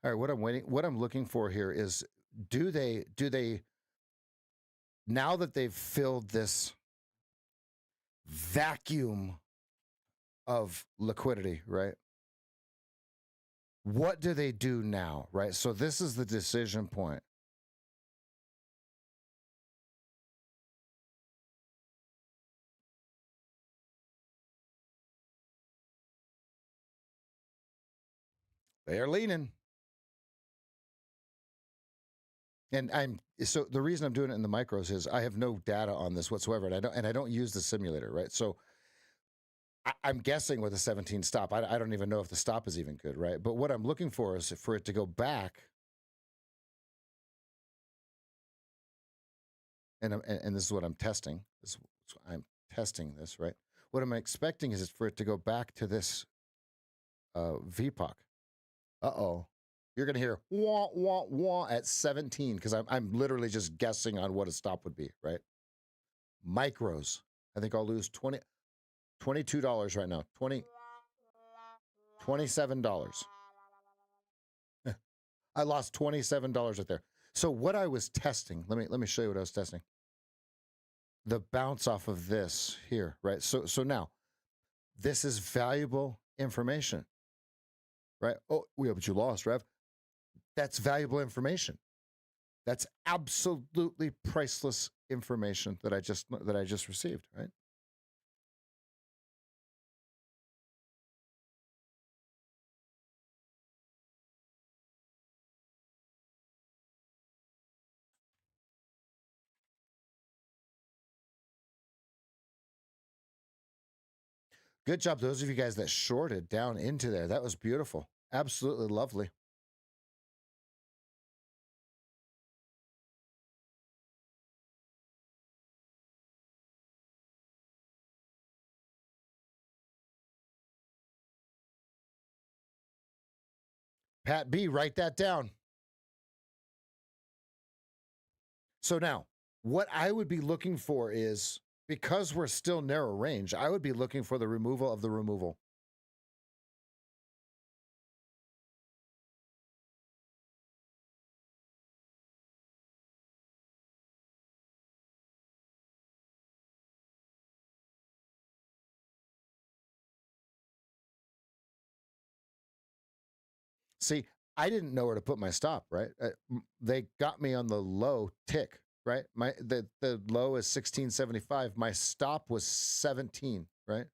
All right, what I'm looking for here is do they now that they've filled this vacuum of liquidity, right? What do they do now, right? So this is the decision point. They are leaning. And so the reason I'm doing it in the micros is I have no data on this whatsoever, and I don't use the simulator, right? So I'm guessing with a 17 stop. I don't even know if the stop is even good, right? But what I'm looking for is for it to go back, and this is what I'm testing. I'm testing this, right? What I'm expecting is for it to go back to this VPOC. Uh-oh. You're going to hear wah, wah, wah at 17 because I'm literally just guessing on what a stop would be, right? Micros. I think I'll lose $22 right now. $27. I lost $27 right there. So what I was testing, let me show you what I was testing. The bounce off of this here, right? So now this is valuable information, right? Oh, yeah, but you lost, Rev. That's valuable information. That's absolutely priceless information that I just received, right? Good job, those of you guys that shorted down into there. That was beautiful. Absolutely lovely. Pat B, write that down. So now, what I would be looking for is, because we're still narrow range, I would be looking for the removal of the removal. See, I didn't know where to put my stop, right? They got me on the low tick, right? The low is 1675. My stop was 17, right?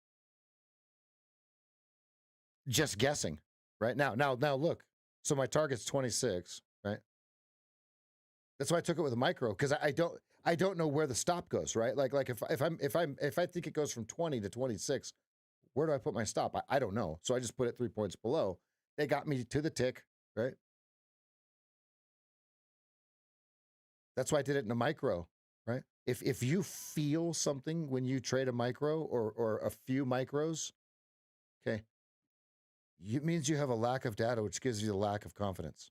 Just guessing, right? Now look. So my target's 26, right? That's why I took it with a micro, because I don't know where the stop goes, right? Like if I think it goes from 20 to 26, where do I put my stop? I don't know. So I just put it 3 points below. They got me to the tick, right? That's why I did it in a micro, right? If you feel something when you trade a micro or a few micros, okay, it means you have a lack of data, which gives you a lack of confidence.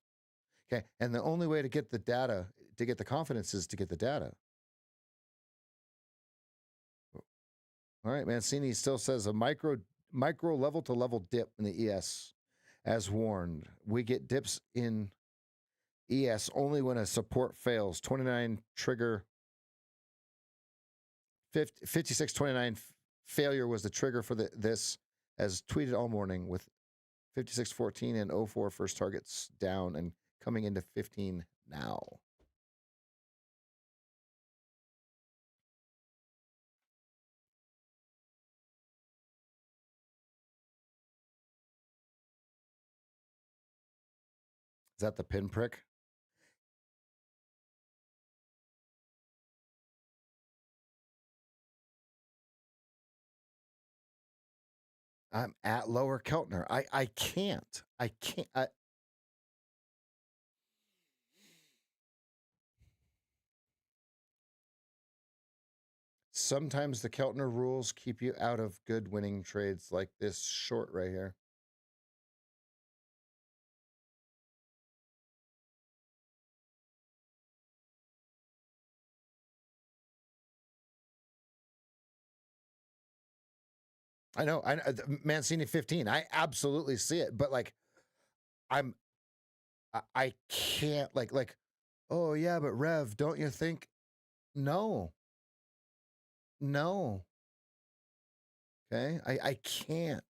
Okay, and the only way to get the data, to get the confidence, is to get the data. All right, Mancini still says a micro level to level dip in the ES, as warned. We get dips in ES only when a support fails. 29 trigger, 5629 failure was the trigger for this, as tweeted all morning, with 5614 and 04 first targets down and coming into 15 now. Is that the pinprick? I'm at lower Keltner. I can't. Sometimes the Keltner rules keep you out of good winning trades like this short right here. I know, Mancini 15. I absolutely see it, but like, I can't like, oh yeah, but Rev, don't you think? No. Okay, I can't.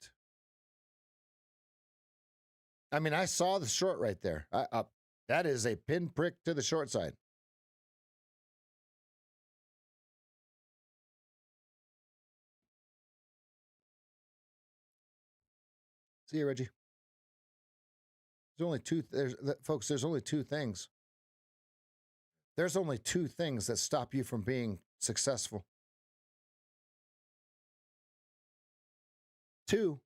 I mean, I saw the short right there. That is a pinprick to the short side. See you, Reggie. There's only two. Folks. There's only two things. There's only two things that stop you from being successful. Two,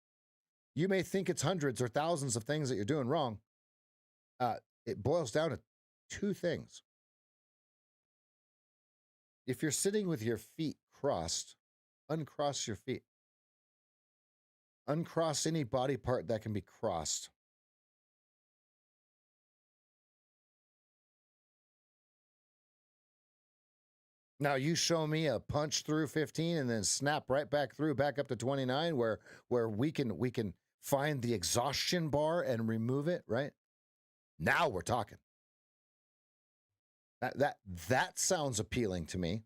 you may think it's hundreds or thousands of things that you're doing wrong. It boils down to two things. If you're sitting with your feet crossed, uncross your feet. Uncross any body part that can be crossed. Now you show me a punch through 15 and then snap right back through, back up to 29, where we can find the exhaustion bar and remove it, right? Now we're talking. That sounds appealing to me.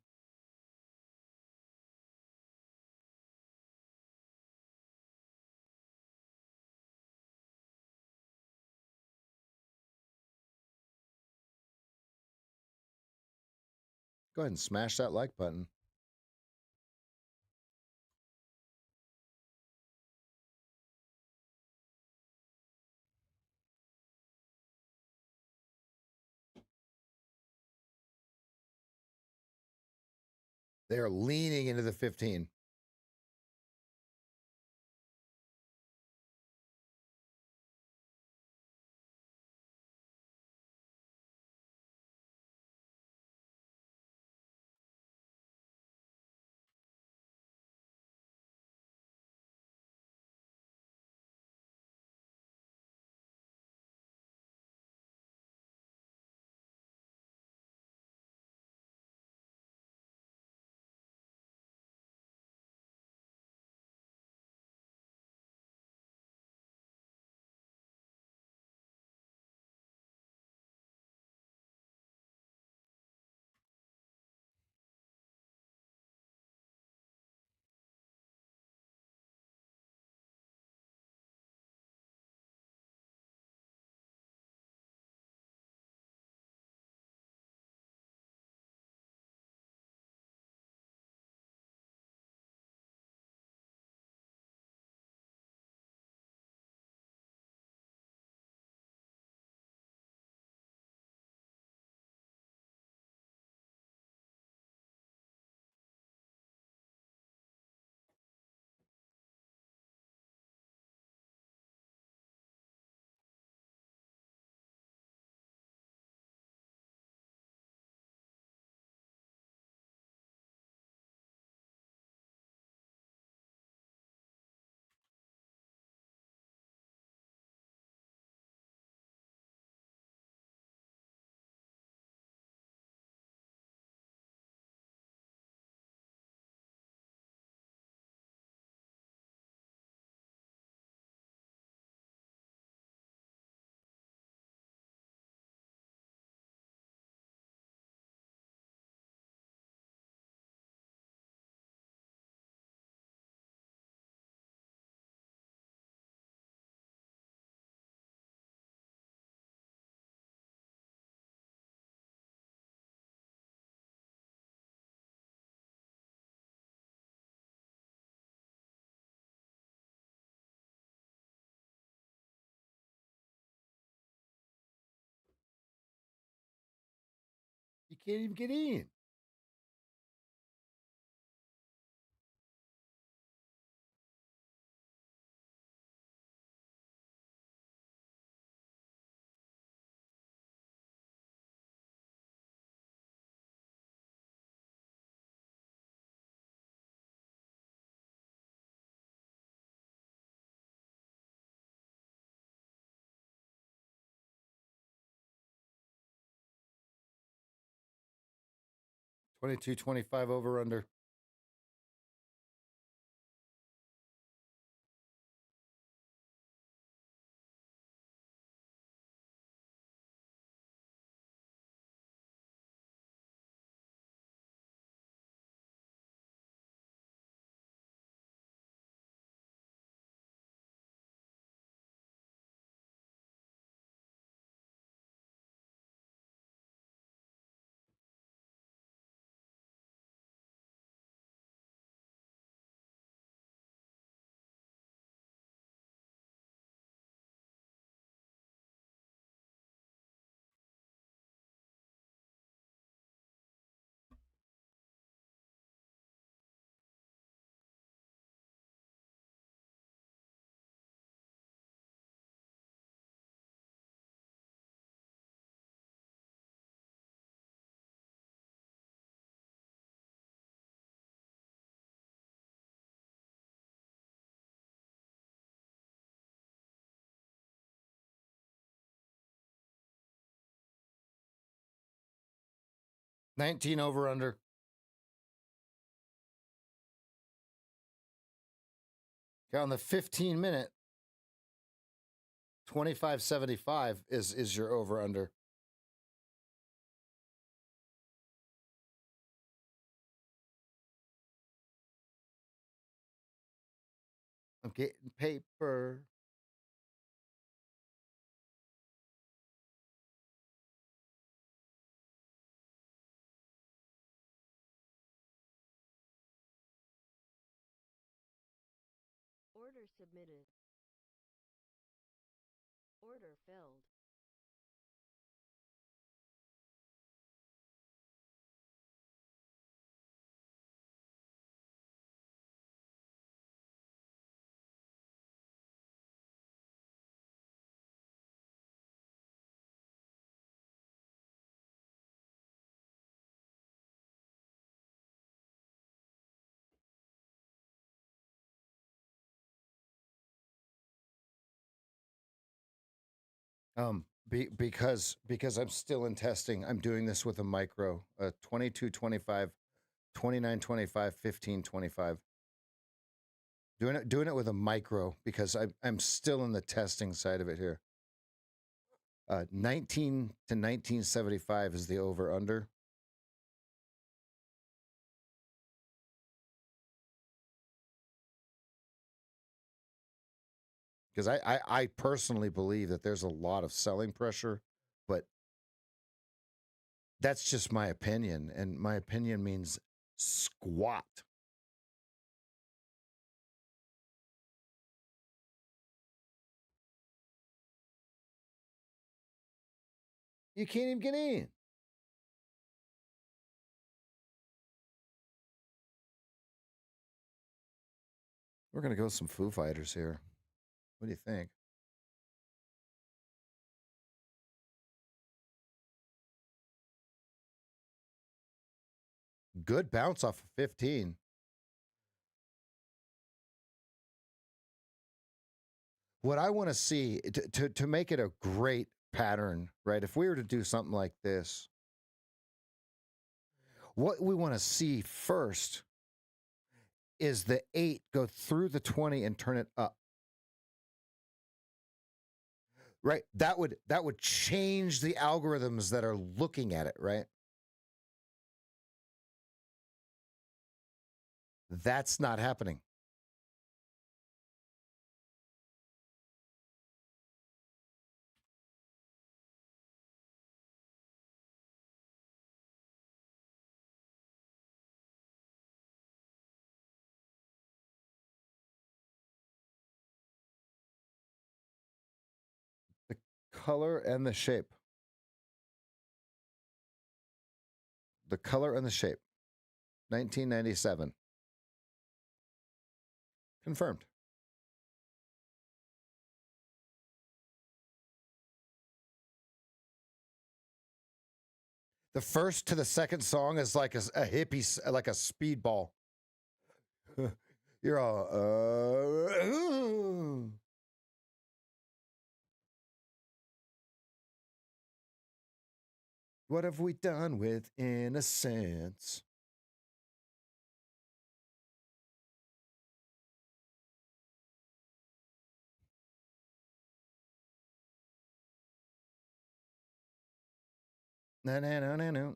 Go ahead and smash that like button. They're leaning into the 15. can't even get in. $22.25 over under. $19 over under. Okay, on the 15-minute, 25.75 is your over under. I'm getting paper. Order submitted. Order filled. Because I'm still in testing, I'm doing this with a micro, 22.25, 29.25, 15.25. Doing it with a micro because I'm still in the testing side of it here. 19 to 19.75 is the over under. Because I personally believe that there's a lot of selling pressure, but that's just my opinion, and my opinion means squat. You can't even get in. We're gonna go with some Foo Fighters here. What do you think? Good bounce off of 15. What I want to see to make it a great pattern, right? If we were to do something like this, what we want to see first is the 8 go through the 20 and turn it up. Right? That would change the algorithms that are looking at it, right? That's not happening. The color and the shape. The color and the shape. 1997. Confirmed. The first to the second song is like a hippie, like a speedball. You're all, what have we done with innocence? No.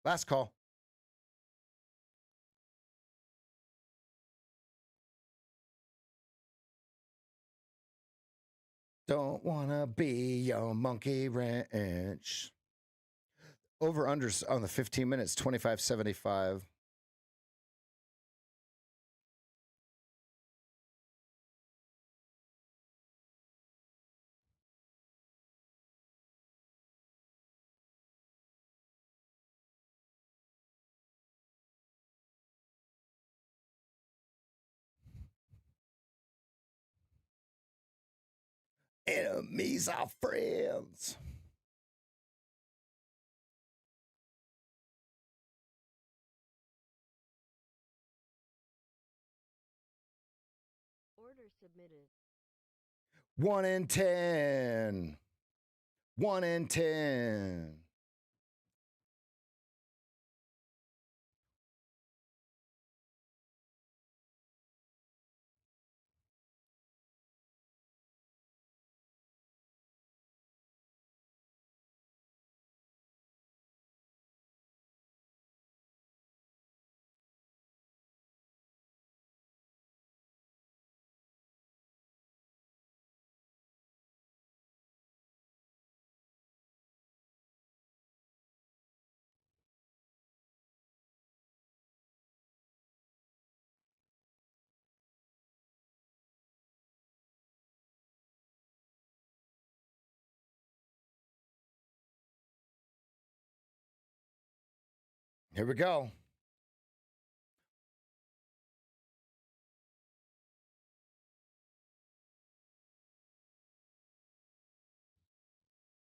Last call. Don't wanna be your monkey wrench. Over unders on the 15 minutes, 25.75. Enemies are friends. Order submitted. 1 in 10. 1 in 10. Here we go.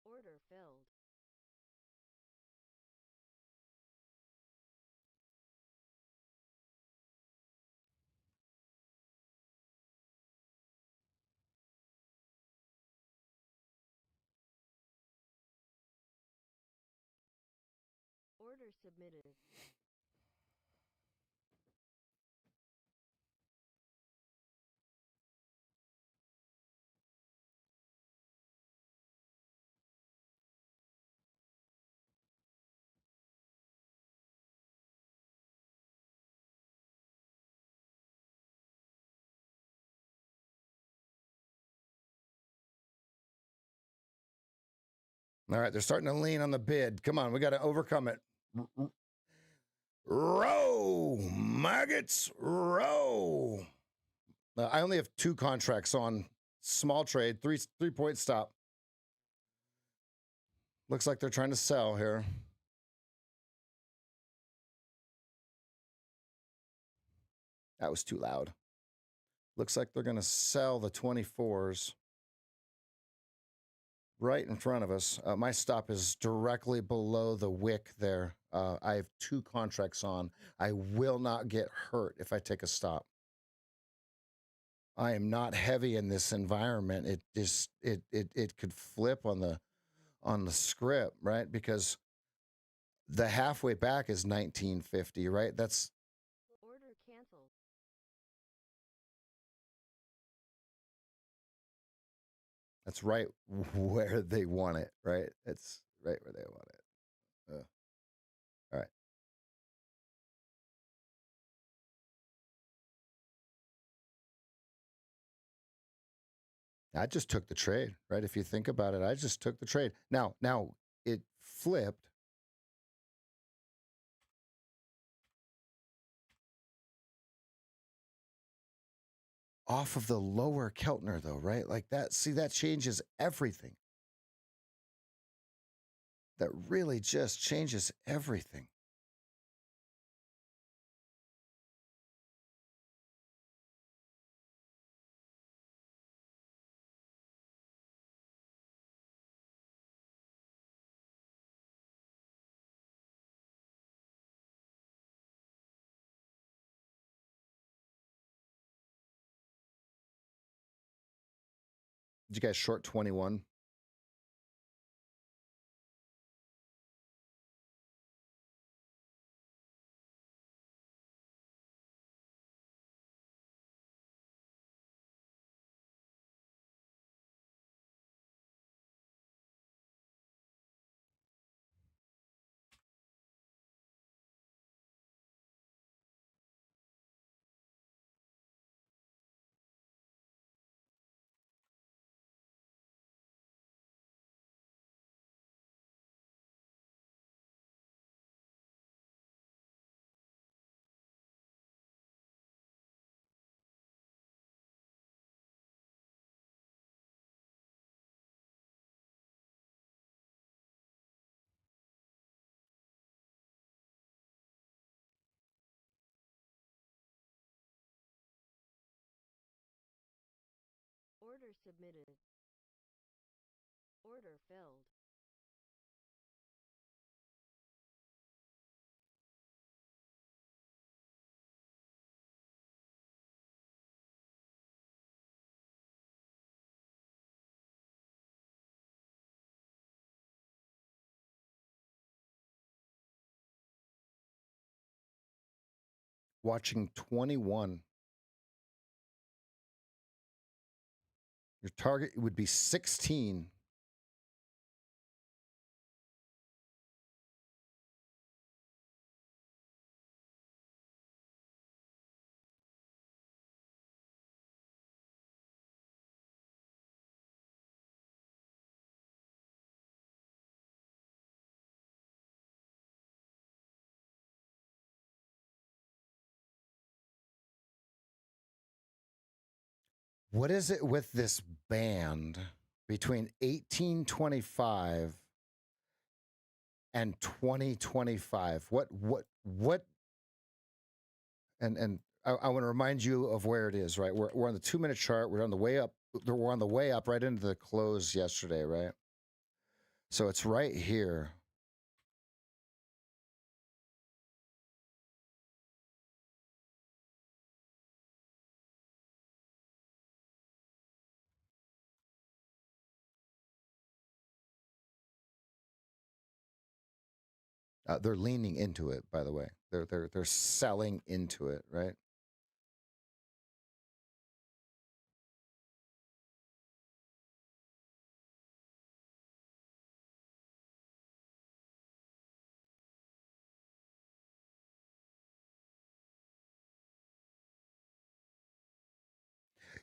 Order filled. Order submitted. All right, they're starting to lean on the bid. Come on, we got to overcome it. Row, maggots, row. I only have 2 contracts on. Small trade, 3-point stop. Looks like they're trying to sell here. That was too loud. Looks like they're going to sell the 24s right in front of us. My stop is directly below the wick there. I have 2 contracts on. I will not get hurt if I take a stop. I am not heavy in this environment. It could flip on the script, right? Because the halfway back is 1950, right? That's Order canceled. right where they want it, right? It's right where they want it. All right. I just took the trade, right? If you think about it, I just took the trade. Now it flipped. off of the lower Keltner though, right? Like that, see, that changes everything. That really just changes everything. Did you guys short 21? Order submitted. Order filled. Watching 21. Your target would be 16. What is it with this band between 1825 and 2025? What and I want to remind you of where it is, right? We're on the 2-minute chart. We're on the way up. We're on the way up right into the close yesterday, right? So it's right here. They're leaning into it, by the way. They're selling into it, right?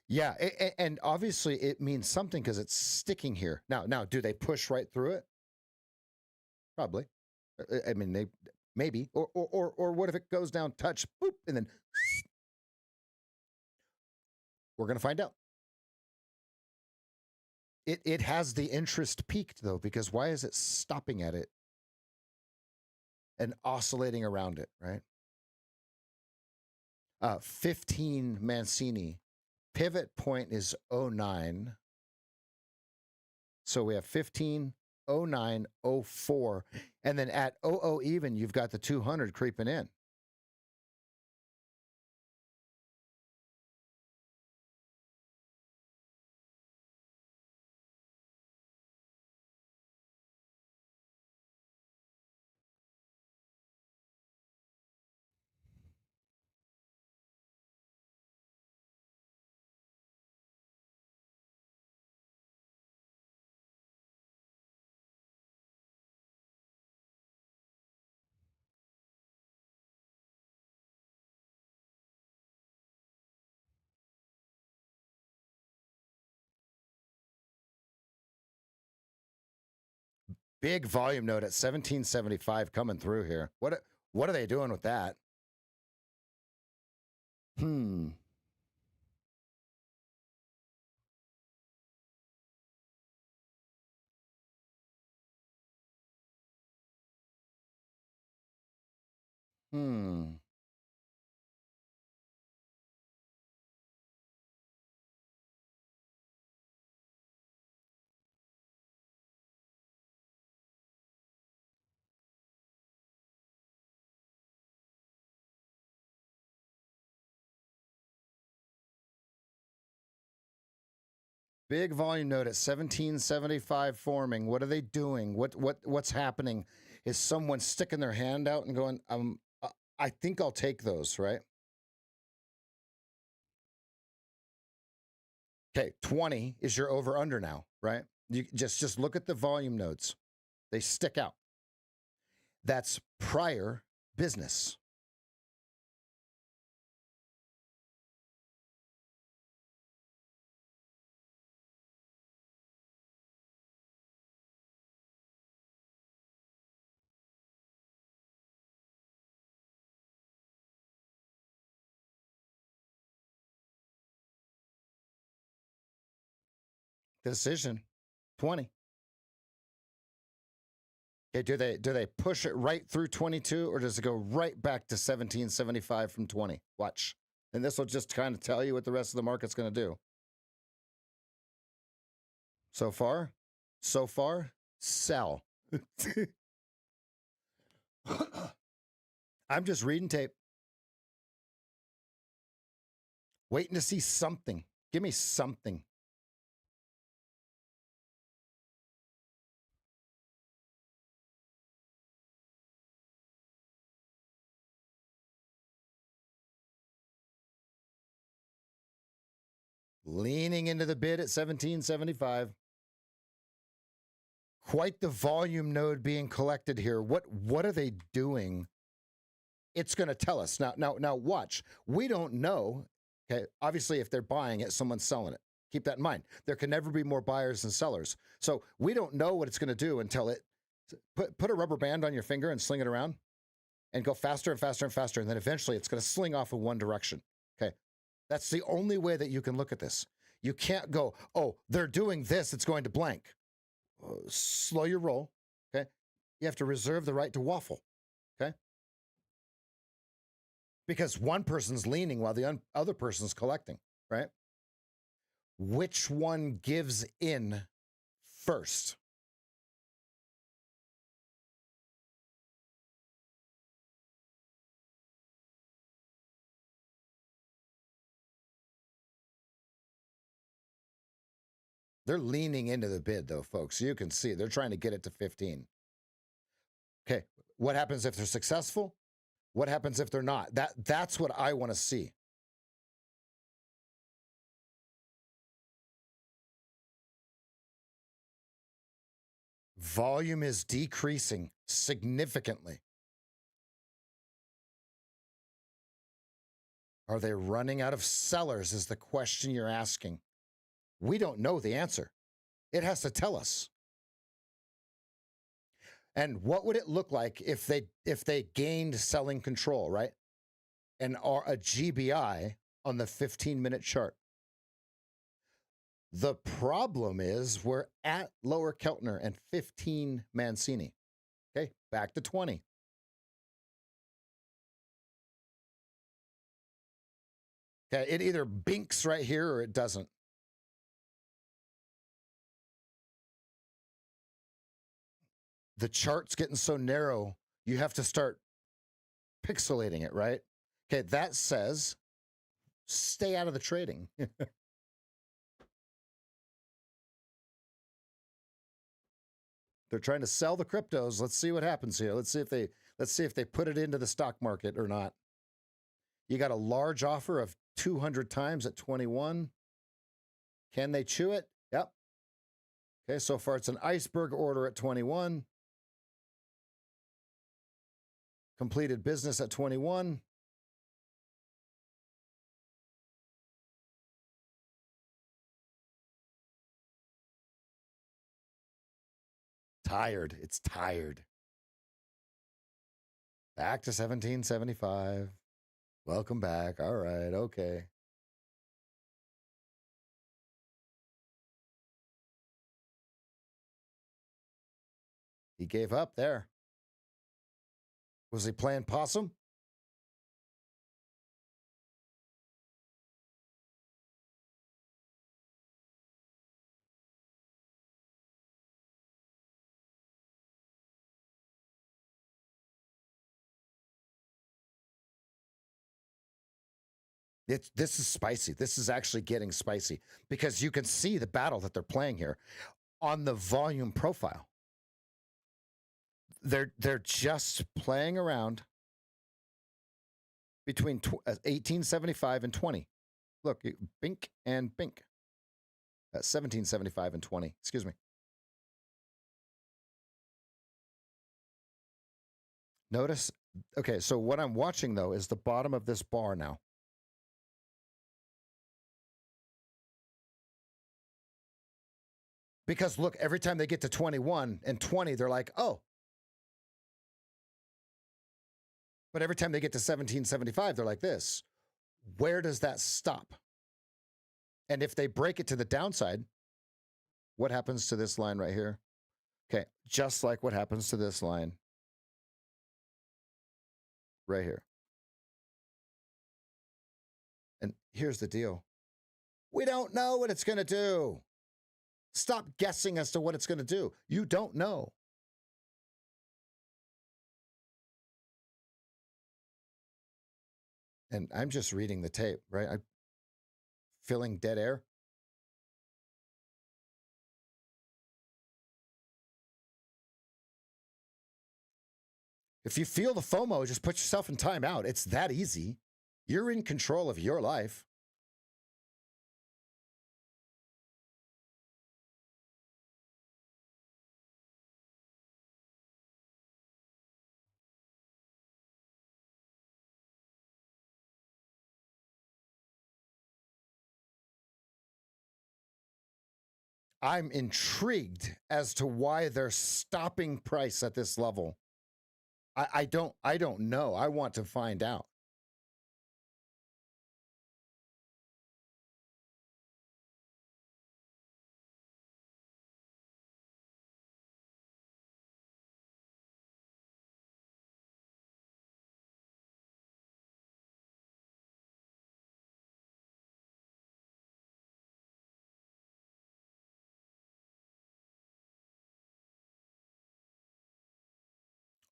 Yeah, and obviously it means something because it's sticking here. Now, do they push right through it? Probably. I mean, they maybe, or what if it goes down, touch, boop, and then we're gonna find out. It has the interest peaked though, because why is it stopping at it and oscillating around it, right? 15 Mancini. Pivot point is 09. So we have 15, 09, 04. And then at 00 even, you've got the 200 creeping in. Big volume note at 1775 coming through here. What are they doing with that? Hmm. Big volume node at 1775 forming. What are they doing? What's happening? Is someone sticking their hand out and going, I think I'll take those, right? Okay, 20 is your over under now, right? You just look at the volume nodes. They stick out. That's prior business. Decision 20. Okay, do they push it right through 22 or does it go right back to 1775 from 20? Watch. And this will just kind of tell you what the rest of the market's going to do. So far, sell. I'm just reading tape. Waiting to see something. Give me something. Leaning into the bid at 1775. Quite the volume node being collected here. What are they doing? It's going to tell us. Now watch. We don't know. Okay, obviously if they're buying it, someone's selling it. Keep that in mind. There can never be more buyers than sellers. So we don't know what it's going to do until it put a rubber band on your finger and sling it around and go faster and faster and faster, and then eventually it's going to sling off in one direction. Okay. That's the only way that you can look at this. You can't go, oh, they're doing this, it's going to blank. Slow your roll, okay? You have to reserve the right to waffle, okay? Because one person's leaning while the other person's collecting, right? Which one gives in first? They're leaning into the bid, though, folks. You can see they're trying to get it to 15. Okay, what happens if they're successful? What happens if they're not? That's what I want to see. Volume is decreasing significantly. Are they running out of sellers is the question you're asking. We don't know the answer. It has to tell us. And what would it look like if they gained selling control, right? And are a GBI on the 15-minute chart. The problem is we're at lower Keltner and 15 Mancini. Okay, back to 20. Okay, it either binks right here or it doesn't. The chart's getting so narrow, you have to start pixelating it, right? Okay, that says stay out of the trading. They're trying to sell the cryptos. Let's see what happens here. Let's see if they put it into the stock market or not. You got a large offer of 200 times at 21. Can they chew it? Yep. Okay, so far it's an iceberg order at 21. Completed business at 21. Tired. It's tired. Back to 1775. Welcome back. All right. Okay. He gave up there. Was he playing possum? This is spicy. This is actually getting spicy because you can see the battle that they're playing here on the volume profile. They're just playing around between 1875 and 20. Look, bink and bink. 1775 and 20. Excuse me. Notice, okay, so what I'm watching though is the bottom of this bar now. Because look, every time they get to 21 and 20, they're like, oh. But every time they get to 1775, they're like this. Where does that stop? And if they break it to the downside, what happens to this line right here? Okay, just like what happens to this line right here. And here's the deal. We don't know what it's going to do. Stop guessing as to what it's going to do. You don't know. And I'm just reading the tape, right? I'm filling dead air. If you feel the FOMO, just put yourself in timeout. It's that easy. You're in control of your life. I'm intrigued as to why they're stopping price at this level. I don't know. I want to find out.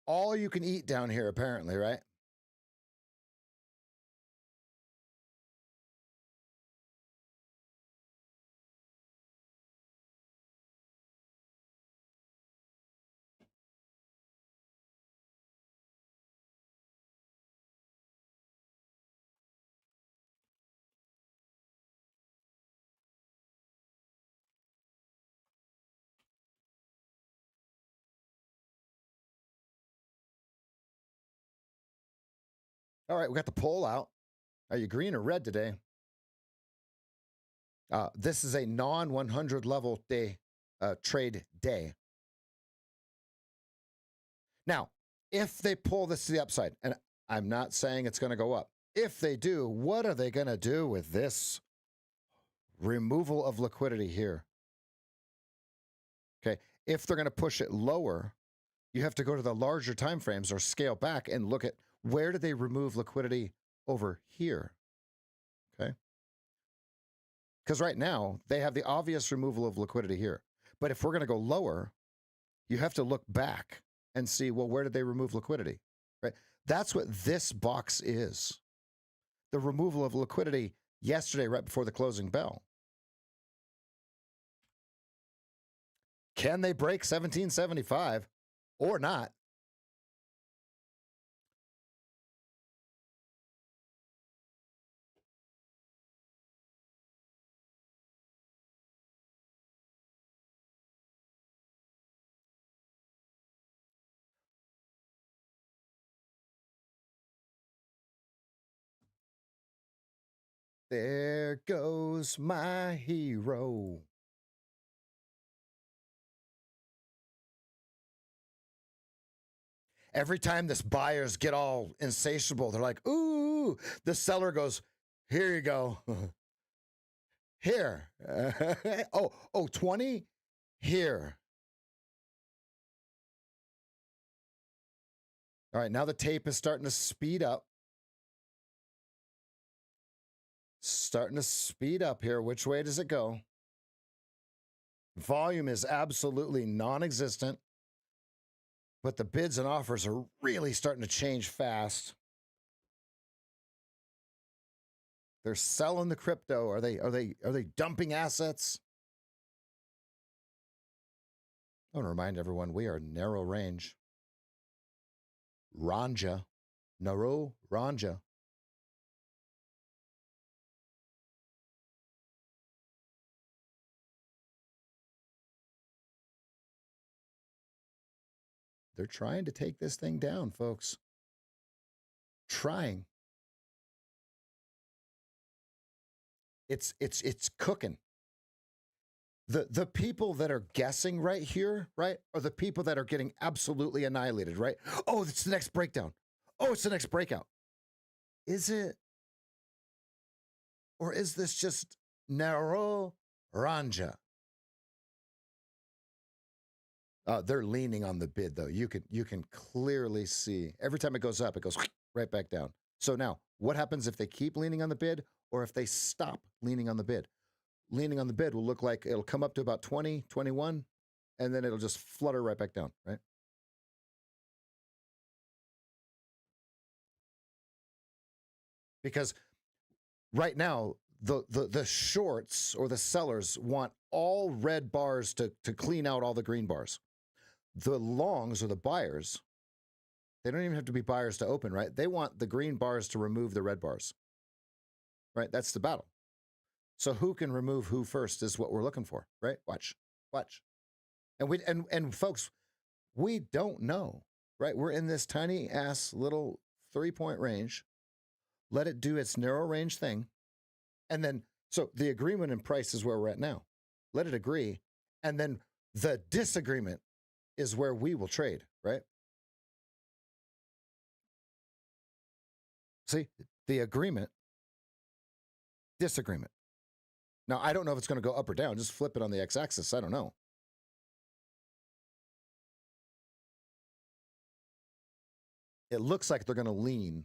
All you can eat down here, apparently, right? All right, we got the poll out. Are you green or red today? This is a non-100 level day trade day. Now, if they pull this to the upside, and I'm not saying it's going to go up. If they do, what are they going to do with this removal of liquidity here? Okay, if they're going to push it lower, you have to go to the larger time frames or scale back and look at where do they remove liquidity over here. Okay, because right now they have the obvious removal of liquidity here. But if we're going to go lower, you have to look back and see, well, where did they remove liquidity? Right? That's what this box is. The removal of liquidity yesterday, right before the closing bell. Can they break 1775 or not? There goes my hero. Every time this buyers get all insatiable, they're like, ooh, the seller goes, here you go. Here. oh, 20? Here. All right, now the tape is starting to speed up. Starting to speed up here. Which way does it go? Volume is absolutely non-existent, but the bids and offers are really starting to change fast. They're selling the crypto. Are they dumping assets? I want to remind everyone we are narrow range. Ranja. Narrow Ranja. They're trying to take this thing down, folks. Trying. It's cooking. The people that are guessing right here, right, are the people that are getting absolutely annihilated, right? Oh, it's the next breakdown. Oh, it's the next breakout. Is it? Or is this just narrow Ranja? They're leaning on the bid, though. You can clearly see every time it goes up, it goes right back down. So now, what happens if they keep leaning on the bid or if they stop leaning on the bid? Leaning on the bid will look like it'll come up to about 20, 21, and then it'll just flutter right back down, right? Because right now, the shorts or the sellers want all red bars to clean out all the green bars. The longs or the buyers, they don't even have to be buyers to open, right? They want the green bars to remove the red bars, right? That's the battle. So who can remove who first is what we're looking for, right? Watch. And folks, we don't know, right? We're in this tiny ass little 3-point range. Let it do its narrow range thing. And then, so the agreement and price is where we're at now. Let it agree. And then the disagreement is where we will trade, right? See, the agreement, disagreement. Now, I don't know if it's going to go up or down. Just flip it on the x-axis. I don't know. It looks like they're going to lean.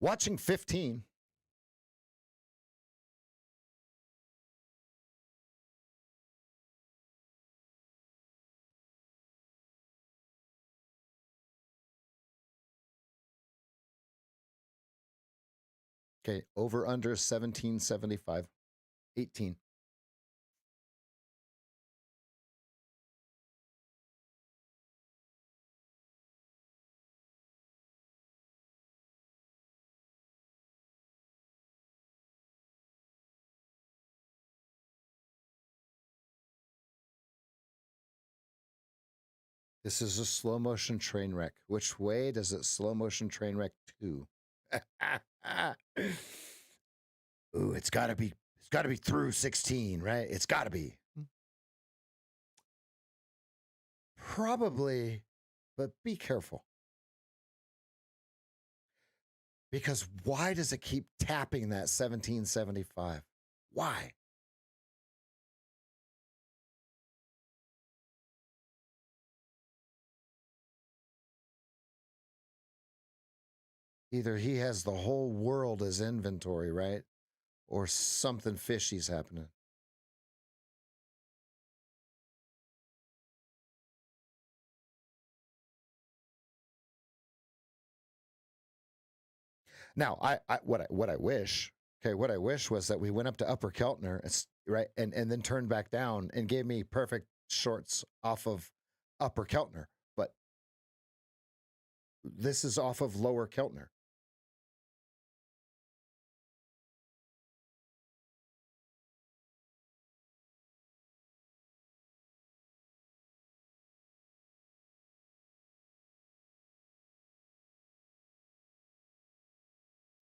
Watching 15. Okay, over under 1775, 18. This is a slow motion train wreck. Which way does it slow motion train wreck to? Ooh, it's gotta be through 16, right? It's gotta be. Probably, but be careful. Because why does it keep tapping that 1775? Why? Either he has the whole world as inventory, right? Or something fishy's happening. Now, what I wish, okay, what I wish was that we went up to Upper Keltner, right, and then turned back down and gave me perfect shorts off of Upper Keltner, but this is off of Lower Keltner.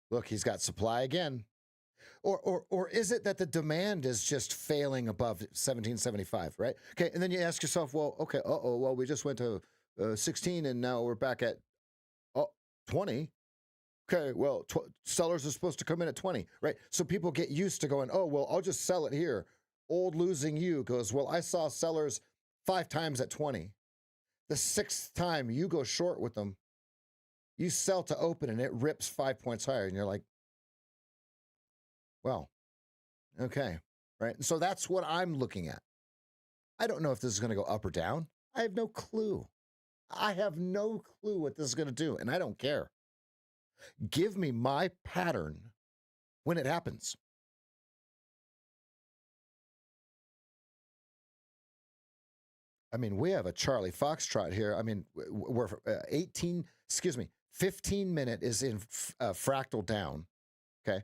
Look, he's got supply again. Or is it that the demand is just failing above 1775, right? Okay, and then you ask yourself, well, okay, well, we just went to 16 and now we're back at 20. Okay, well, sellers are supposed to come in at 20, right? So people get used to going, oh, well, I'll just sell it here. Old losing you goes, well, I saw sellers 5 times at 20. The 6th time you go short with them, you sell to open and it rips 5 points higher. And you're like, well, okay, right? And so that's what I'm looking at. I don't know if this is going to go up or down. I have no clue. I have no clue what this is going to do, and I don't care. Give me my pattern when it happens. I mean, we have a Charlie Foxtrot here. I mean, we're 15 minute is in fractal down. Okay.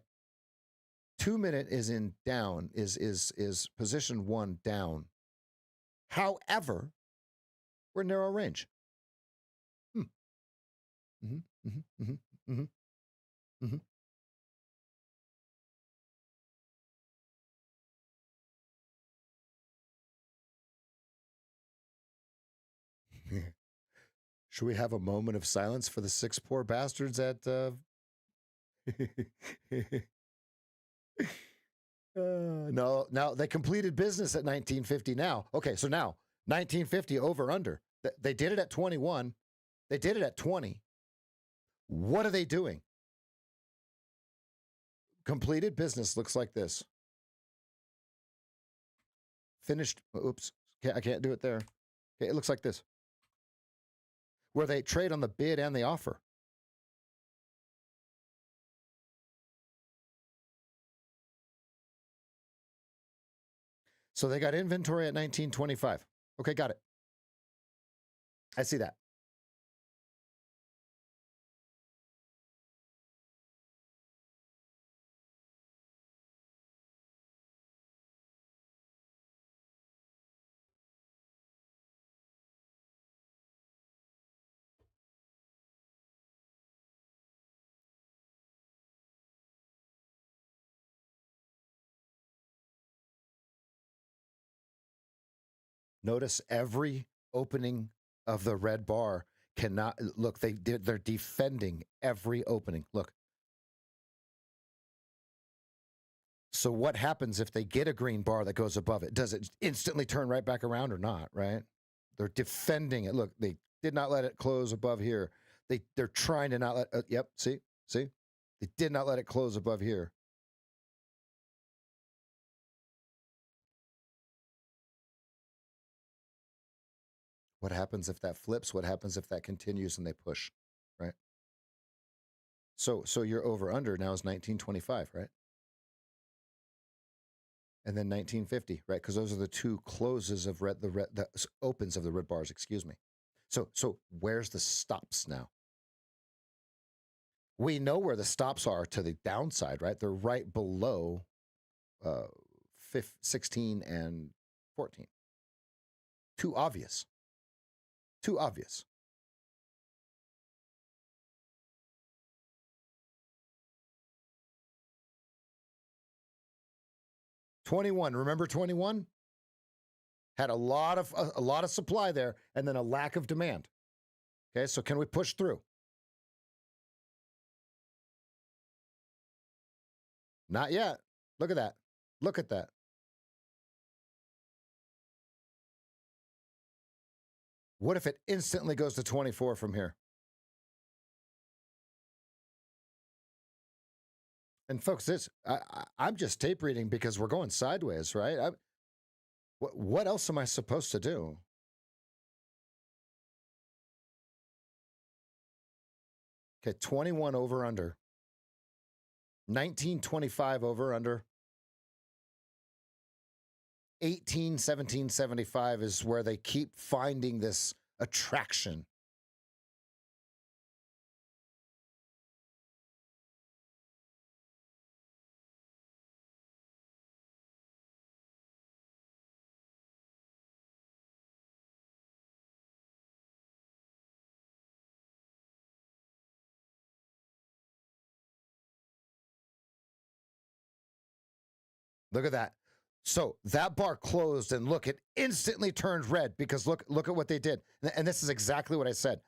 2 minute is in down, is position 1 down. However, we're narrow range. Should we have a moment of silence for the 6 poor bastards at no, they completed business at 1950 now. Okay, so now 1950 over under. They did it at 21. They did it at 20. What are they doing? Completed business looks like this. Finished. Oops. I can't do it there. Okay, it looks like this. Where they trade on the bid and the offer. So they got inventory at 1925. Okay, got it. I see that. Notice every opening of the red bar cannot look. They're defending every opening. Look. So what happens if they get a green bar that goes above it? Does it instantly turn right back around or not? Right? They're defending it. Look, they did not let it close above here. They're trying to not let. Yep. See. They did not let it close above here. What happens if that flips? What happens if that continues and they push, right? So your over under now is 1925, right? And then 1950, right? Because those are the two closes of the opens of the red bars. Excuse me. So where's the stops now? We know where the stops are to the downside, right? They're right below 16 and 14. Too obvious. 21. Remember 21? Had a lot of supply there and then a lack of demand. Okay, so can we push through? Not yet. Look at that. Look at that. What if it instantly goes to 24 from here? And folks, I'm just tape reading because we're going sideways, right? What else am I supposed to do? Okay, 21 over under. 1925 over under. 1775 is where they keep finding this attraction. Look at that. So that bar closed and look, it instantly turned red because look at what they did. And this is exactly what I said.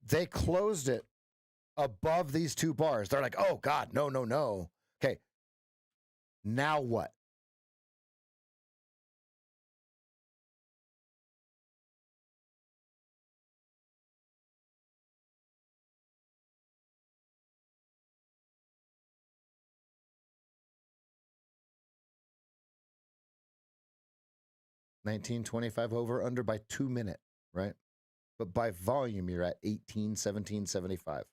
They closed it above these two bars. They're like, oh God, no. Okay. Now what? 1925 over under by 2 minute, right? But by volume, you're at 18, 1775.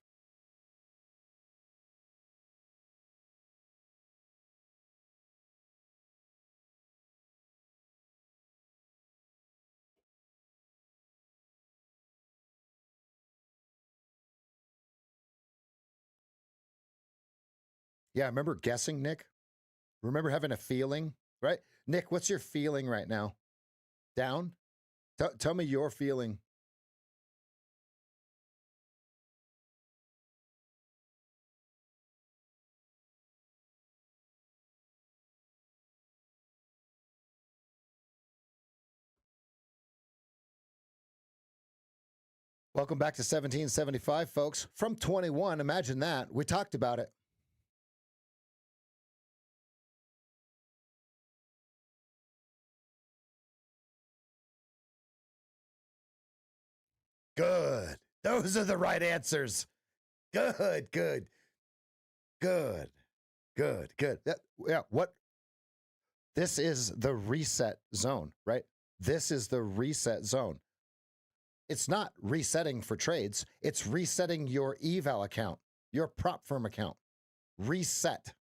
Yeah, remember guessing, Nick? Remember having a feeling, right? Nick, what's your feeling right now? Down? Tell me your feeling. Welcome back to 1775, folks. From 21, imagine that. We talked about it. Good. Those are the right answers. Good, good, good, good, good. Yeah, what? This is the reset zone, right? This is the reset zone. It's not resetting for trades. It's resetting your eval account, your prop firm account. Reset.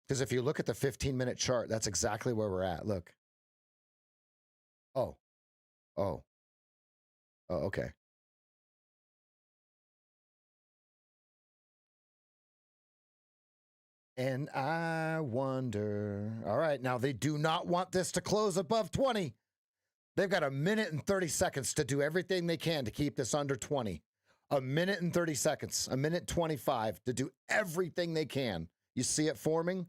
Because if you look at the 15-minute chart, that's exactly where we're at. Look. Oh. Oh. Oh, okay. And I wonder. All right, now they do not want this to close above 20. They've got a minute and 30 seconds to do everything they can to keep this under 20. A minute and 30 seconds, a minute 25 to do everything they can. You see it forming?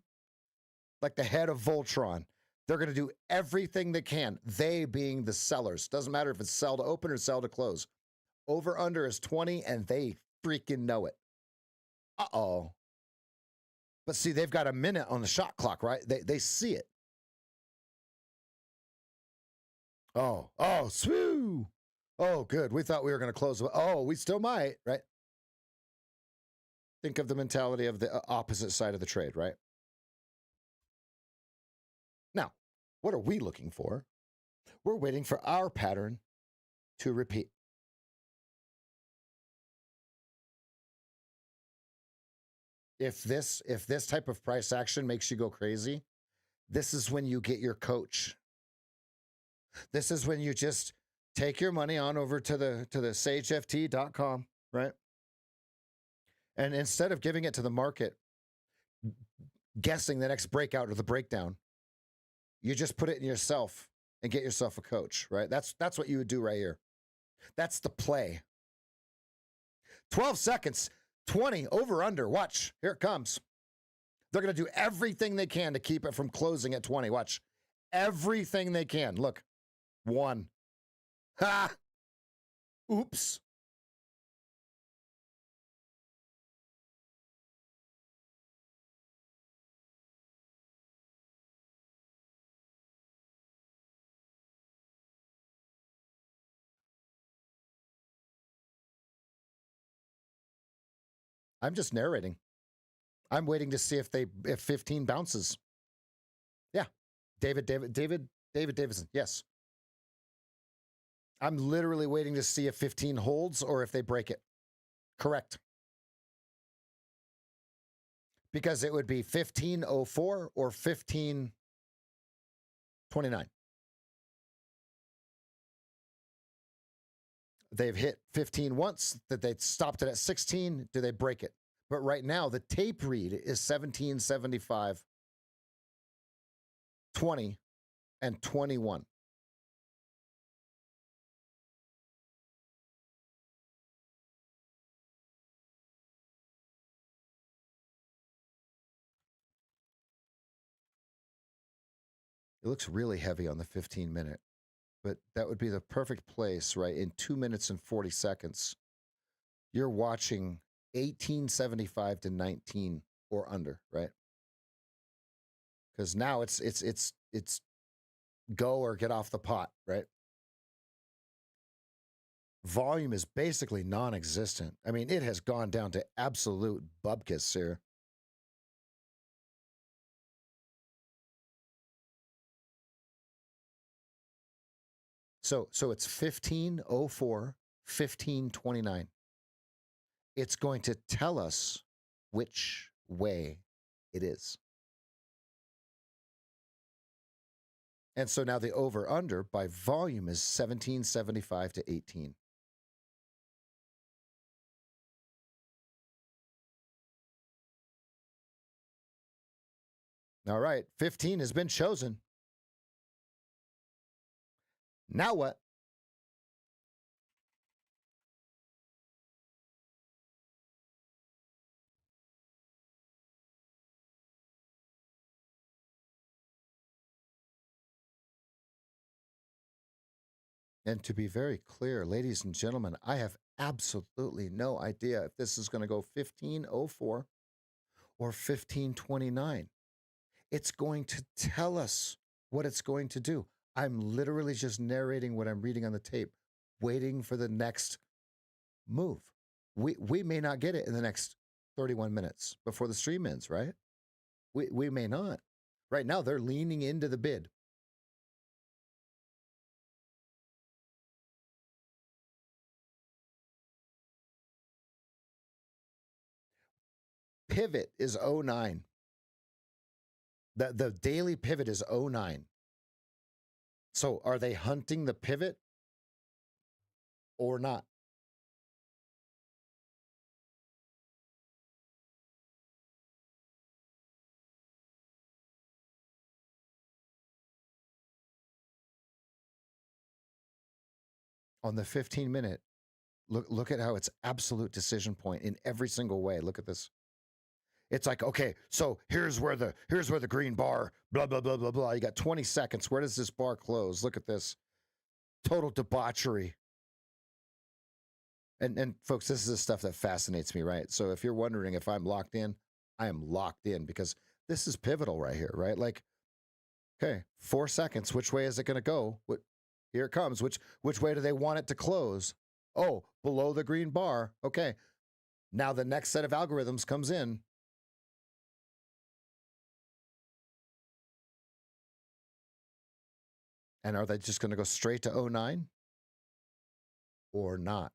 Like the head of Voltron. They're going to do everything they can, they being the sellers. Doesn't matter if it's sell to open or sell to close. Over under is 20, and they freaking know it. Uh-oh. But see, they've got a minute on the shot clock, right? They see it. Oh, swoo. Oh, good. We thought we were going to close. Oh, we still might, right? Think of the mentality of the opposite side of the trade, right? Now, what are we looking for? We're waiting for our pattern to repeat. If this type of price action makes you go crazy, this is when you get your coach. This is when you just take your money on over to the SageFT.com, right? And instead of giving it to the market, guessing the next breakout or the breakdown, you just put it in yourself and get yourself a coach, right? That's what you would do right here. That's the play. 12 seconds, 20, over, under. Watch. Here it comes. They're going to do everything they can to keep it from closing at 20. Watch. Everything they can. Look. 1. Ha! Oops. I'm just narrating. I'm waiting to see if 15 bounces. Yeah. David Davidson. Yes. I'm literally waiting to see if 15 holds or if they break it. Correct. Because it would be 1504 or 1529. They've hit 15 once, that they stopped it at 16. Do they break it? But right now, the tape read is 1775, 20, and 21. It looks really heavy on the 15-minute, but that would be the perfect place, right? In 2 minutes and 40 seconds, you're watching 1875 to 19 or under, right? Because now it's go or get off the pot, right? Volume is basically non-existent. I mean, it has gone down to absolute bubkus here. So it's 1504, 1529. It's going to tell us which way it is. And so now the over-under by volume is 1775 to 18. All right, 15 has been chosen. Now what? And to be very clear, ladies and gentlemen, I have absolutely no idea if this is going to go 1504 or 1529. It's going to tell us what it's going to do. I'm literally just narrating what I'm reading on the tape, waiting for the next move. We may not get it in the next 31 minutes before the stream ends, right? We may not. Right now, they're leaning into the bid. Pivot is 09. The daily pivot is 09. So are they hunting the pivot or not? On the 15-minute, look at how it's absolute decision point in every single way. Look at this. It's like, okay, so here's where the green bar, blah, blah, blah, blah, blah. You got 20 seconds. Where does this bar close? Look at this. Total debauchery. And folks, this is the stuff that fascinates me, right? So if you're wondering if I'm locked in, I am locked in because this is pivotal right here, right? Like, okay, 4 seconds. Which way is it going to go? Here it comes. Which way do they want it to close? Oh, below the green bar. Okay. Now the next set of algorithms comes in. And are they just going to go straight to 09 or not?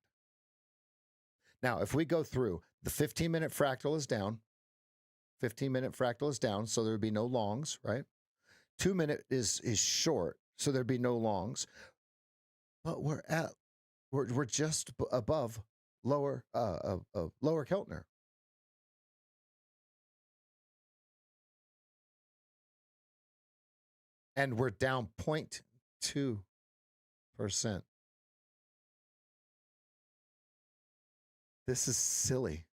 Now, if we go through, the 15-minute fractal is down. 15-minute fractal is down, so there would be no longs, right? 2-minute is short, so there'd be no longs. But we're just above lower Keltner. And we're down 0.2%. This is silly.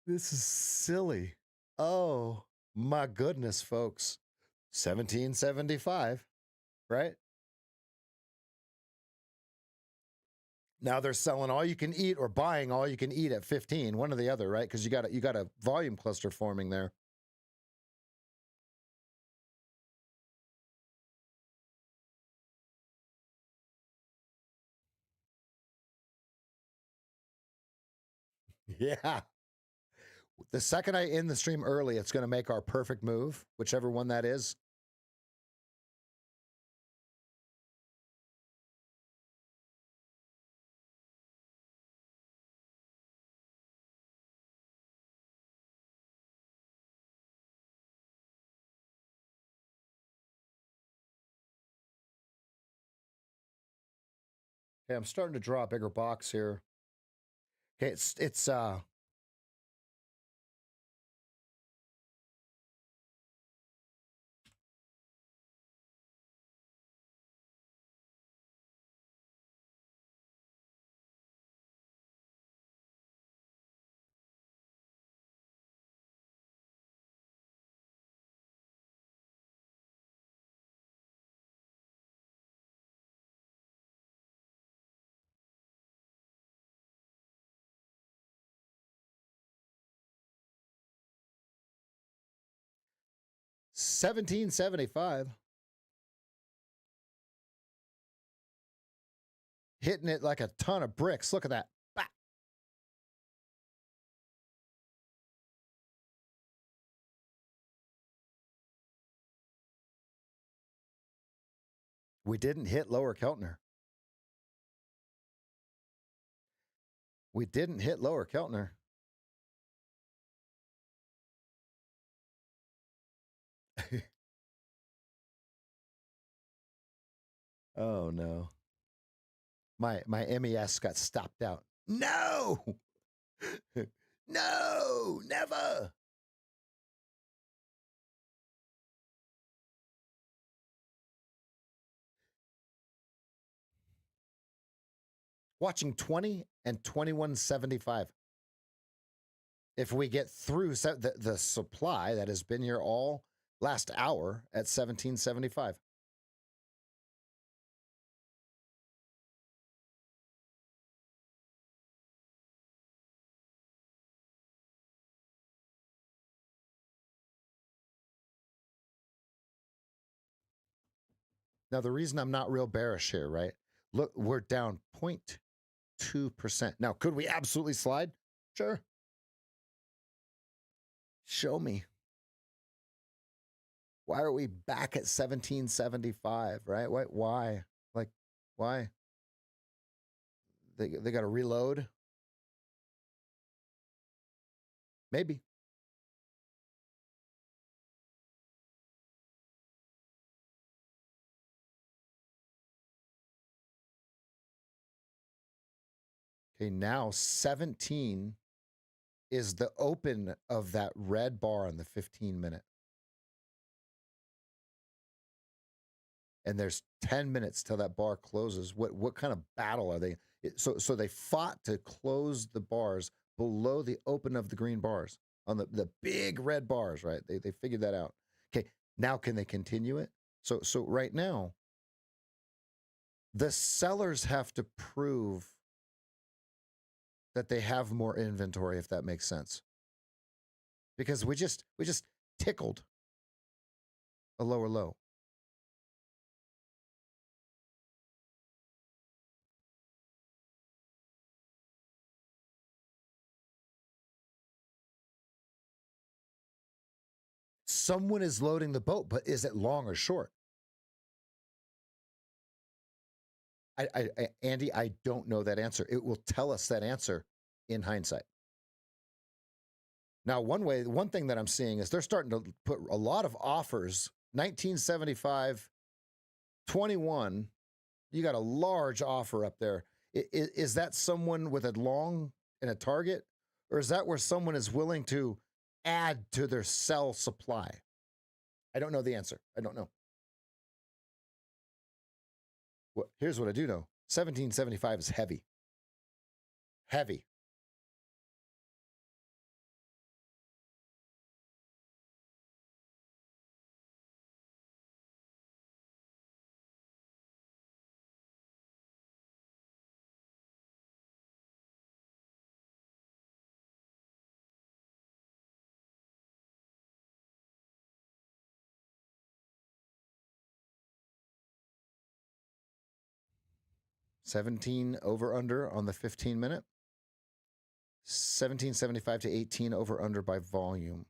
This is silly. Oh, my goodness, folks. 1775, right? Now they're selling all you can eat or buying all you can eat at 15, one or the other, right? Because you got a volume cluster forming there. Yeah. The second I end the stream early, it's going to make our perfect move, whichever one that is. Okay, I'm starting to draw a bigger box here. Okay, it's 1775. Hitting it like a ton of bricks. Look at that. Bah. We didn't hit lower Keltner. We didn't hit lower Keltner. Oh no. My MES got stopped out. No. No, never. Watching 20 and 21.75. If we get through the supply that has been here all last hour at 17.75. Now, the reason I'm not real bearish here, right? Look, we're down 0.2%. Now, could we absolutely slide? Sure. Show me. Why are we back at 17.75, right? Why? Like, why? They got to reload? Maybe. Okay, now 17 is the open of that red bar on the 15-minute. And there's 10 minutes till that bar closes. What kind of battle are they? So they fought to close the bars below the open of the green bars on the big red bars, right? They figured that out. Okay, now can they continue it? So right now, the sellers have to prove that they have more inventory, if that makes sense. Because we just tickled a lower low. Someone is loading the boat, but is it long or short? Andy, I don't know that answer. It will tell us that answer in hindsight. Now, one thing that I'm seeing is they're starting to put a lot of offers. 1975, 21. You got a large offer up there. Is that someone with a long and a target, or is that where someone is willing to add to their sell supply? I don't know the answer. I don't know. Well, here's what I do know. 1775 is heavy. Heavy. $17 over under on the 15-minute. 1775 to 18 over under by volume.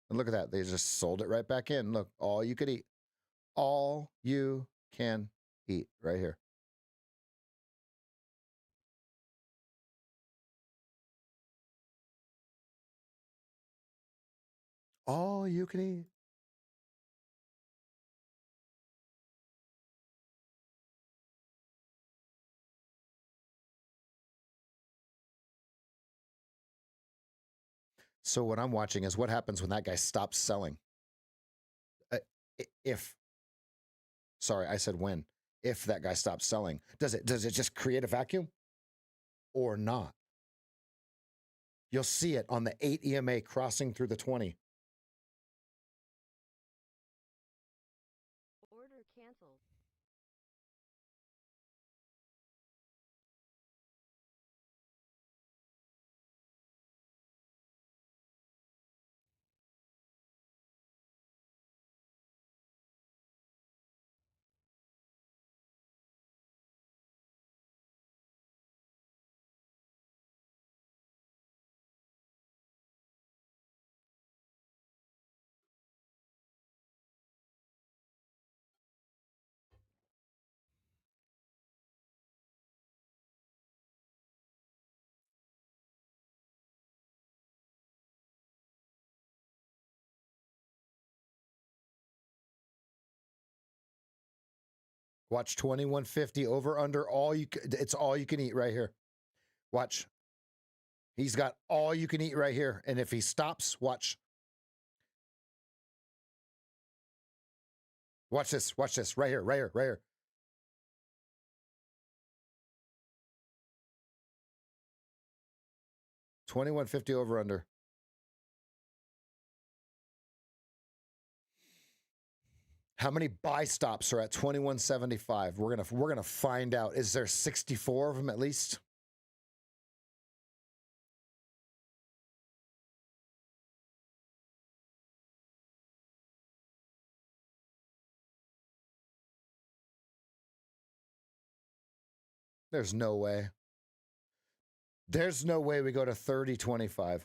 And look at that. They just sold it right back in. Look, all you could eat. All you can eat right here. All you can eat. So what I'm watching is what happens when that guy stops selling. Sorry, I said when. If that guy stops selling, does it just create a vacuum or not? You'll see it on the 8 EMA crossing through the 20. Order canceled. Watch 2150 over under it's all you can eat right here. Watch. He's got all you can eat right here. And if he stops, watch. Watch this. Watch this. Right here, right here, right here. $21.50 over under. How many buy stops are at 21.75? We're gonna find out. Is there 64 of them at least? There's no way. There's no way we go to 30.25.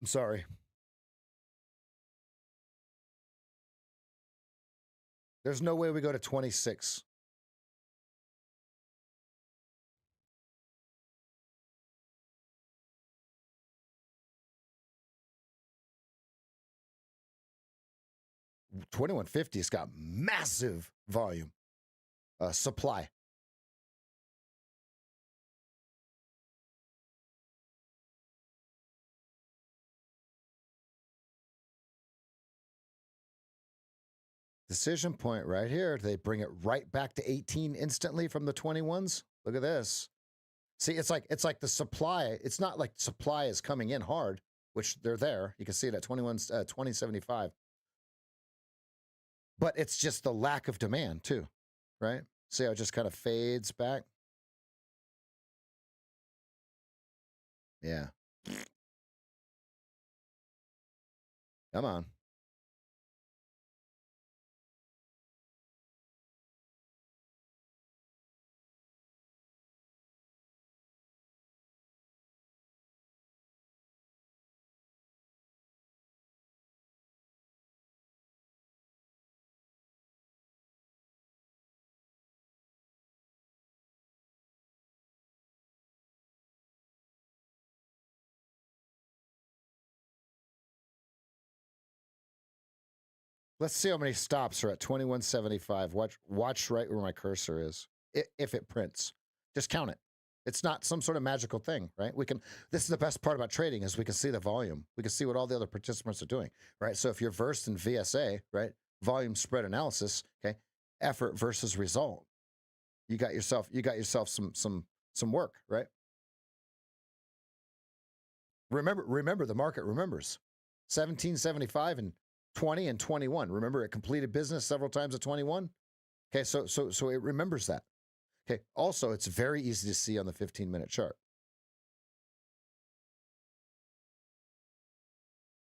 I'm sorry. There's no way we go to 26. $21.50's got massive volume, supply. Decision point right here. They bring it right back to 18 instantly from the 21s. Look at this. See, it's like the supply. It's not like supply is coming in hard, which they're there. You can see it at 20.75. But it's just the lack of demand too, right? See how it just kind of fades back? Yeah. Come on. Let's see how many stops are at 21.75. Watch right where my cursor is. If it prints, just count it. It's not some sort of magical thing, right? This is the best part about trading is we can see the volume. We can see what all the other participants are doing, right? So if you're versed in VSA, right? Volume spread analysis, okay? Effort versus result. You got yourself some work, right? Remember the market remembers. 17.75 and 20 and 21. Remember, it completed business several times at 21. Okay, so it remembers that. Okay, also, it's very easy to see on the 15-minute chart.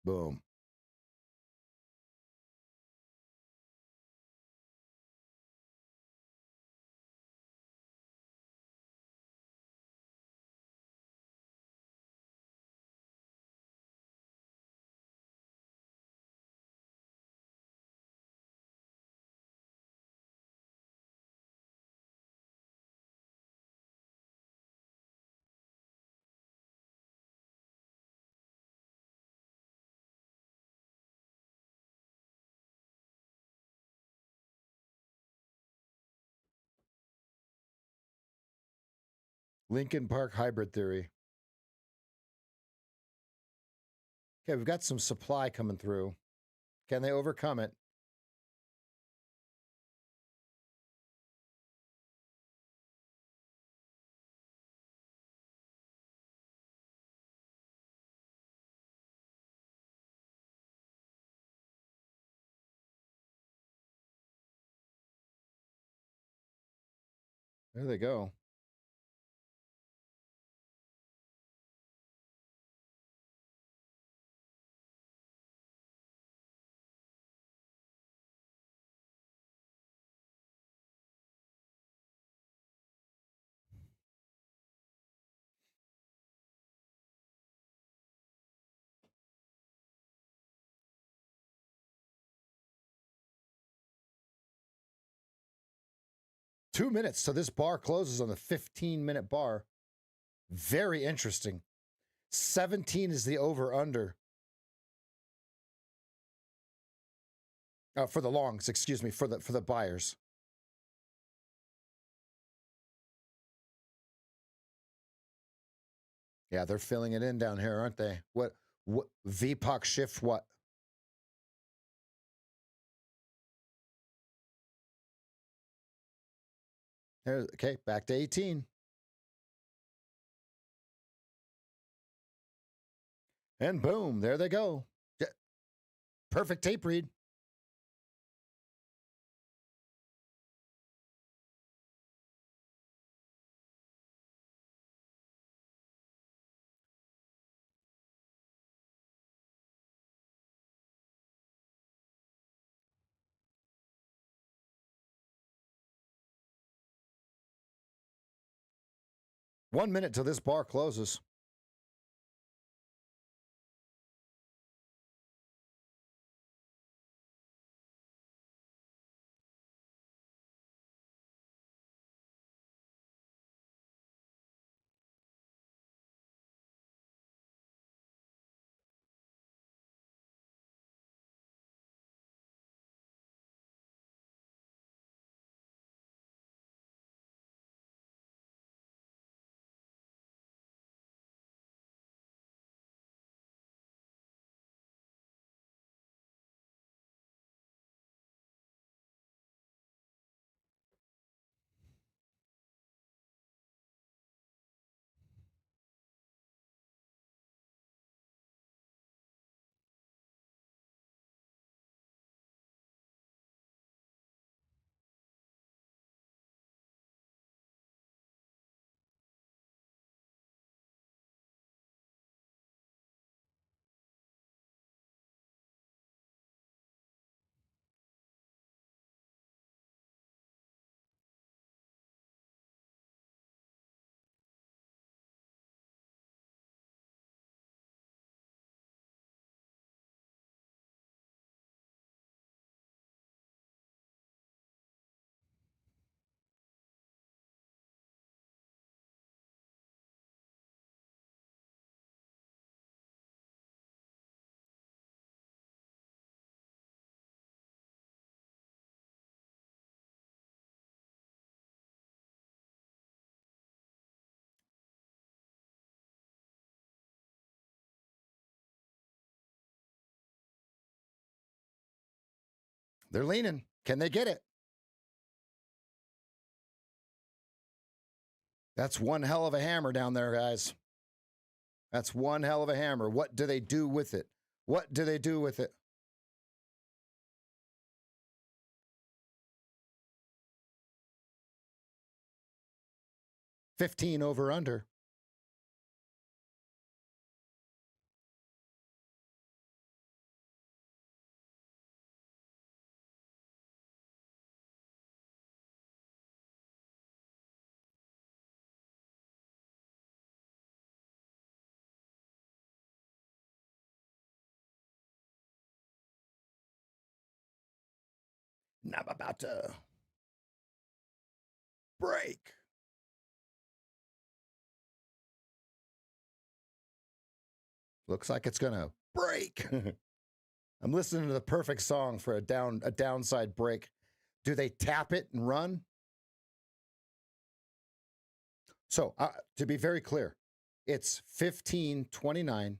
Boom. Lincoln Park hybrid theory. Okay, we've got some supply coming through. Can they overcome it? There they go. Two minutes. So this bar closes on the 15-minute bar. Very interesting. 17 is the over-under. For the longs, excuse me, for the buyers. Yeah, they're filling it in down here, aren't they? What VPOC shift what? There's, okay, back to 18. And boom, there they go. Yeah, perfect tape read. One minute till this bar closes. They're leaning. Can they get it? That's one hell of a hammer down there, guys. That's one hell of a hammer. What do they do with it? What do they do with it? $15 over under. Now I'm about to break. Looks like it's gonna break. I'm listening to the perfect song for a downside break. Do they tap it and run? So to be very clear, it's 15.29.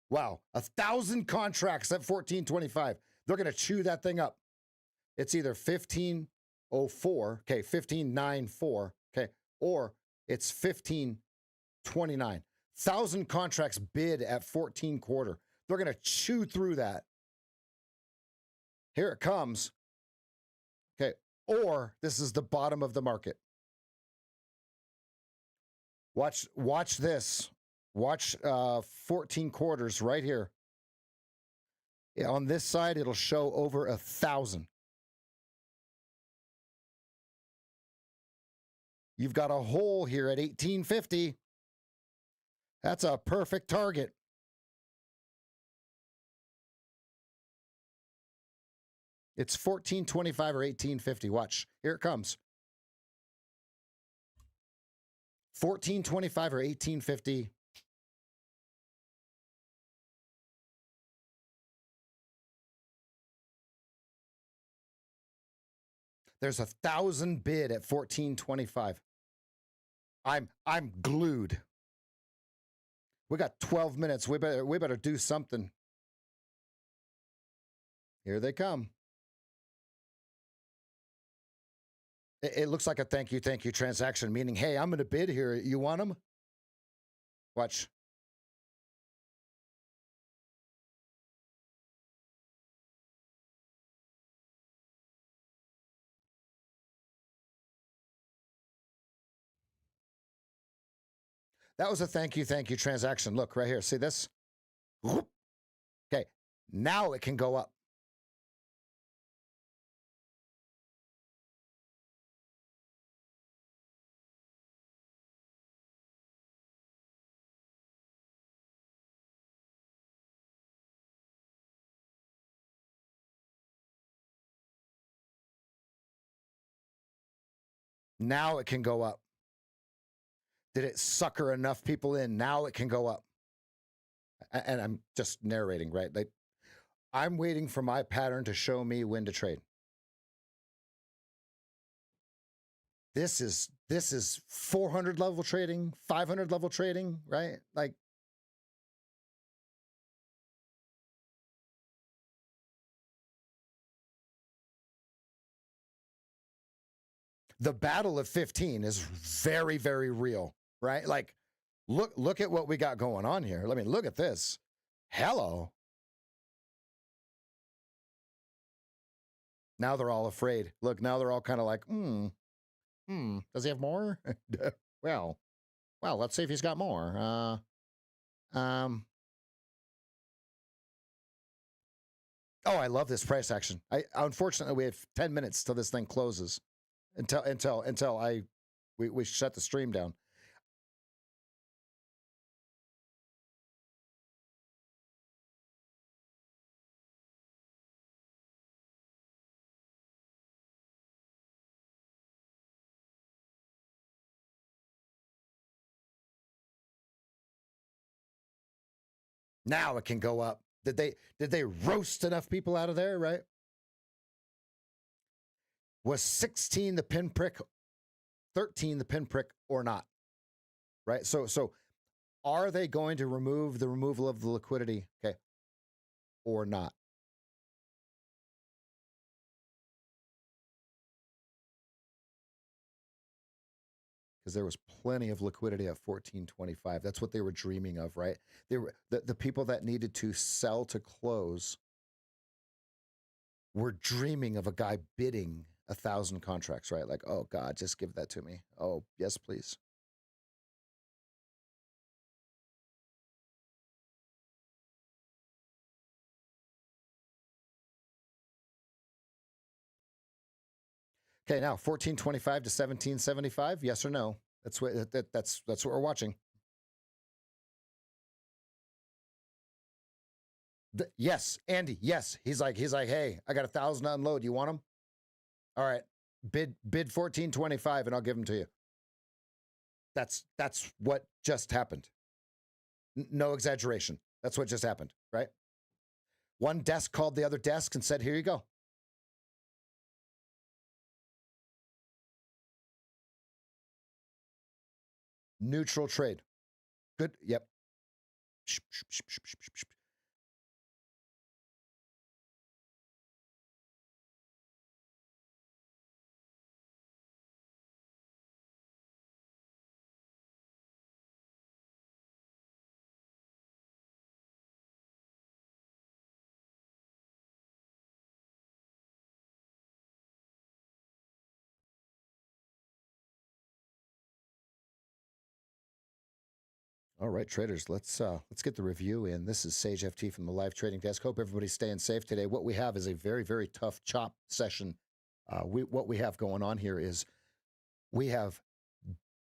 Wow, 1,000 contracts at 14.25. They're gonna chew that thing up. It's either 15.04, okay, 15.94, okay, or it's 15.29. 1,000 contracts bid at 14 quarter. They're going to chew through that. Here it comes. Okay, or this is the bottom of the market. Watch this. Watch 14 quarters right here. On this side, it'll show over 1,000. You've got a hole here at 1850. That's a perfect target. It's 1425 or 1850. Watch. Here it comes. 1425 or 1850. There's 1,000 bid at 14.25. I'm glued. We got 12 minutes. We better do something. Here they come. It looks like a thank you transaction, meaning, hey, I'm going to bid here. You want them? Watch. That was a thank you transaction. Look right here. See this? Whoop. Okay. Now it can go up. Now it can go up. Did it sucker enough people in? Now it can go up. And I'm just narrating, right? Like, I'm waiting for my pattern to show me when to trade. This is 400 level trading, 500 level trading, right? Like, the battle of 15 is very, very real, right? Like, look at what we got going on here. Let me look at this. Hello. Now they're all afraid. Look, now they're all kind of like, does he have more? well, let's see if he's got more. Oh, I love this price action. Unfortunately, we have 10 minutes till this thing closes. Until we shut the stream down. Now it can go up. Did they roast enough people out of there, right? Was 16 the pinprick, 13 the pinprick, or not? Right? So are they going to remove the removal of the liquidity, okay, or not? Because there was plenty of liquidity at 14.25. That's what they were dreaming of, right? They were the people that needed to sell to close were dreaming of a guy bidding 1,000 contracts, right? Like, oh God, just give that to me. Oh, yes, please. Okay, now 14.25 to 17.75. Yes or no? That's what we're watching. Yes, Andy. Yes, he's like, hey, I got 1,000 to unload. You want them? All right, bid 14.25, and I'll give them to you. That's what just happened. No exaggeration. That's what just happened, right? One desk called the other desk and said, here you go. Neutral trade. Good. Yep. All right, traders, let's get the review in. This is SageFT from the live trading desk. Hope everybody's staying safe today. What we have is a very, very tough chop session. What we have going on here is we have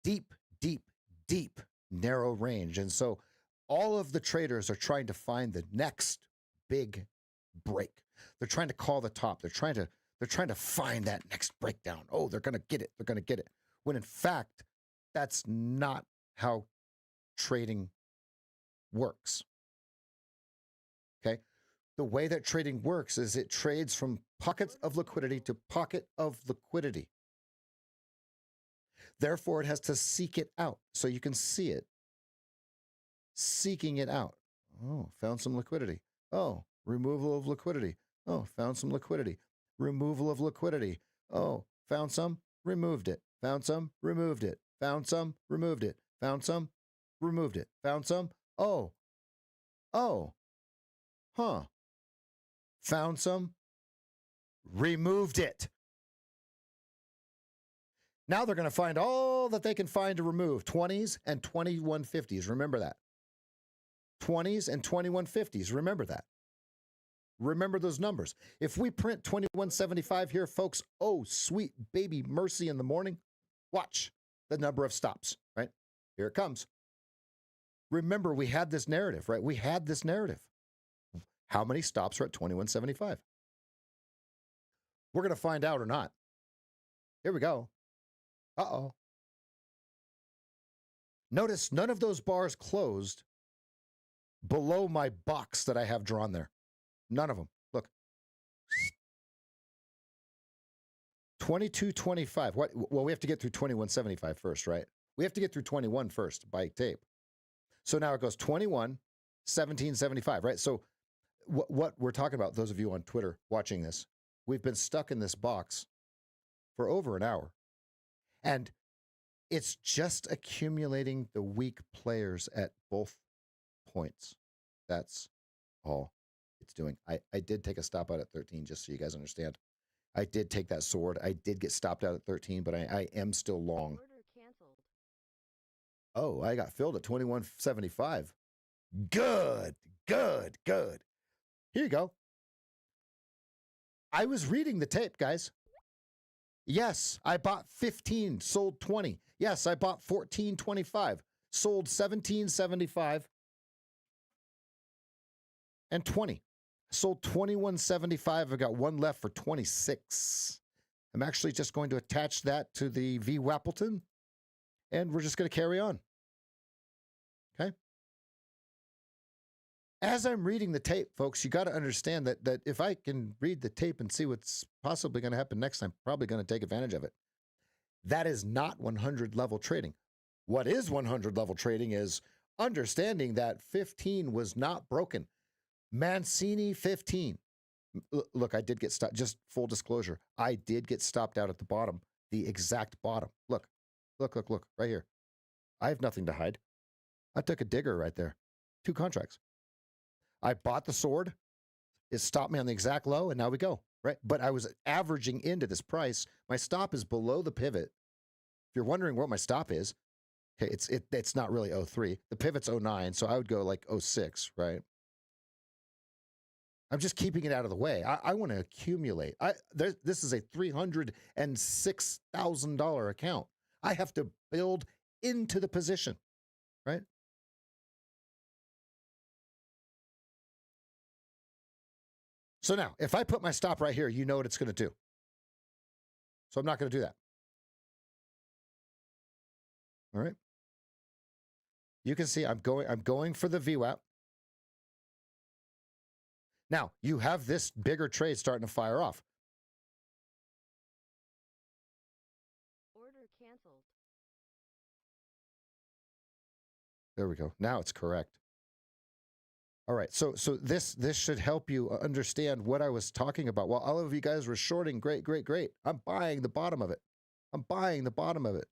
deep, deep, deep narrow range, and so all of the traders are trying to find the next big break. They're trying to call the top. They're trying to find that next breakdown. Oh, they're going to get it. They're going to get it. When in fact, that's not how trading works. Okay. The way that trading works is it trades from pockets of liquidity to pocket of liquidity. Therefore, it has to seek it out so you can see it. Seeking it out. Oh, found some liquidity. Oh, removal of liquidity. Oh, found some liquidity. Removal of liquidity. Oh, found some, removed it. Found some, removed it. Found some, removed it. Found some, removed it. Found some. Oh, huh. Found some, removed it. Now they're going to find all that they can find to remove 20s and 2150s. Remember that. 20s and 2150s. Remember that. Remember those numbers. If we print 2175 here, folks, oh, sweet baby mercy in the morning, watch the number of stops, right? Here it comes. Remember, we had this narrative, right? We had this narrative. How many stops are at 2175? We're going to find out or not. Here we go. Uh-oh. Notice none of those bars closed below my box that I have drawn there. None of them. Look. 2225. What? Well, we have to get through 2175 first, right? We have to get through 21 first by tape. So now it goes 21, 1775, right? So what we're talking about, those of you on Twitter watching this, we've been stuck in this box for over an hour. And it's just accumulating the weak players at both points. That's all it's doing. I did take a stop out at 13, just so you guys understand. I did take that sword. I did get stopped out at 13, but I am still long. Order canceled. Oh, I got filled at 2175. Good, good, good. Here you go. I was reading the tape, guys. Yes, I bought 15, sold 20. Yes, I bought 14.25, sold 17.75 and 20. Sold 21.75. I've got one left for 26. I'm actually just going to attach that to the V Wappleton, and we're just going to carry on. Okay? As I'm reading the tape, folks, you got to understand that if I can read the tape and see what's possibly going to happen next, I'm probably going to take advantage of it. That is not 100 level trading. What is 100 level trading is understanding that 15 was not broken. Mancini 15. Look, I did get stopped. Just full disclosure. I did get stopped out at the bottom, the exact bottom. Look, right here. I have nothing to hide. I took a digger right there. 2 contracts. I bought the sword. It stopped me on the exact low, and now we go, right? But I was averaging into this price. My stop is below the pivot. If you're wondering what my stop is, okay, it's not really 03. The pivot's 09, so I would go like 06, right? I'm just keeping it out of the way. I want to accumulate. This is a $306,000 account. I have to build into the position, right? So now, if I put my stop right here, you know what it's going to do. So I'm not going to do that. All right. You can see I'm going for the VWAP. Now, you have this bigger trade starting to fire off. Order canceled. There we go. Now it's correct. All right, so this should help you understand what I was talking about. While all of you guys were shorting, great. I'm buying the bottom of it. I'm buying the bottom of it.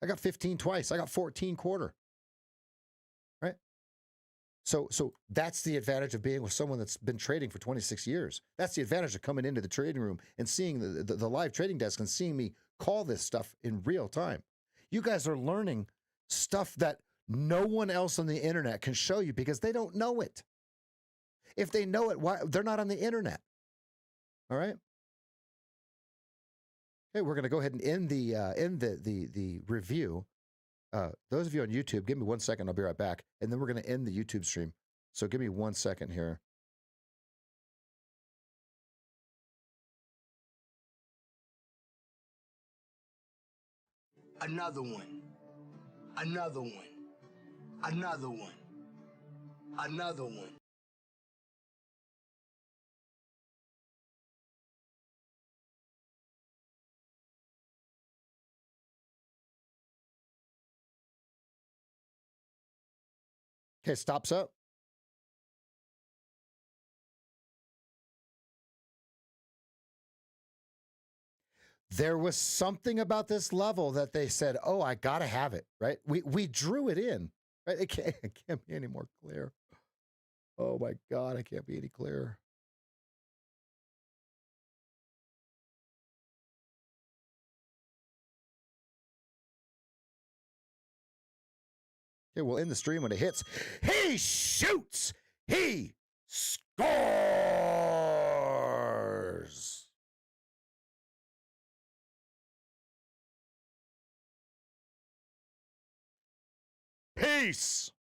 I got 15 twice. I got 14 quarter. Right? So that's the advantage of being with someone that's been trading for 26 years. That's the advantage of coming into the trading room and seeing the live trading desk and seeing me call this stuff in real time. You guys are learning stuff that no one else on the internet can show you because they don't know it. If they know it, why they're not on the internet? All right. Okay, we're going to go ahead and end the review. Those of you on YouTube, give me 1 second. I'll be right back, and then we're going to end the YouTube stream. So give me 1 second here. Another one. Another one. Another one. Another one. Okay, stops up. There was something about this level that they said, oh, I got to have it, right? We drew it in, right? It can't be any more clear. Oh my God, I can't be any clearer. Okay, we'll end the stream when it hits. He shoots. He scores. Peace.